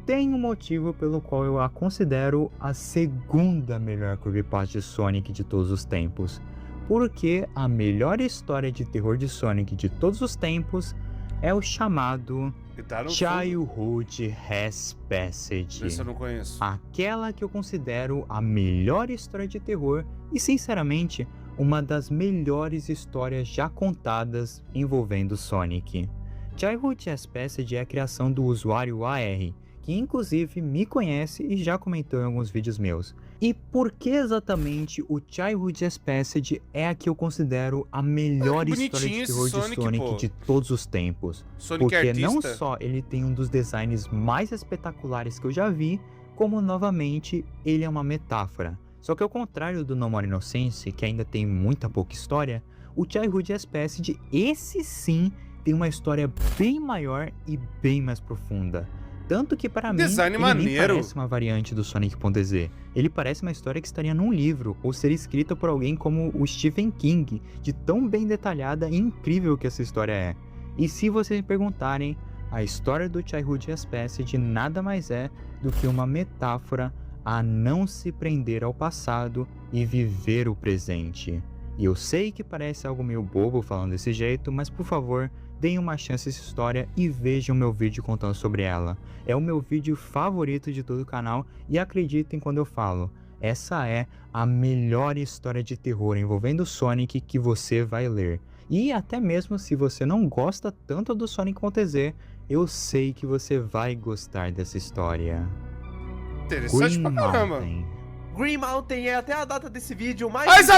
tem um motivo pelo qual eu a considero a segunda melhor creepypasta de Sonic de todos os tempos. Porque a melhor história de terror de Sonic de todos os tempos é o chamado Childhood Has Passed. Esse eu não conheço. Aquela que eu considero a melhor história de terror e, sinceramente, uma das melhores histórias já contadas envolvendo Sonic. Childhood Has Passed é a criação do usuário AR, que inclusive me conhece e já comentou em alguns vídeos meus. E por que exatamente o Childhood Has Passed é a que eu considero a melhor história de terror de Sonic de todos os tempos? Porque artista. Não só ele tem um dos designs mais espetaculares que eu já vi, como novamente ele é uma metáfora. Só que ao contrário do No More Innocence, que ainda tem muita pouca história, o Childhood Has Passed, esse sim, tem uma história bem maior e bem mais profunda. Tanto que para mim, ele nem parece uma variante do Sonic.exe. Ele parece uma história que estaria num livro, ou seria escrita por alguém como o Stephen King, de tão bem detalhada e incrível que essa história é. E se vocês me perguntarem, a história do Childhood Has Passed nada mais é do que uma metáfora a não se prender ao passado e viver o presente. E eu sei que parece algo meio bobo falando desse jeito, mas por favor, deem uma chance a essa história e vejam meu vídeo contando sobre ela. É o meu vídeo favorito de todo o canal e acreditem quando eu falo, essa é a melhor história de terror envolvendo Sonic que você vai ler. E até mesmo se você não gosta tanto do Sonic.exe, eu sei que você vai gostar dessa história. Interessante pra caramba. Green Mountain é até a data desse vídeo mais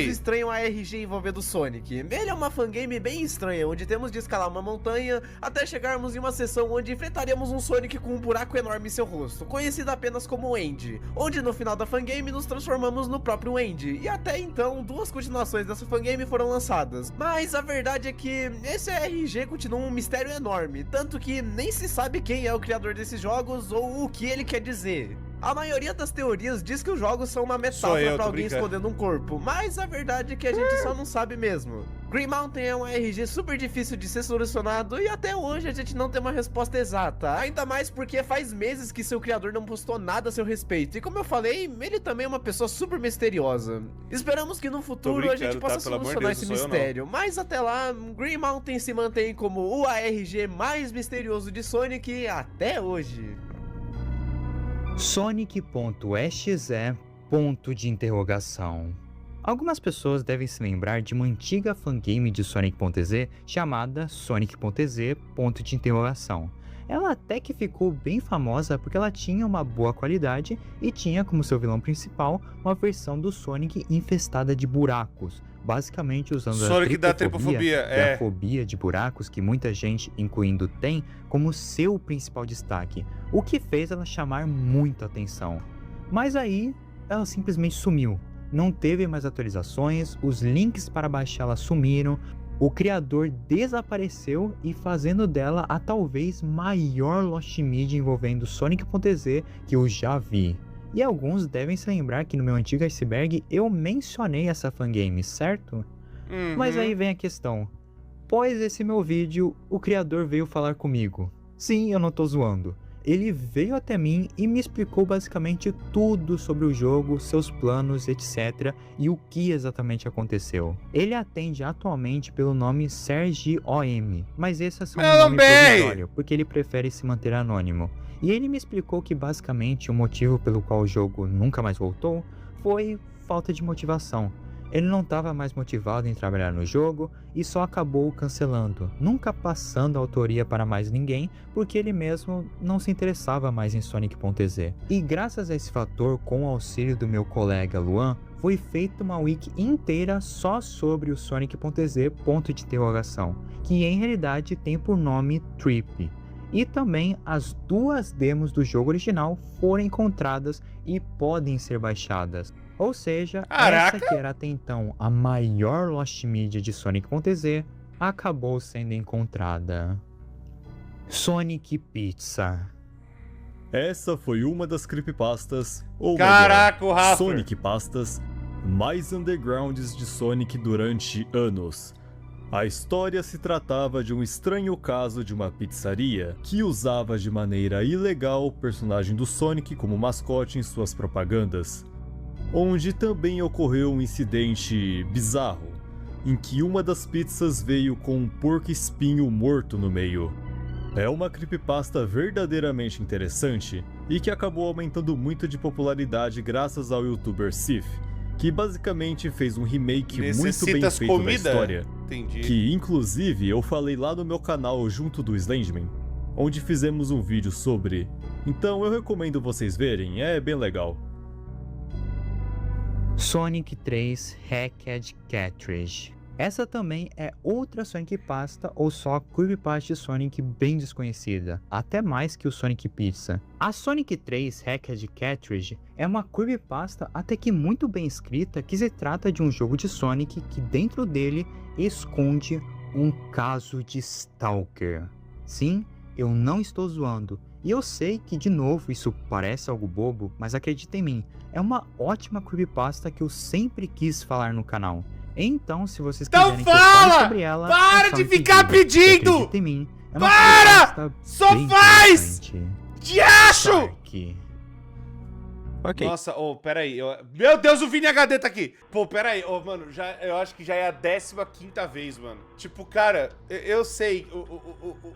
estranho ARG envolvendo Sonic. Ele é uma fangame bem estranha, onde temos de escalar uma montanha até chegarmos em uma sessão onde enfrentaríamos um Sonic com um buraco enorme em seu rosto, conhecido apenas como Andy, onde no final da fangame nos transformamos no próprio Andy, e até então 2 continuações dessa fangame foram lançadas. Mas a verdade é que esse ARG continua um mistério enorme, tanto que nem se sabe quem é o criador desses jogos ou o que ele quer dizer. A maioria das teorias diz que os jogos são uma metáfora pra alguém escondendo um corpo, mas a verdade é que a gente só não sabe mesmo. Green Mountain é um ARG super difícil de ser solucionado e até hoje a gente não tem uma resposta exata, ainda mais porque faz meses que seu criador não postou nada a seu respeito, e como eu falei, ele também é uma pessoa super misteriosa. Esperamos que no futuro a gente possa solucionar esse mistério, mas até lá, Green Mountain se mantém como o ARG mais misterioso de Sonic até hoje. Sonic.exe, ponto de interrogação. Algumas pessoas devem se lembrar de uma antiga fangame de Sonic.exe chamada Sonic.exe, ponto de interrogação. Ela até que ficou bem famosa porque ela tinha uma boa qualidade e tinha como seu vilão principal uma versão do Sonic infestada de buracos, basicamente usando a fobia de buracos que muita gente, incluindo, tem como seu principal destaque, o que fez ela chamar muita atenção. Mas aí, ela simplesmente sumiu. Não teve mais atualizações, os links para baixá-la sumiram, o criador desapareceu e fazendo dela a talvez maior Lost Media envolvendo Sonic.exe que eu já vi. E alguns devem se lembrar que no meu antigo Iceberg eu mencionei essa fangame, certo? Mas aí vem a questão. Após esse meu vídeo, o criador veio falar comigo. Sim, eu não tô zoando. Ele veio até mim e me explicou basicamente tudo sobre o jogo, seus planos, etc. e o que exatamente aconteceu. Ele atende atualmente pelo nome Sergi OM, mas esse é só um nome provisório, porque ele prefere se manter anônimo. E ele me explicou que basicamente o motivo pelo qual o jogo nunca mais voltou foi falta de motivação. Ele não estava mais motivado em trabalhar no jogo e só acabou cancelando, nunca passando a autoria para mais ninguém, porque ele mesmo não se interessava mais em Sonic.exe. E graças a esse fator, com o auxílio do meu colega Luan, foi feita uma wiki inteira só sobre o Sonic.exe, que em realidade tem por nome Trip. E também as 2 demos do jogo original foram encontradas e podem ser baixadas. Ou seja, essa que era até então a maior Lost Media de Sonic.exe acabou sendo encontrada. Sonic Pizza. Essa foi uma das creepypastas, ou melhor, Sonic pastas, mais undergrounds de Sonic durante anos. A história se tratava de um estranho caso de uma pizzaria que usava de maneira ilegal o personagem do Sonic como mascote em suas propagandas, onde também ocorreu um incidente bizarro, em que uma das pizzas veio com um porco-espinho morto no meio. É uma creepypasta verdadeiramente interessante e que acabou aumentando muito de popularidade graças ao youtuber Sif, que basicamente fez um remake muito bem feito da história. Entendi. Que inclusive eu falei lá no meu canal junto do Slenderman, onde fizemos um vídeo sobre. Então eu recomendo vocês verem, é bem legal. Sonic 3 Hacked Cartridge. Essa também é outra Sonic pasta ou só creepypasta de Sonic bem desconhecida, até mais que o Sonic Pizza. A Sonic 3 Hacked Cartridge é uma creepypasta até que muito bem escrita que se trata de um jogo de Sonic que dentro dele esconde um caso de Stalker. Sim, eu não estou zoando. E eu sei que, de novo, isso parece algo bobo, mas acredita em mim, é uma ótima creepypasta que eu sempre quis falar no canal. Então, se vocês quiserem que eu fale sobre ela... Para de ficar pedindo! Acredita em mim, é uma para! Só faz! Diacho! Ok. Nossa, peraí. Meu Deus, o Vini HD tá aqui. Pô, peraí. Mano, eu acho que já é a 15ª vez, mano. Tipo, cara, eu sei,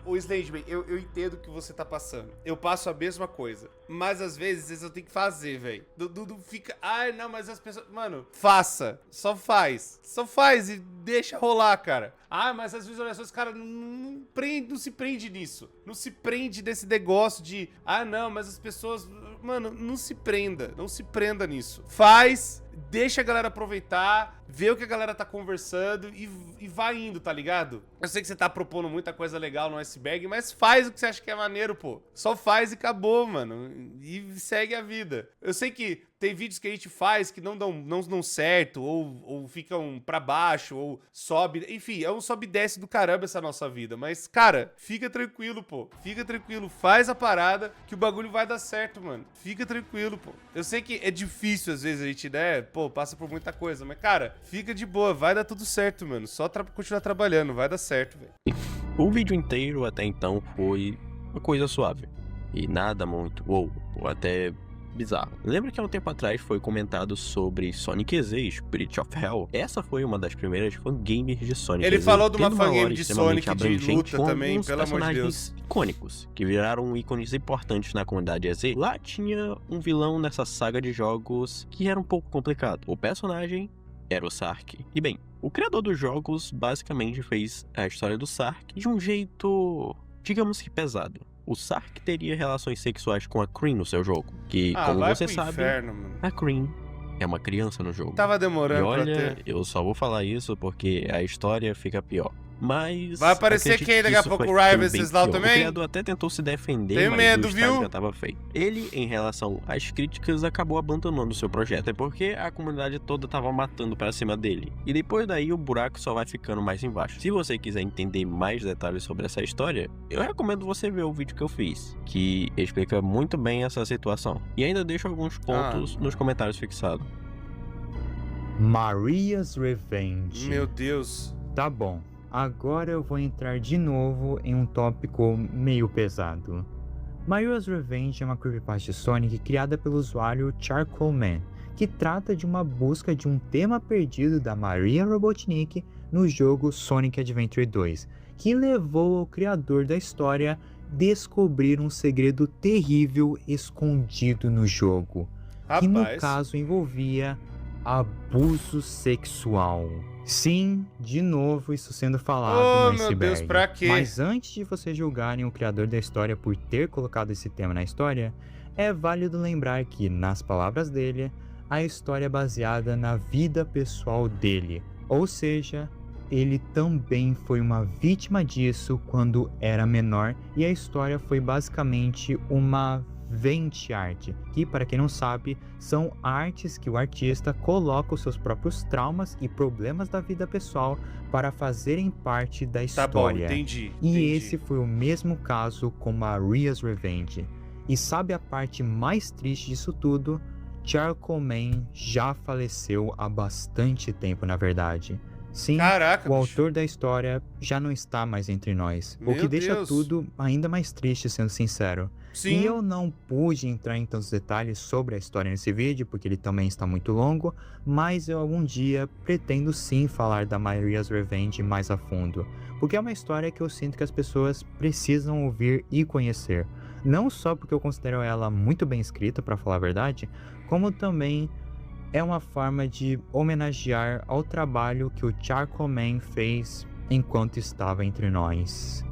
o Slenderman, eu entendo o que você tá passando. Eu passo a mesma coisa. Mas às vezes eu tenho que fazer, velho. Não fica... Ai, não, mas as pessoas... Mano, faça. Só faz. Só faz e deixa rolar, cara. Ah, mas as visualizações, cara, não se prende nisso. Não se prende nesse negócio de... Ah, não, mas as pessoas... Mano, não se prenda. Não se prenda nisso. Faz... Deixa a galera aproveitar, vê o que a galera tá conversando e vai indo, tá ligado? Eu sei que você tá propondo muita coisa legal no Iceberg, mas faz o que você acha que é maneiro, pô. Só faz e acabou, mano. E segue a vida. Eu sei que tem vídeos que a gente faz que não dão certo, ou ficam pra baixo, ou sobe. Enfim, é um sobe e desce do caramba essa nossa vida. Mas, cara, fica tranquilo, pô. Fica tranquilo, faz a parada que o bagulho vai dar certo, mano. Fica tranquilo, pô. Eu sei que é difícil às vezes a gente, né, pô, passa por muita coisa. Mas, cara, fica de boa, vai dar tudo certo, mano. Só continuar trabalhando, vai dar certo, velho. O vídeo inteiro até então foi uma coisa suave. E nada muito, ou até bizarro. Lembra que há um tempo atrás foi comentado sobre Sonic EZ, Spirit of Hell? Essa foi uma das primeiras fangames de Sonic Ele EZ, falou de uma fangame de Sonic de luta também, pelo amor de Deus. Icônicos, que viraram ícones importantes na comunidade EZ. Lá tinha um vilão nessa saga de jogos que era um pouco complicado. O personagem era o Sark. E bem, o criador dos jogos basicamente fez a história do Sark de um jeito, digamos que pesado. O Sark teria relações sexuais com a Cream no seu jogo, que, como você sabe, inferno, mano. A Cream é uma criança no jogo. Tava demorando e olha, pra ter. Eu só vou falar isso porque a história fica pior. Mas vai aparecer quem daqui a pouco? O Ryan Venceslau também? O criador até tentou se defender, Tenho mas medo, o estágio viu? já tava feito. Ele, em relação às críticas, acabou abandonando o seu projeto, é porque a comunidade toda tava matando pra cima dele. E depois daí o buraco só vai ficando mais embaixo. Se você quiser entender mais detalhes sobre essa história, eu recomendo você ver o vídeo que eu fiz, que explica muito bem essa situação. E ainda deixo alguns pontos nos comentários fixados. Maria's Revenge. Meu Deus. Tá bom. Agora eu vou entrar de novo em um tópico meio pesado. Maria's Revenge é uma creepypasta de Sonic criada pelo usuário Charcoal Man, que trata de uma busca de um tema perdido da Maria Robotnik no jogo Sonic Adventure 2, que levou ao criador da história a descobrir um segredo terrível escondido no jogo, que no caso envolvia abuso sexual. Sim, de novo isso sendo falado no iceberg. Meu Deus, pra quê? Mas antes de vocês julgarem o criador da história por ter colocado esse tema na história, é válido lembrar que, nas palavras dele, a história é baseada na vida pessoal dele. Ou seja, ele também foi uma vítima disso quando era menor, e a história foi basicamente uma Vent Art, que, para quem não sabe, são artes que o artista coloca os seus próprios traumas e problemas da vida pessoal para fazerem parte da história. Tá bom, entendi. E esse foi o mesmo caso com Maria's Revenge. E sabe a parte mais triste disso tudo? Charcoal Man já faleceu há bastante tempo, na verdade. Sim, caraca, o autor da história já não está mais entre nós, o que deixa tudo ainda mais triste, sendo sincero. Sim. E eu não pude entrar em tantos detalhes sobre a história nesse vídeo, porque ele também está muito longo, mas eu algum dia pretendo sim falar da Maria's Revenge mais a fundo, porque é uma história que eu sinto que as pessoas precisam ouvir e conhecer. Não só porque eu considero ela muito bem escrita, para falar a verdade, como também é uma forma de homenagear ao trabalho que o Charcoal Man fez enquanto estava entre nós.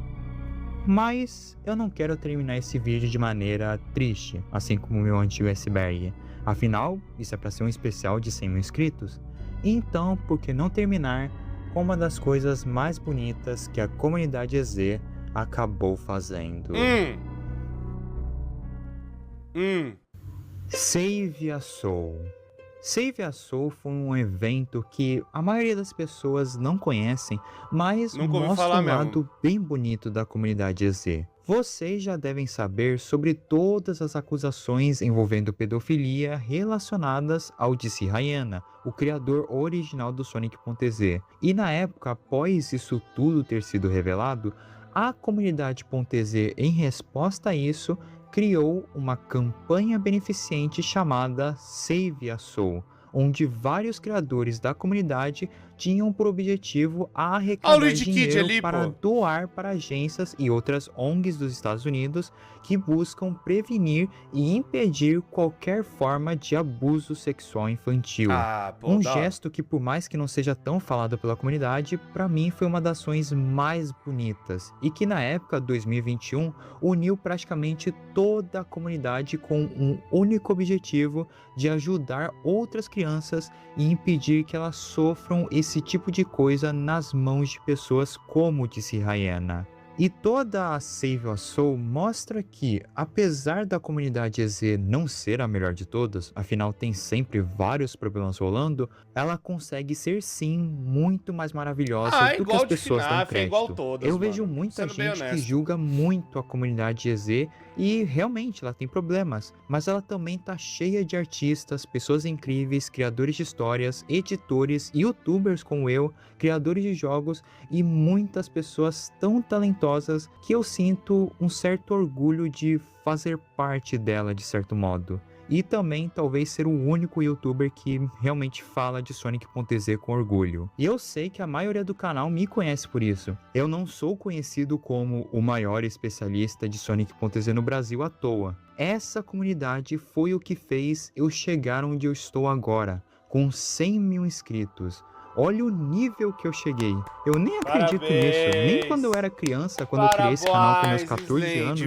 Mas eu não quero terminar esse vídeo de maneira triste, assim como o meu antigo iceberg. Afinal, isso é para ser um especial de 100 mil inscritos. Então, por que não terminar com uma das coisas mais bonitas que a comunidade EZ acabou fazendo? Save a Soul. Save a Soul foi um evento que a maioria das pessoas não conhecem, mas mostra um lado bem bonito da comunidade EZ. Vocês já devem saber sobre todas as acusações envolvendo pedofilia relacionadas ao DC Hyena, o criador original do Sonic.exe. E na época, após isso tudo ter sido revelado, a comunidade.exe, em resposta a isso, criou uma campanha beneficente chamada Save a Soul, onde vários criadores da comunidade tinham por objetivo arrecadar dinheiro para doar para agências e outras ONGs dos Estados Unidos que buscam prevenir e impedir qualquer forma de abuso sexual infantil. Um gesto que, por mais que não seja tão falado pela comunidade, para mim foi uma das ações mais bonitas e que na época 2021 uniu praticamente toda a comunidade com um único objetivo de ajudar outras crianças e impedir que elas sofram esse tipo de coisa nas mãos de pessoas como o DC Hyena. E toda a Save a Soul mostra que, apesar da comunidade EZ não ser a melhor de todas, afinal tem sempre vários problemas rolando, ela consegue ser sim muito mais maravilhosa do que as pessoas dão crédito. Eu vejo muita gente que julga muito a comunidade EZ e realmente ela tem problemas, mas ela também tá cheia de artistas, pessoas incríveis, criadores de histórias, editores, youtubers como eu, criadores de jogos e muitas pessoas tão talentosas que eu sinto um certo orgulho de fazer parte dela de certo modo. E também talvez ser o único youtuber que realmente fala de Sonic.exe com orgulho. E eu sei que a maioria do canal me conhece por isso. Eu não sou conhecido como o maior especialista de Sonic.exe no Brasil à toa. Essa comunidade foi o que fez eu chegar onde eu estou agora, com 100 mil inscritos. Olha o nível que eu cheguei. Eu nem acredito nisso. Nem quando eu era criança, quando eu criei esse canal com meus 14 anos,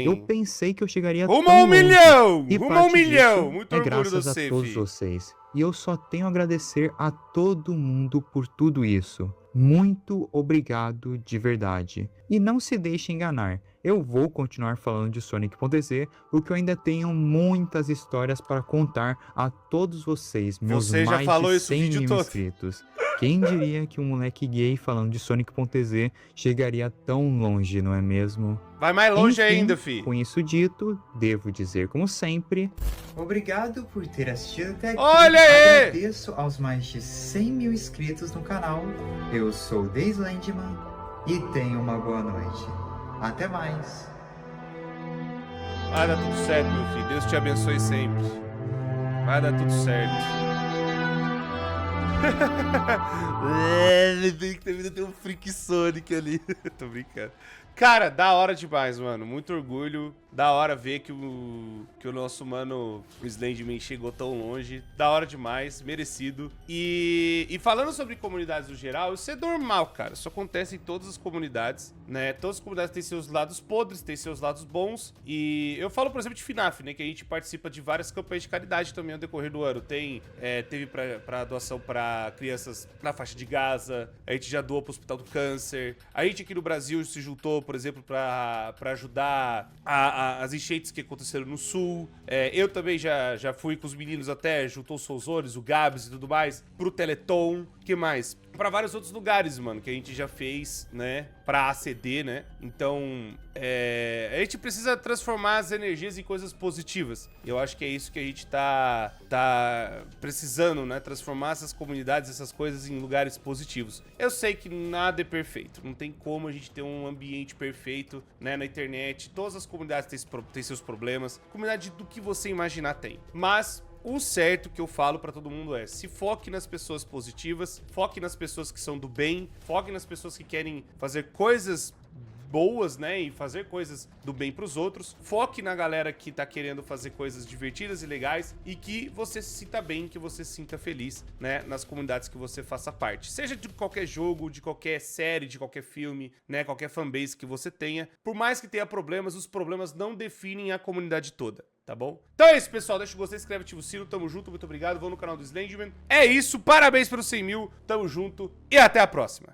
eu pensei que eu chegaria tão longe. 1 milhão! E 1 milhão! Muito orgulho graças a todos vocês. E eu só tenho a agradecer a todo mundo por tudo isso. muito obrigado de verdade. E não se deixe enganar, eu vou continuar falando de Sonic.exe, porque eu ainda tenho muitas histórias para contar a todos vocês, meus Você já mais falou de isso o 100 vídeo mil todo. inscritos. Quem diria que um moleque gay falando de Sonic.exe chegaria tão longe, não é mesmo? Vai mais longe Enfim, ainda, fi. Com isso dito, devo dizer como sempre... Obrigado por ter assistido até aqui. Olha aí! Agradeço aos mais de 100 mil inscritos no canal. Eu sou o Deislandman e tenha uma boa noite. Até mais. Vai dar tudo certo, meu filho. Deus te abençoe sempre. Vai dar tudo certo. Tem um Freak Sonic ali. Tô brincando. Cara, da hora demais, mano. Muito orgulho. Da hora ver que o nosso mano, o Slenderman, chegou tão longe. Da hora demais, merecido. E falando sobre comunidades no geral, isso é normal, cara. Isso acontece em todas as comunidades, né? Todas as comunidades têm seus lados podres, têm seus lados bons. E eu falo, por exemplo, de FNAF, né? Que a gente participa de várias campanhas de caridade também ao decorrer do ano. Teve pra doação pra crianças na faixa de Gaza. A gente já doou pro Hospital do Câncer. A gente aqui no Brasil se juntou, por exemplo, pra ajudar as enchentes que aconteceram no sul. Eu também já fui com os meninos até, juntou os Souzores, o Gabs e tudo mais, pro Teleton. Que mais? Pra vários outros lugares, mano, que a gente já fez, né? Pra ACD, né? Então, a gente precisa transformar as energias em coisas positivas. E eu acho que é isso que a gente tá precisando, né? Transformar essas comunidades, essas coisas em lugares positivos. Eu sei que nada é perfeito. Não tem como a gente ter um ambiente perfeito, né? Na internet. Todas as comunidades têm seus problemas. Comunidade do que você imaginar tem. Mas... o certo que eu falo pra todo mundo é: se foque nas pessoas positivas, foque nas pessoas que são do bem, foque nas pessoas que querem fazer coisas boas, né, e fazer coisas do bem pros outros. Foque na galera que tá querendo fazer coisas divertidas e legais e que você se sinta bem, que você se sinta feliz, né, nas comunidades que você faça parte. Seja de qualquer jogo, de qualquer série, de qualquer filme, né, qualquer fanbase que você tenha. Por mais que tenha problemas, os problemas não definem a comunidade toda. Tá bom? Então é isso, pessoal. Deixa o gostei, inscreve, ativa o sino. Tamo junto, muito obrigado. Vão no canal do Slenderman. É isso, parabéns pelos 100 mil. Tamo junto e até a próxima.